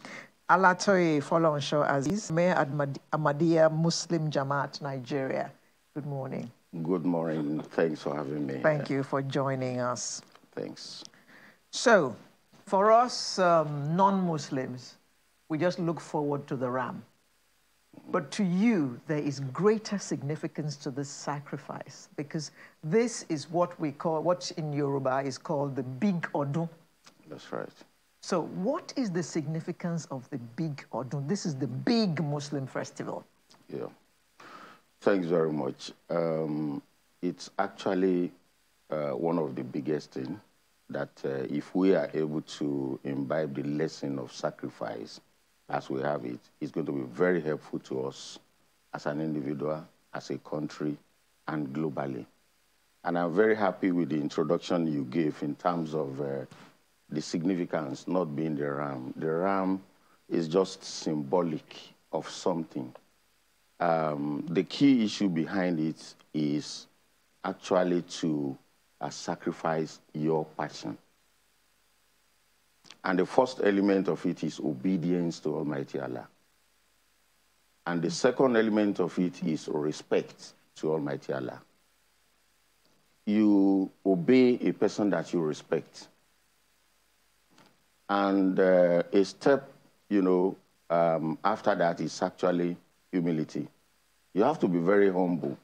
Folonsho Aziz, Mayor Ahmadiyya Muslim Jamaat, Nigeria. Good morning. Good morning. Thanks for having me. Thank you for joining us. Thanks. So, for us non-Muslims, we just look forward to the ram. But to you, there is greater significance to this sacrifice, because this is what we call, what in Yoruba is called the big Odun. That's right. So what is the significance of the big Odun? This is the big Muslim festival. Yeah. Thanks very much. It's actually one of the biggest things that if we are able to imbibe the lesson of sacrifice as we have it, it's going to be very helpful to us as an individual, as a country, and globally. And I'm very happy with the introduction you gave in terms of the significance not being the ram. The ram is just symbolic of something. The key issue behind it is actually to sacrifice your passion. And the first element of it is obedience to Almighty Allah. And the second element of it is respect to Almighty Allah. You obey a person that you respect. And a step, after that is actually humility. You have to be very humble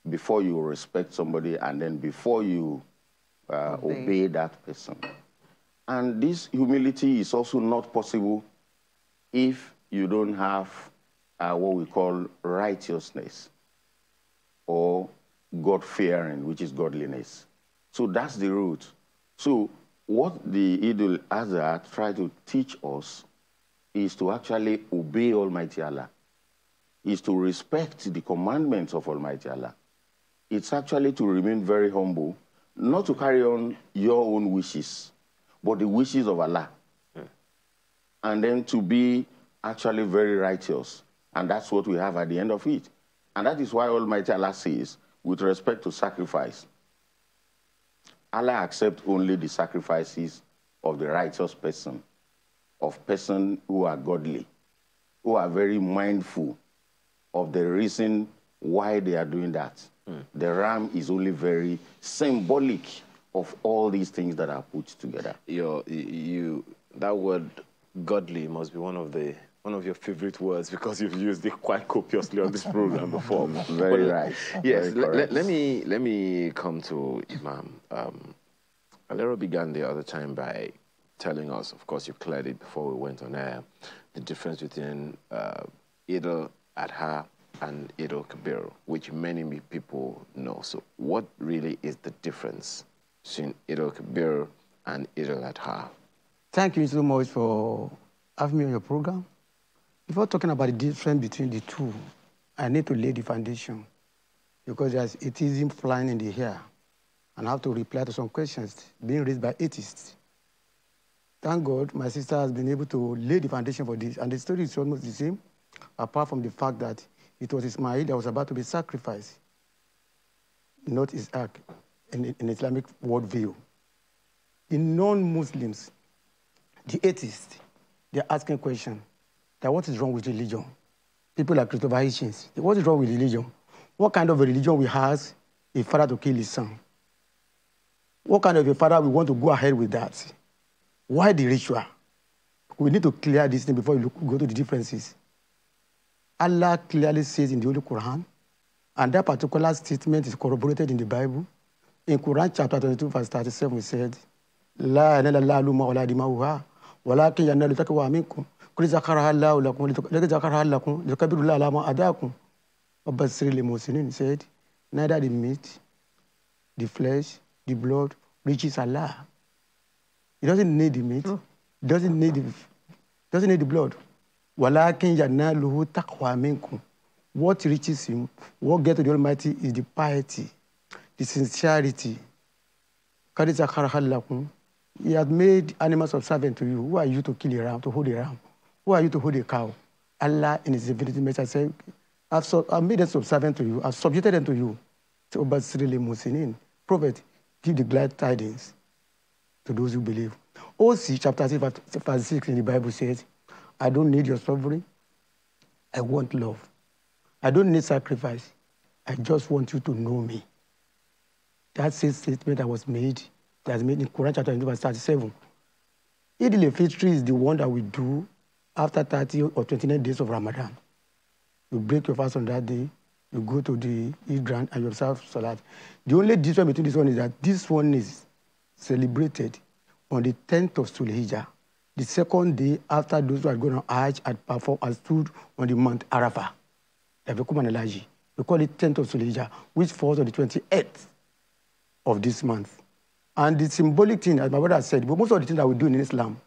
before you respect somebody and then before you obey that person. And this humility is also not possible if you don't have what we call righteousness or God-fearing, which is godliness. So that's the root. So what the Eid al-Adha try to teach us is to actually obey Almighty Allah, is to respect the commandments of Almighty Allah. It's actually to remain very humble, not to carry on your own wishes, but the wishes of Allah. And then to be actually very righteous. And that's what we have at the end of it. And that is why Almighty Allah says, with respect to sacrifice, Allah accepts only the sacrifices of the righteous person, of persons who are godly, who are very mindful of the reason why they are doing that. The ram is only very symbolic of all these things that are put together. That word godly must be one of your favorite words, because you've used it quite copiously on this program before. Very right. Yes, very let me come to Imam. Alero began the other time by telling us, of course you cleared it before we went on air, the difference between Idul Adha and Idul Kabir, which many people know. So what really is the difference between Idul Kabir and Idul Adha? Thank you so much for having me on your program. Before talking about the difference between the two, I need to lay the foundation because there's atheism flying in the air and I have to reply to some questions being raised by atheists. Thank God my sister has been able to lay the foundation for this, and the story is almost the same, apart from the fact that it was Ismail that was about to be sacrificed, not Isaac, in Islamic worldview. The non-Muslims, the atheists, they're asking questions that what is wrong with religion? People like Christopher Hitchens, what is wrong with religion? What kind of a religion we have a father to kill his son? What kind of a father we want to go ahead with that? Why the ritual? We need to clear this thing before we go to the differences. Allah clearly says in the Holy Quran, and that particular statement is corroborated in the Bible. In Quran chapter 22, verse 37, we said, La ilaha illallah wa la dimauha, walakin yanalu taqwa minkum. Kul zakaraha Allah lakum, zakaraha lakum, zakabirullah ala ma adakum. Wabasiri lil muslimin said, neither the meat, the flesh, the blood reaches Allah. He doesn't need the meat, doesn't need the blood. Walakin yanaluhu taqwa minkum. What reaches him, what gets to the Almighty is the piety, the sincerity. He has made animals subservient to you. Who are you to kill a ram, to hold a ram? Who are you to hold a cow? Allah in his divinity message said, I've made them subservient to you. I've subjected them to you. So, Prophet, give the glad tidings to those who believe. OC chapter 6, verse 6 in the Bible says, I don't need your sovereign. I want love. I don't need sacrifice. I just want you to know me. That's a statement that was made in Quran chapter 20, verse 37. Eid al-Fitr is the one that we do after 30 or 29 days of Ramadan. You break your fast on that day, you go to the Eid ground and you observe Salat. The only difference between this one is that this one is celebrated on the 10th of Sulhijjah, the second day after those who had gone on Hajj had performed and stood on the Mount Arafah. We call it 10th of Sulhijjah, which falls on the 28th of this month. And the symbolic thing, as my brother said, but most of the things that we do in Islam,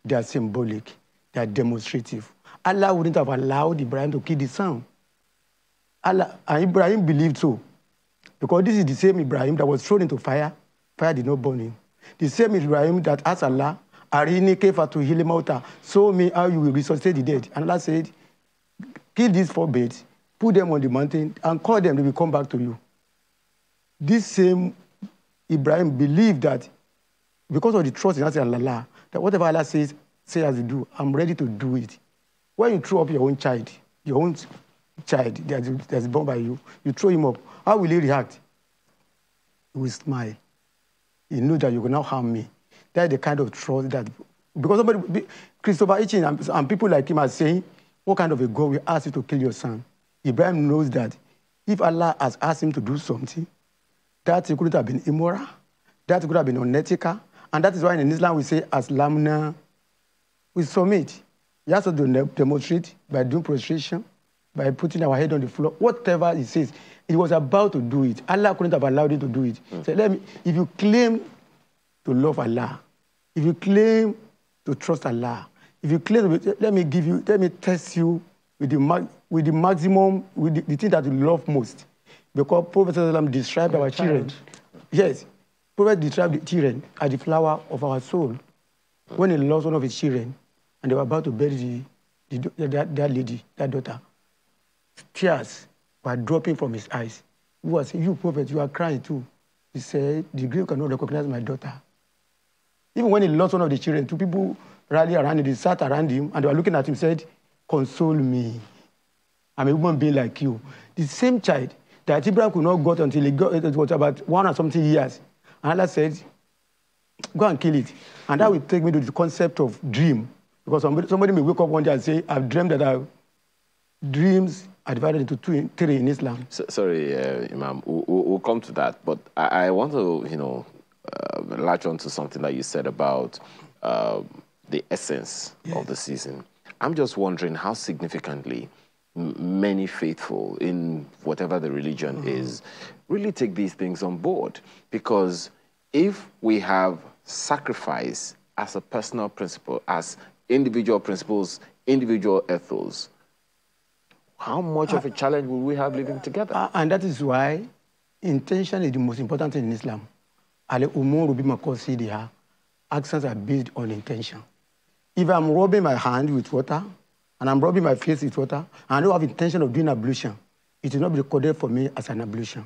they are symbolic, they are demonstrative. Allah wouldn't have allowed Ibrahim to kill his son. Allah, and Ibrahim believed so. Because this is the same Ibrahim that was thrown into fire. Fire did not burn him. The same Ibrahim that asked Allah, Arini kefa to heal him out. Show me how you will resuscitate the dead. And Allah said, kill these 4 birds, put them on the mountain, and call them, they will come back to you. This same Ibrahim believed that because of the trust in Allah, that whatever Allah says as you do, I'm ready to do it. When you throw up your own child that's born by you, you throw him up, how will he react? He will smile. He knows that you will not harm me. That's the kind of trust that, because somebody, Christopher Hitchens and people like him are saying, what kind of a God will ask you to kill your son? Ibrahim knows that if Allah has asked him to do something, that could have been immoral, that could have been unethical, and that is why in Islam we say, as lamna, we submit. He has to demonstrate by doing prostration, by putting our head on the floor, whatever he says. He was about to do it. Allah couldn't have allowed him to do it. So if you claim to love Allah, if you claim to trust Allah, if you claim, let me test you with the maximum, with the thing that you love most. Because Prophet described our children. Yes, Prophet described the children as the flower of our soul. When he lost one of his children, and they were about to bury that daughter, tears were dropping from his eyes. He was saying, you, Prophet, you are crying too. He said, the grave cannot recognize my daughter. Even when he lost one of the children, 2 people rallied around him, they sat around him, and they were looking at him and said, console me. I'm a human being like you. The same child that Abraham could not get until it was about 1 or something years. And Allah said, go and kill it. And that will take me to the concept of dream. Because somebody may wake up one day and say, I've dreamed that dreams are divided into 2 and 3 in Islam. Sorry, Imam, we'll come to that. But I want to, latch on to something that you said about the essence of the season. I'm just wondering how significantly many faithful in whatever the religion is really take these things on board. Because if we have sacrifice as a personal principle, as individual principles, individual ethos, how much of a challenge will we have living together? And that is why intention is the most important thing in Islam. Actions are based on intention. If I'm rubbing my hand with water, and I'm rubbing my face with water, and I don't have intention of doing ablution, it will not be recorded for me as an ablution.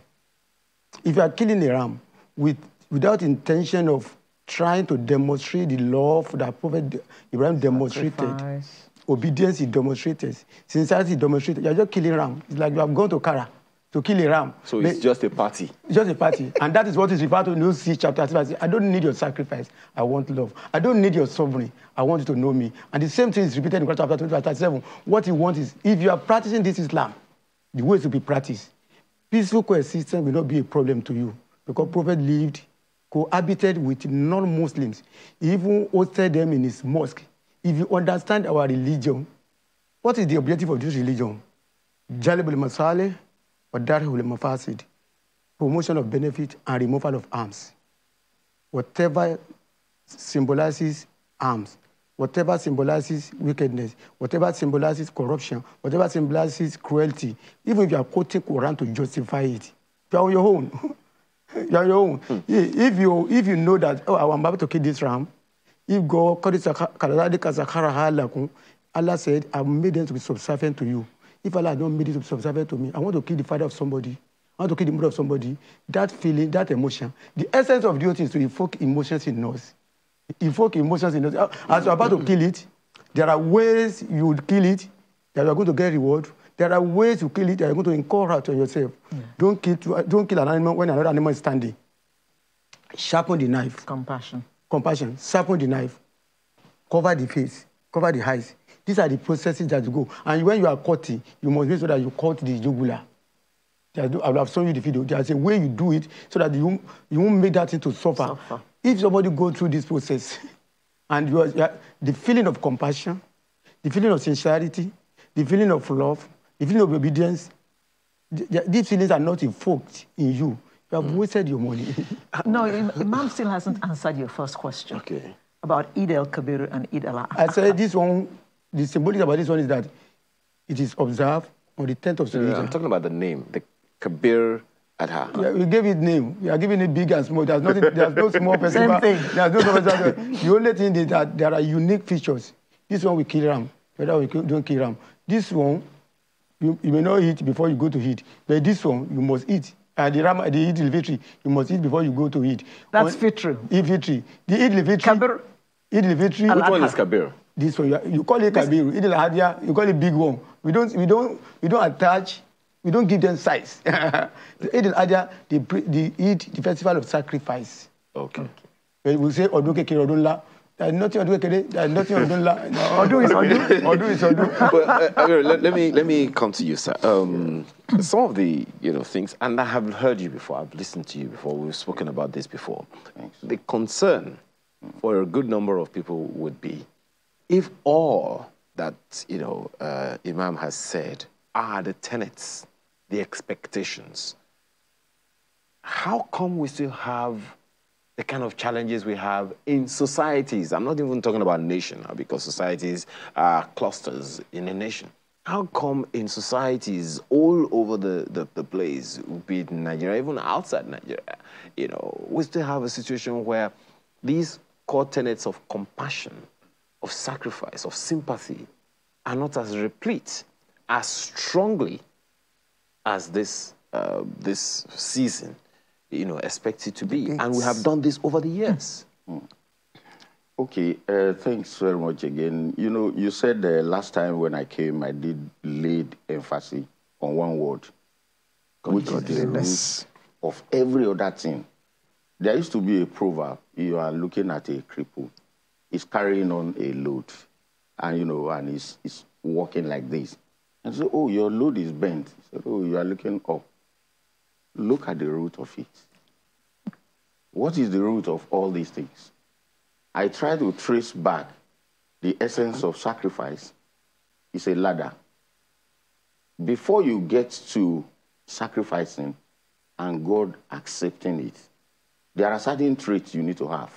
If you are killing a ram without intention of trying to demonstrate the love that Prophet Ibrahim demonstrated, obedience is demonstrated, sincerity is demonstrated, you're just killing ram. It's like you have gone to Kara to kill a ram. So it's just a party. Just a party. And that is what is referred to in those 6 chapters. I don't need your sacrifice. I want love. I don't need your sovereign. I want you to know me. And the same thing is repeated in chapter 27. What you want is, if you are practicing this Islam, the way to be practiced, peaceful coexistence will not be a problem to you. Because Prophet lived, cohabited with non-Muslims. He even hosted them in his mosque. If you understand our religion, what is the objective of this religion? Jalib al-Masaleh, or Darhul Mafasid, promotion of benefit and removal of arms. Whatever symbolizes arms, whatever symbolizes wickedness, whatever symbolizes corruption, whatever symbolizes cruelty, even if you are quoting Quran to justify it, you are on your own. You are on your own. If you know that, oh, I'm about to kill this ram, if God, Allah said, I made them to be subservient to you. If Allah don't made it to be subservient to me, I want to kill the father of somebody, I want to kill the mother of somebody, that feeling, that emotion, the essence of duty is to evoke emotions in us. Evoke emotions in us. As you're about to kill it, there are ways you would kill it that you are going to get reward. There are ways you kill it that you are going to incur hurt on yourself. Yeah. Don't kill an animal when another animal is standing. Sharpen the knife. Compassion. Compassion. Sharpen the knife. Cover the face. Cover the eyes. These are the processes that you go. And when you are cutting, you must make sure that you cut the jugular. I will have shown you the video. There's a way you do it so that you won't make that thing to suffer. If somebody goes through this process, and the feeling of compassion, the feeling of sincerity, the feeling of love, the feeling of obedience, these feelings are not evoked in you. You have wasted your money. No, Imam still hasn't answered your first question. Okay. About Eid al-Kabir and Eid al-Adha. I said this one, the symbolic about this one is that it is observed on the 10th of Zulhijjah. I'm talking about the name, the Kabir Adha. Yeah, we gave it name. We are giving it big and small. There's no small festival. Same thing. There's no small festival. The only thing is that there are unique features. This one we kill ram. The other we don't kill ram. This one, you may not eat before you go to eat. But this one, you must eat. The Eid al-Fitr, you must eat before you go to eat. That's Fitr. Eid Fitr. The Eid al-Fitr. Kabir. Eid al-Fitr. Which one is Kabir? This one, you call it Kabir. Eid al-Adha, you call it big one. We don't attach. We don't give them size. The Eid al-Adha, the Eid, the festival of sacrifice. Okay. We say Oduke Kirodunla. There's nothing Oduke. There's nothing Odunla. Odu is Odu. Odu is Odu. Let me come to you, sir. Some of the things, and I have heard you before. I've listened to you before. We've spoken about this before. Thanks. The concern for a good number of people would be if all that Imam has said are the tenets, the expectations, how come we still have the kind of challenges we have in societies? I'm not even talking about nation now, because societies are clusters in a nation. How come in societies all over the place, be it in Nigeria, even outside Nigeria, we still have a situation where these core tenets of compassion, of sacrifice, of sympathy are not as replete, as strongly as this season, expects it to be. And we have done this over the years. Okay, thanks very much again. You said last time when I came, I did laid emphasis on one word, which is the root of every other thing. There used to be a proverb: you are looking at a cripple, he's carrying on a load, and and he's walking like this. And so, oh, your load is bent. He said, oh, you are looking up. Look at the root of it. What is the root of all these things? I try to trace back the essence of sacrifice. It's a ladder. before you get to sacrificing and God accepting it, there are certain traits you need to have.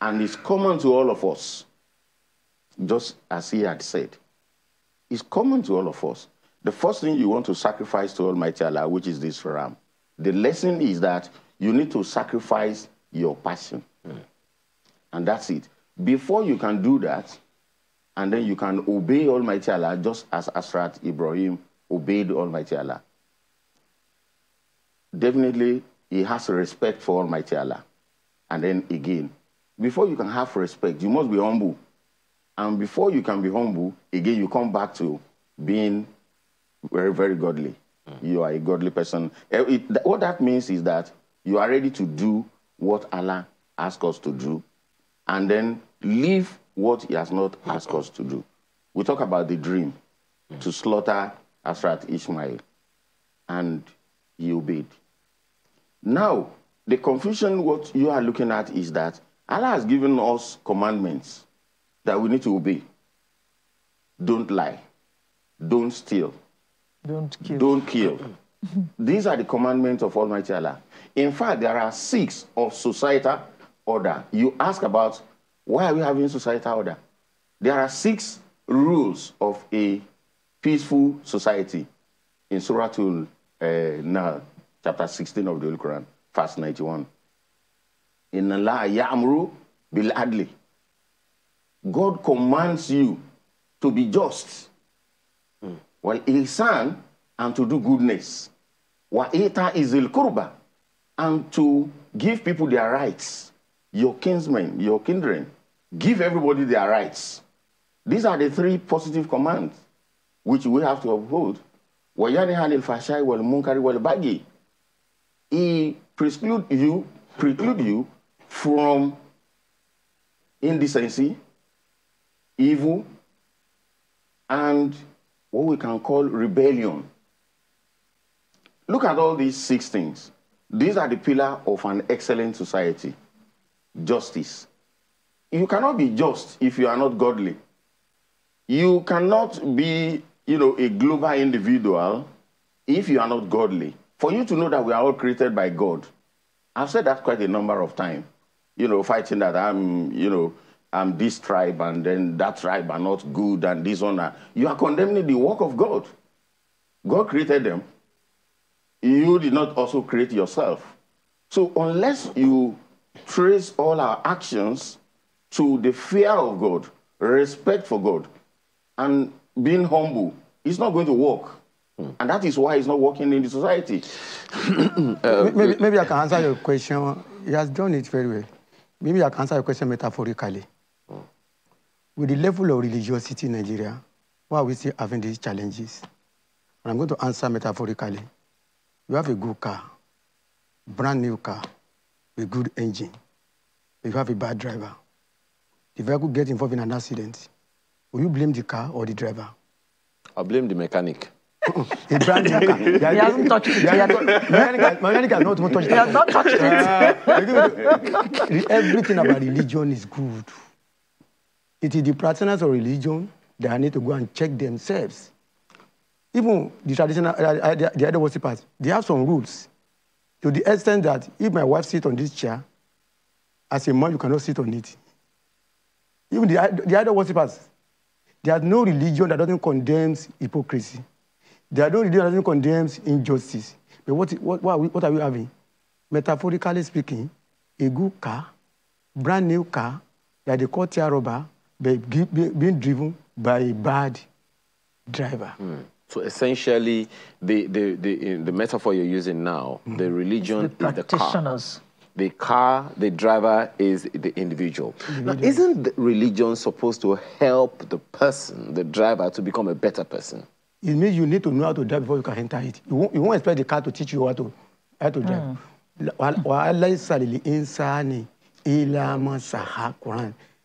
And it's common to all of us, just as he had said. It's common to all of us. The first thing you want to sacrifice to Almighty Allah, which is this ram, the lesson is that you need to sacrifice your passion. And that's it. Before you can do that, and then you can obey Almighty Allah, just as Asrat Ibrahim obeyed Almighty Allah. Definitely, he has respect for Almighty Allah. And then again, before you can have respect, you must be humble. And before you can be humble, again, you come back to being very, very godly. You are a godly person. What that means is that you are ready to do what Allah asks us to do, and then leave what he has not asked us to do. We talk about the dream, to slaughter Asrat Ishmael, and he obeyed. Now, the confusion, what you are looking at is that Allah has given us commandments that we need to obey. Don't lie. Don't steal. Don't kill. Don't kill. These are the commandments of Almighty Allah. In fact, there are 6 of societal order. You ask about, why are we having societal order? There are 6 rules of a peaceful society in Surah Al-Nahl, chapter 16 of the Holy Quran, verse 91. Inna Allah ya'muru bil adli. God commands you to be just. Wal ihsan, and to do goodness. Wa ita izil kurba, and to give people their rights. Your kinsmen, your kindred. Give everybody their rights. These are the 3 positive commands which we have to uphold. Wa yanha anil fahsha'i wal munkari wal baghi. He preclude you from indecency, evil, and what we can call rebellion. Look at all these 6 things. These are the pillar of an excellent society. Justice. You cannot be just if you are not godly. You cannot be, a global individual if you are not godly. For you to know that we are all created by God. I've said that quite a number of times. Fighting that I'm this tribe and then that tribe are not good and this one. You are condemning the work of God. God created them. You did not also create yourself. So unless you trace all our actions to the fear of God, respect for God, and being humble, it's not going to work. And that is why it's not working in the society. Maybe I can answer your question. He has done it very well. Maybe I can answer your question metaphorically. With the level of religiosity in Nigeria, why are we still having these challenges? And I'm going to answer metaphorically. You have a good car, brand new car, with good engine. You have a bad driver. The vehicle gets involved in an accident. Will you blame the car or the driver? I'll blame the mechanic. A brand new car. He hasn't touched it yet. Mechanic has not even touched it. He has not touched it. Everything about religion is good. It is the practitioners of religion that need to go and check themselves. Even the traditional, the other worshippers, they have some rules. To the extent that if my wife sits on this chair, as a man, you cannot sit on it. Even the other worshippers, there's no religion that doesn't condemn hypocrisy. There's no religion that doesn't condemn injustice. But what are we having? Metaphorically speaking, a good car, brand new car, that they call tear rubber, being driven by a bad driver. So essentially, the metaphor you're using now, the religion is the car. The car, the driver is the individual. Now, isn't the religion supposed to help the person, the driver, to become a better person? It means you need to know how to drive before you can enter it. You won't expect the car to teach you how to drive.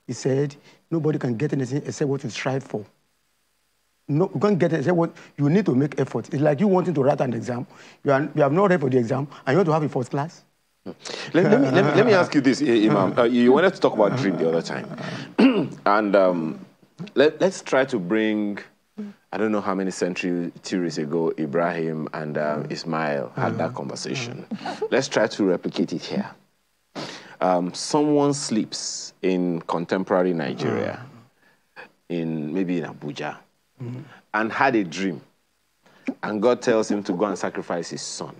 He said, nobody can get anything except what you strive for. No, you can't get it except what you need to make effort. It's like you wanting to write an exam. You have not read for the exam, and you want to have a first class. Let me ask you this, Imam. You wanted to talk about dream the other time. And let's try to bring I don't know how many centuries ago Ibrahim and Ismail had that conversation. Let's try to replicate it here. Someone sleeps in contemporary Nigeria, maybe in Abuja, and had a dream, and God tells him to go and sacrifice his son.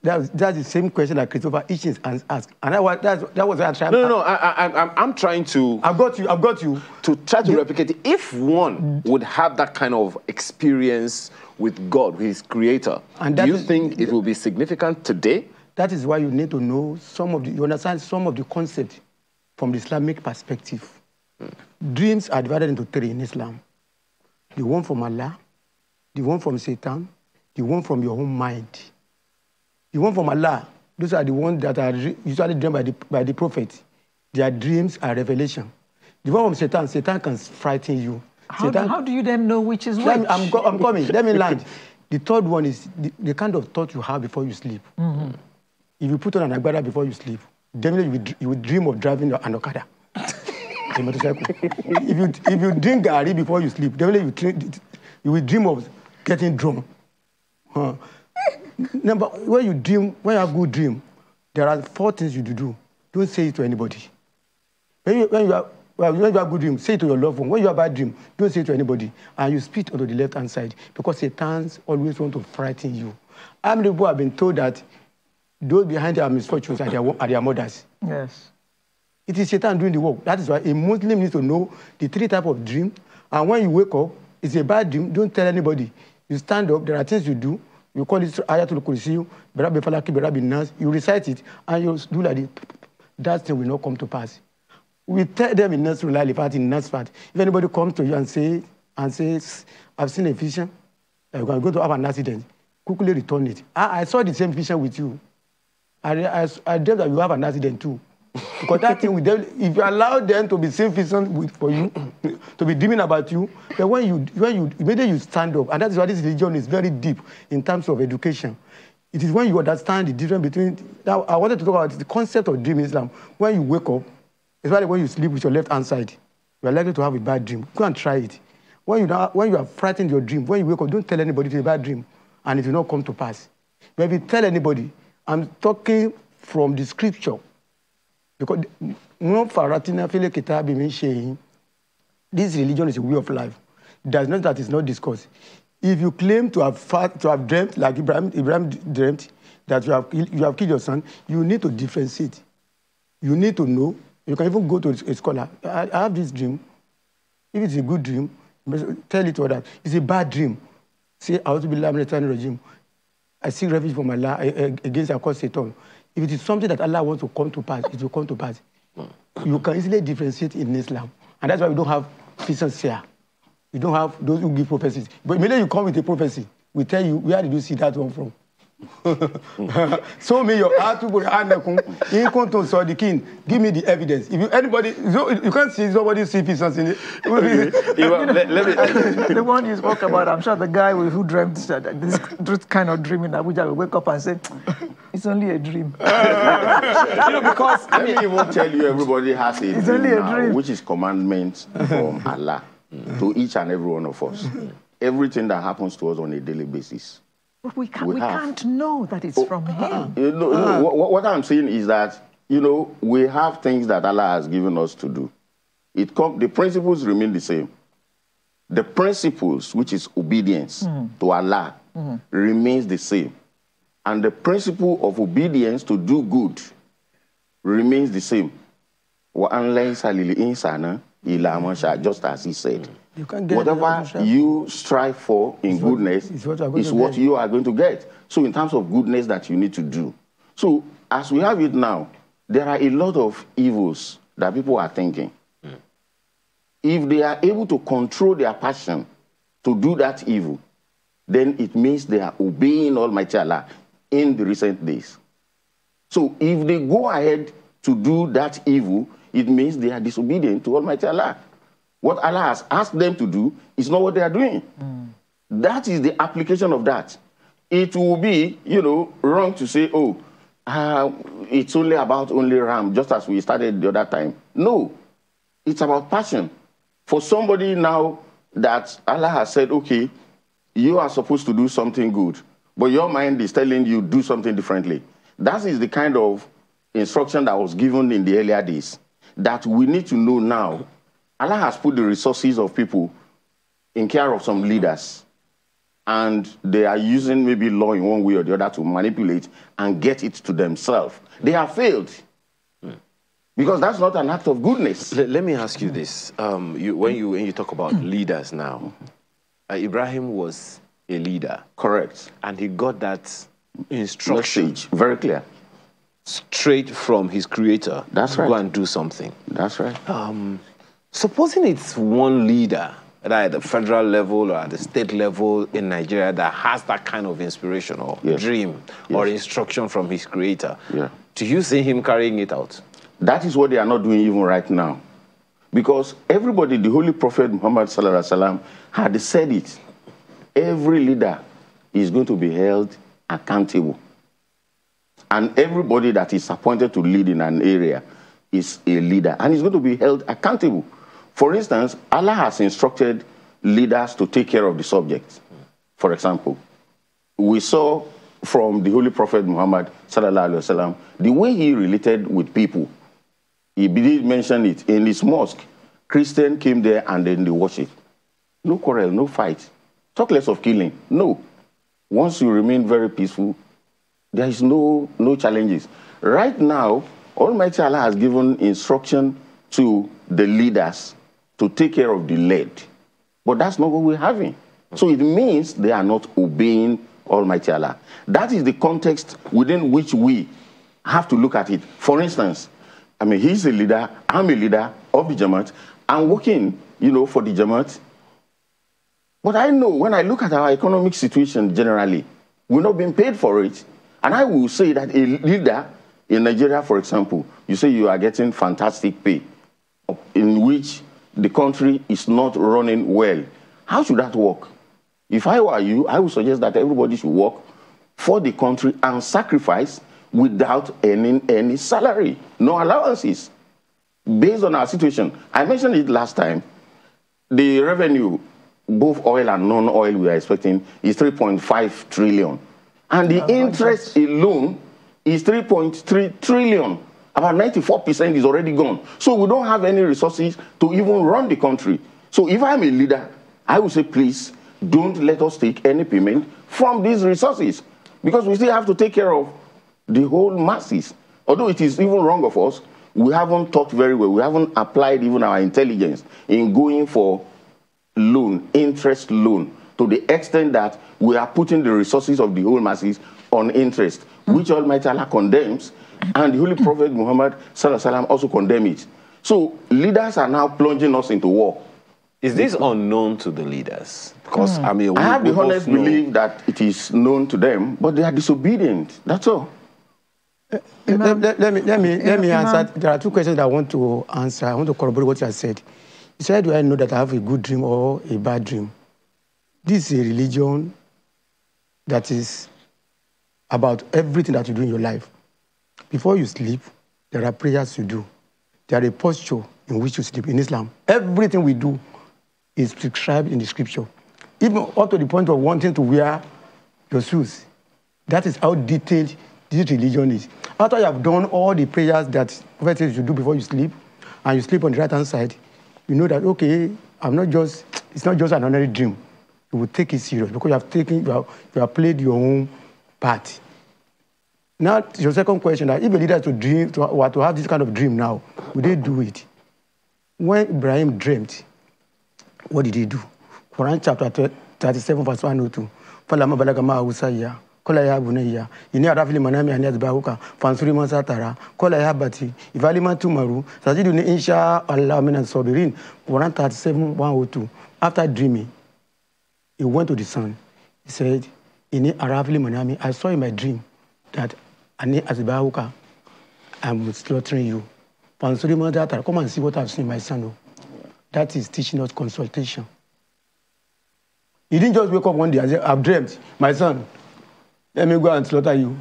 That's the same question that Christopher Hitchens asked. And that was what I'm trying to... No, I'm trying to... I've got you. To try to replicate it. If one would have that kind of experience with God, with his creator, do you think it will be significant today? That is why you need to know you understand some of the concepts from the Islamic perspective. Dreams are divided into three in Islam. The one from Allah, the one from Satan, the one from your own mind. The one from Allah, those are the ones that are usually dreamed by the prophet. Their dreams are revelation. The one from Satan can frighten you. How do you then know which is which? I'm coming. Let me land. The third one is the kind of thought you have before you sleep. If you put on an agbada before you sleep, definitely you would dream of driving an Okada. A motorcycle. If you drink Gary before you sleep, definitely you will dream of getting drunk. Number, when you have a good dream, there are 4 things you do. Don't say it to anybody. When you have a good dream, say it to your loved one. When you have a bad dream, don't say it to anybody. And you spit onto the left-hand side because Satan always want to frighten you. How many people have been told that those behind their misfortunes are their mothers? Yes. It is Satan doing the work. That is why a Muslim needs to know the 3 types of dream. And when you wake up, it's a bad dream, don't tell anybody. You stand up, there are things you do. You call it Ayatul Kursiyu, Berabi Falaki, Berabi Nas. You recite it, and you do like this. That thing will not come to pass. We tell them in Nasrul Alifat, in Nasfat. If anybody comes to you and says, I've seen a vision, you're going to have an accident, quickly return it. I saw the same vision with you. I dreamt that you have an accident too. Because that thing, if you allow them to be seeing visions for you, to be dreaming about you, then when you immediately you stand up, and that's why this religion is very deep in terms of education. It is when you understand the difference between... Now, I wanted to talk about the concept of dream in Islam. When you wake up, especially when you sleep with your left-hand side, you are likely to have a bad dream. Go and try it. When you are frightened your dream, when you wake up, don't tell anybody it's a bad dream, and it will not come to pass. But if you tell anybody, I'm talking from the scripture, because this religion is a way of life. There's not that it's not discussed. If you claim to have dreamt, like Ibrahim dreamt, that you have killed your son, you need to differentiate. You need to know. You can even go to a scholar. I have this dream. If it's a good dream, tell it to others. It's a bad dream. Say, I want to be regime. I seek refuge from Allah against our Satan. If it is something that Allah wants to come to pass, it will come to pass. You can easily differentiate in Islam. And that's why we don't have Christians here. We don't have those who give prophecies. But immediately you come with a prophecy, we tell you, where did you see that one from? Show me your heart, give me the evidence. If you can't see somebody see visions in it. The one you spoke about, I'm sure the guy who dreamt this kind of dream in Abuja will wake up and say, it's only a dream. Because I mean, it won't tell you everybody has a it's dream only a now, dream. which is commandment from Allah to each and every one of us. Everything that happens to us on a daily basis. But we can't know that it's from him. What I'm saying is that, we have things that Allah has given us to do. The principles remain the same. The principles, which is obedience to Allah, remains the same. And the principle of obedience to do good remains the same. Just as he said. Whatever you strive for in goodness is what you are going to get. So in terms of goodness that you need to do. So as we have it now, there are a lot of evils that people are thinking. If they are able to control their passion to do that evil, then it means they are obeying Almighty Allah in the recent days. So if they go ahead to do that evil, it means they are disobedient to Almighty Allah. What Allah has asked them to do is not what they are doing. That is the application of that. It will be, wrong to say, it's only about ram, just as we started the other time. No, it's about passion. For somebody now that Allah has said, okay, you are supposed to do something good, but your mind is telling you do something differently. That is the kind of instruction that was given in the earlier days, that we need to know now. Allah has put the resources of people in care of some leaders, and they are using maybe law in one way or the other to manipulate and get it to themselves. They have failed. Because that's not an act of goodness. Let me ask you this. When you talk about leaders now, Ibrahim was a leader. Correct. And he got that instruction. Message, very clear. Straight from his creator. That's right. Go and do something. That's right. Supposing it's one leader, either at the federal level or at the state level in Nigeria, that has that kind of inspiration or dream or instruction from his creator, do you see him carrying it out? That is what they are not doing even right now. Because everybody, the Holy Prophet Muhammad Sallallahu Alaihi Wasallam had said it. Every leader is going to be held accountable. And everybody that is appointed to lead in an area is a leader. And is going to be held accountable. For instance, Allah has instructed leaders to take care of the subjects. For example, we saw from the Holy Prophet Muhammad Sallallahu Alaihi Wasallam the way he related with people. He did mention it in his mosque. Christian came there and then they worship. No quarrel, no fight. Talk less of killing. No. Once you remain very peaceful, there is no challenges. Right now, Almighty Allah has given instruction to the leaders to take care of the led. But that's not what we're having. So it means they are not obeying Almighty Allah. That is the context within which we have to look at it. For instance, I mean, he's a leader, I'm a leader of the Jamaat. I'm working, for the Jamaat. But I know when I look at our economic situation generally, we're not being paid for it. And I will say that a leader in Nigeria, for example, you say you are getting fantastic pay, in which the country is not running well. How should that work? If I were you, I would suggest that everybody should work for the country and sacrifice without any salary, no allowances. Based on our situation, I mentioned it last time, the revenue, both oil and non-oil we are expecting, is 3.5 trillion. And the interest alone is 3.3 trillion. About 94% is already gone. So we don't have any resources to even run the country. So if I'm a leader, I would say, please, don't let us take any payment from these resources, because we still have to take care of the whole masses. Although it is even wrong of us, we haven't thought very well. We haven't applied even our intelligence in going for loan, interest loan, to the extent that we are putting the resources of the whole masses on interest, which Almighty Allah condemns, and the Holy Prophet Muhammad Sallallahu Alaihi Wasallam also condemns it. So leaders are now plunging us into war. Is this unknown to the leaders? Because I mean, I have the honest belief that it is known to them, but they are disobedient. That's all. Let me answer. There are two questions that I want to answer. I want to corroborate what you have said. You said, do I know that I have a good dream or a bad dream? This is a religion that is about everything that you do in your life. Before you sleep, there are prayers you do. There are a posture in which you sleep. In Islam, everything we do is prescribed in the scripture. Even up to the point of wanting to wear your shoes. That is how detailed this religion is. After you have done all the prayers that Prophet says you do before you sleep, and you sleep on the right-hand side, you know that, okay, it's not just an ordinary dream. You will take it serious because you have played your own part. Now, your second question, that if a leader to have this kind of dream now, would they do it? When Ibrahim dreamt, what did he do? Quran chapter 37, verse 102. فَلَمَا بَلَغَ مَعَهُ سَعْيًا قَالَ يَا بُنَيَّ إِنِّي أَرَىٰ فِي الْمَنَامِ أَنِّي أَذْبَحُكَ فَانظُرْ مَاذَا تَرَىٰ قَالَ يَا أَبَتِ افْعَلْ مَا تُؤْمَرُ سَتَجِدُنِي إِن شَاءَ اللَّهُ مِنَ الصَّابِرِينَ. Quran 37, 102. After dreaming, he went to the sun. He said, إِنِّي أَرَىٰ فِي الْمَنَامِ, I saw in my dream that أَنِّي أَذْبَحُكَ, I'm slaughtering you. فَانظُرْ مَاذَا تَرَىٰ, come and see what I've seen, my son. That is teaching us consultation. He didn't just wake up one day and say, I've dreamt, my son, Let me go and slaughter you.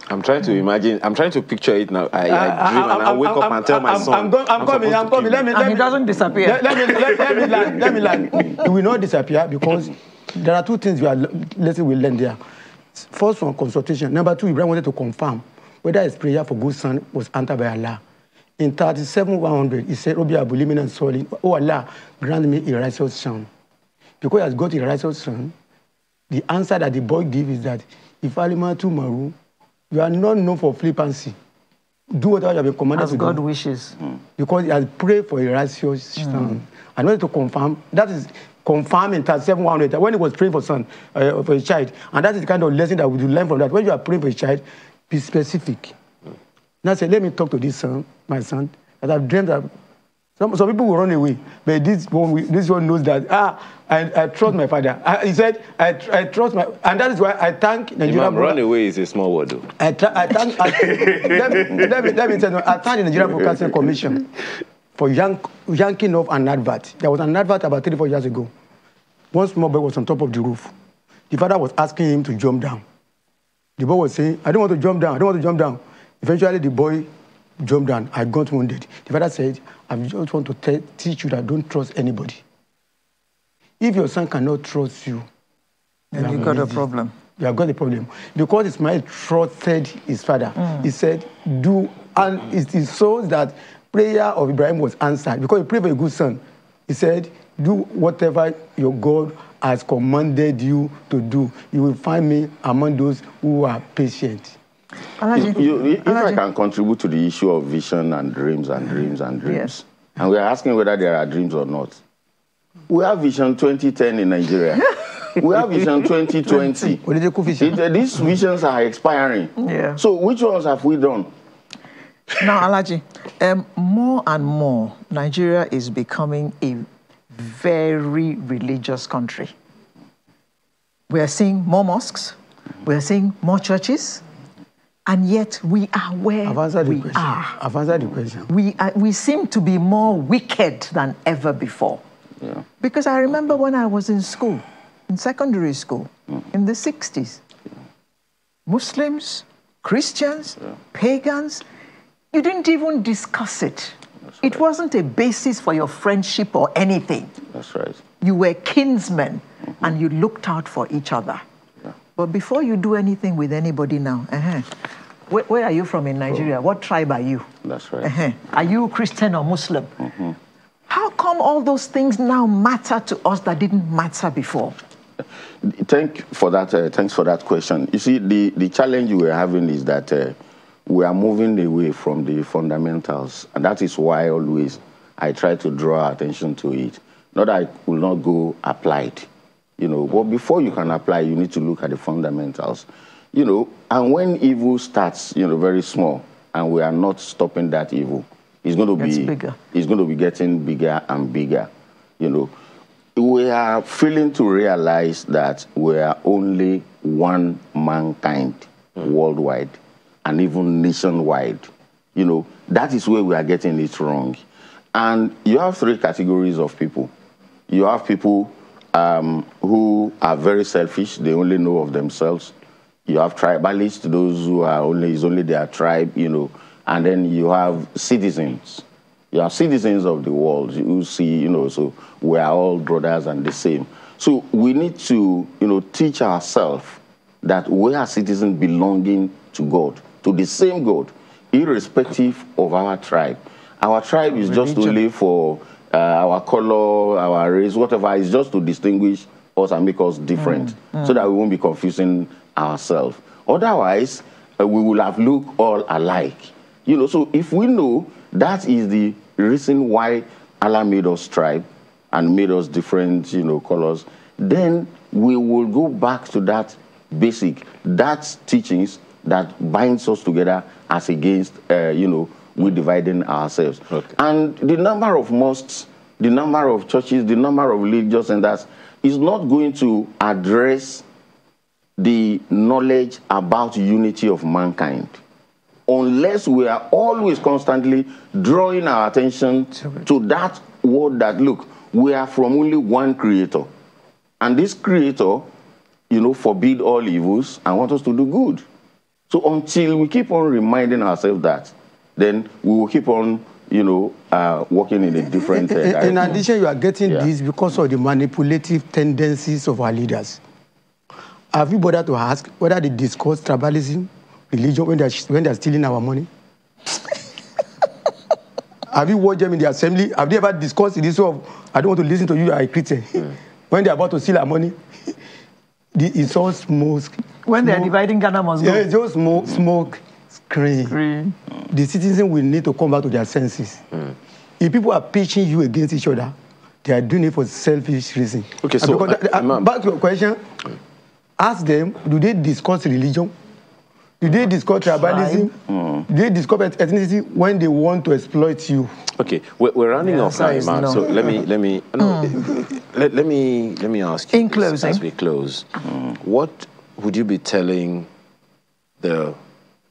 I'm trying to imagine. I'm trying to picture it now. I dream and I wake up and tell my son. I'm coming. Let me. He doesn't disappear. Let me land. It will not disappear because there are two things we learn there. First one, consultation. Number two, Ibrahim wanted to confirm whether his prayer for good son was answered by Allah. In 37:100, he said, Obi Abulimin and Solin, oh Allah, grant me a righteous son. Because he has got a righteous son, the answer that the boy gives is that if Alima Tumaru, you are not known for flippancy. Do whatever you have been commanded to do. As God wishes. Because he has prayed for a righteous son. I wanted to confirm, that is confirmed in 37:100, when he was praying for son, for a child. And that is the kind of lesson that we learn from that. When you are praying for a child, be specific. Now say, let me talk to this son, my son, that I've dreamed that some people will run away, but this one knows that, I trust my father. He said, I trust my, and that is why I thank Nigerian. Run away is a small word, though. Let me tell you, I thank the Nigerian Broadcasting Commission for yanking off an advert. There was an advert about 3-4 years ago. One small boy was on top of the roof. The father was asking him to jump down. The boy was saying, I don't want to jump down, I don't want to jump down. Eventually, the boy jumped down. I got wounded. The father said, I just want to teach you that don't trust anybody. If your son cannot trust you, then you got a problem. You have got a problem. Because Ismail trusted his father. He said, do, and it shows that prayer of Ibrahim was answered. Because he prayed for a good son. He said, do whatever your God has commanded you to do. You will find me among those who are patient. If I can contribute to the issue of vision and dreams and dreams and dreams, yes. And we are asking whether there are dreams or not. We have Vision 2010 in Nigeria. We have Vision 2020. These visions are expiring. Yeah. So which ones have we done? Now, Alaji, more and more, Nigeria is becoming a very religious country. We are seeing more mosques. We are seeing more churches. And yet we are where we are. I've answered the question. We seem to be more wicked than ever before. Yeah. Because I remember when I was in school, in secondary school, in the 60s, Muslims, Christians, pagans, you didn't even discuss it. It wasn't a basis for your friendship or anything. That's right. You were kinsmen and you looked out for each other. But before you do anything with anybody now, where are you from in Nigeria? What tribe are you? That's right. Are you Christian or Muslim? How come all those things now matter to us that didn't matter before? Thanks for that question. You see, the challenge we're having is that we are moving away from the fundamentals. And that is why always I try to draw attention to it. Not that I will not go applied. But before you can apply, you need to look at the fundamentals. And when evil starts, very small, and we are not stopping that evil, it's going to be getting bigger and bigger. We are failing to realize that we are only one mankind worldwide and even nationwide. That is where we are getting it wrong. And you have three categories of people. You have people who are very selfish, they only know of themselves. You have tribalists, those who are only their tribe, and then you have citizens. You are citizens of the world. You see, so we are all brothers and the same. So we need to, teach ourselves that we are citizens belonging to God, to the same God, irrespective of our tribe. Our tribe is just only for our color, our race, whatever. It's just to distinguish us and make us different so that we won't be confusing ourselves. Otherwise, we will have looked all alike. So if we know that is the reason why Allah made us tribe and made us different, colors, then we will go back to that basic, that teachings that binds us together as against, we dividing ourselves. Okay. And the number of mosques, the number of churches, the number of religious centers is not going to address the knowledge about unity of mankind unless we are always constantly drawing our attention to that word that, look, we are from only one creator. And this creator forbid all evils and want us to do good. So until we keep on reminding ourselves that, then we will keep on, working in a different direction. In addition, you are getting this because of the manipulative tendencies of our leaders. Have you bothered to ask whether they discuss tribalism, religion, when they're stealing our money? Have you watched them in the assembly? Have they ever discussed the issue of, I don't want to listen to you, you are a Christian? When they're about to steal our money, it's all smoke. When they're dividing Ghana must go. Yeah, it's just smoke, screen. The citizens will need to come back to their senses. If people are pitching you against each other, they are doing it for selfish reasons. Okay, so back to your question, ask them, do they discuss religion? Do they discuss tribalism? Do they discuss ethnicity when they want to exploit you? Okay, we're running off time, Imam. So let me ask you in closing, as we close, what would you be telling the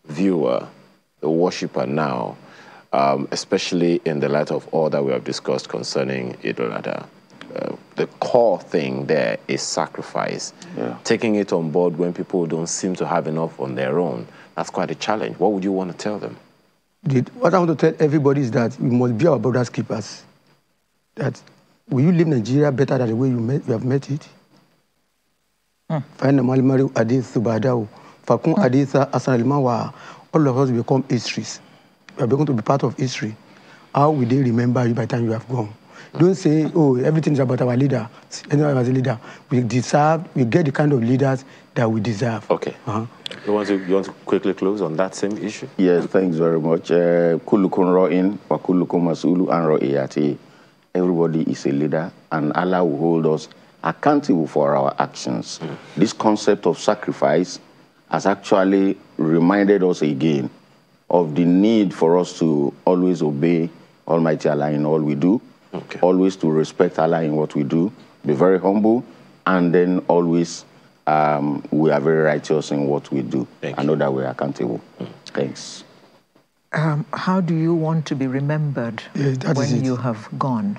viewer, the worshipper now, especially in the light of all that we have discussed concerning Eid al-Adha? The core thing there is sacrifice. Taking it on board when people don't seem to have enough on their own, that's quite a challenge. What would you want to tell them? What I want to tell everybody is that we must be our brother's keepers. That will you live Nigeria better than the way you have met it? All of us become histories. We are going to be part of history. How will they remember you by the time you have gone? Don't say, oh, everything is about our leader. Anyone as a leader. We get the kind of leaders that we deserve. Okay. You want to quickly close on that same issue? Yes, thanks very much. Everybody is a leader, and Allah will hold us accountable for our actions. This concept of sacrifice has actually reminded us again of the need for us to always obey Almighty Allah in all we do. Always to respect Allah in what we do, be very humble, and then always we are very righteous in what we do. I know that we are accountable. Thanks. How do you want to be remembered when you have gone?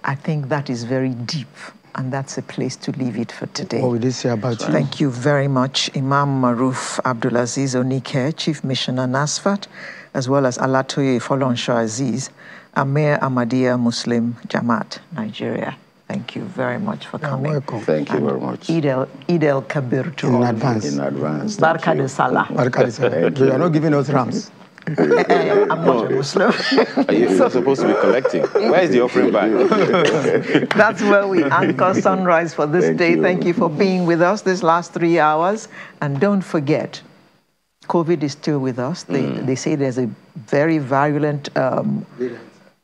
I think that is very deep, and that's a place to leave it for today. What would they say about you? Thank you very much, Imam Maruf Abdulaziz Onike, Chief Missioner NASFAT, as well as Alatoye Folonsho Aziz, Amir Ahmadiyya Muslim Jamaat, Nigeria. Thank you very much for coming. Welcome. Thank you very much. Eid el Kabir to all. In advance. In advance. Barka de Salah. Barka de Salah. You are not giving us rams. I'm not a Muslim. You're supposed to be collecting. Where is the offering bag? That's where we anchor Sunrise for this day. Thank you for being with us this last 3 hours. And don't forget, COVID is still with us. They say there's a very virulent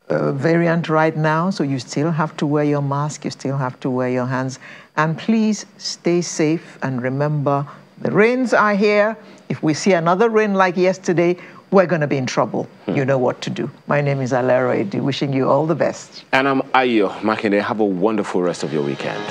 variant right now, so you still have to wear your mask, you still have to wear your hands. And please stay safe and remember, the rains are here. If we see another rain like yesterday, we're going to be in trouble. You know what to do. My name is Alero Edi, wishing you all the best. And I'm Ayo Makinde. Have a wonderful rest of your weekend.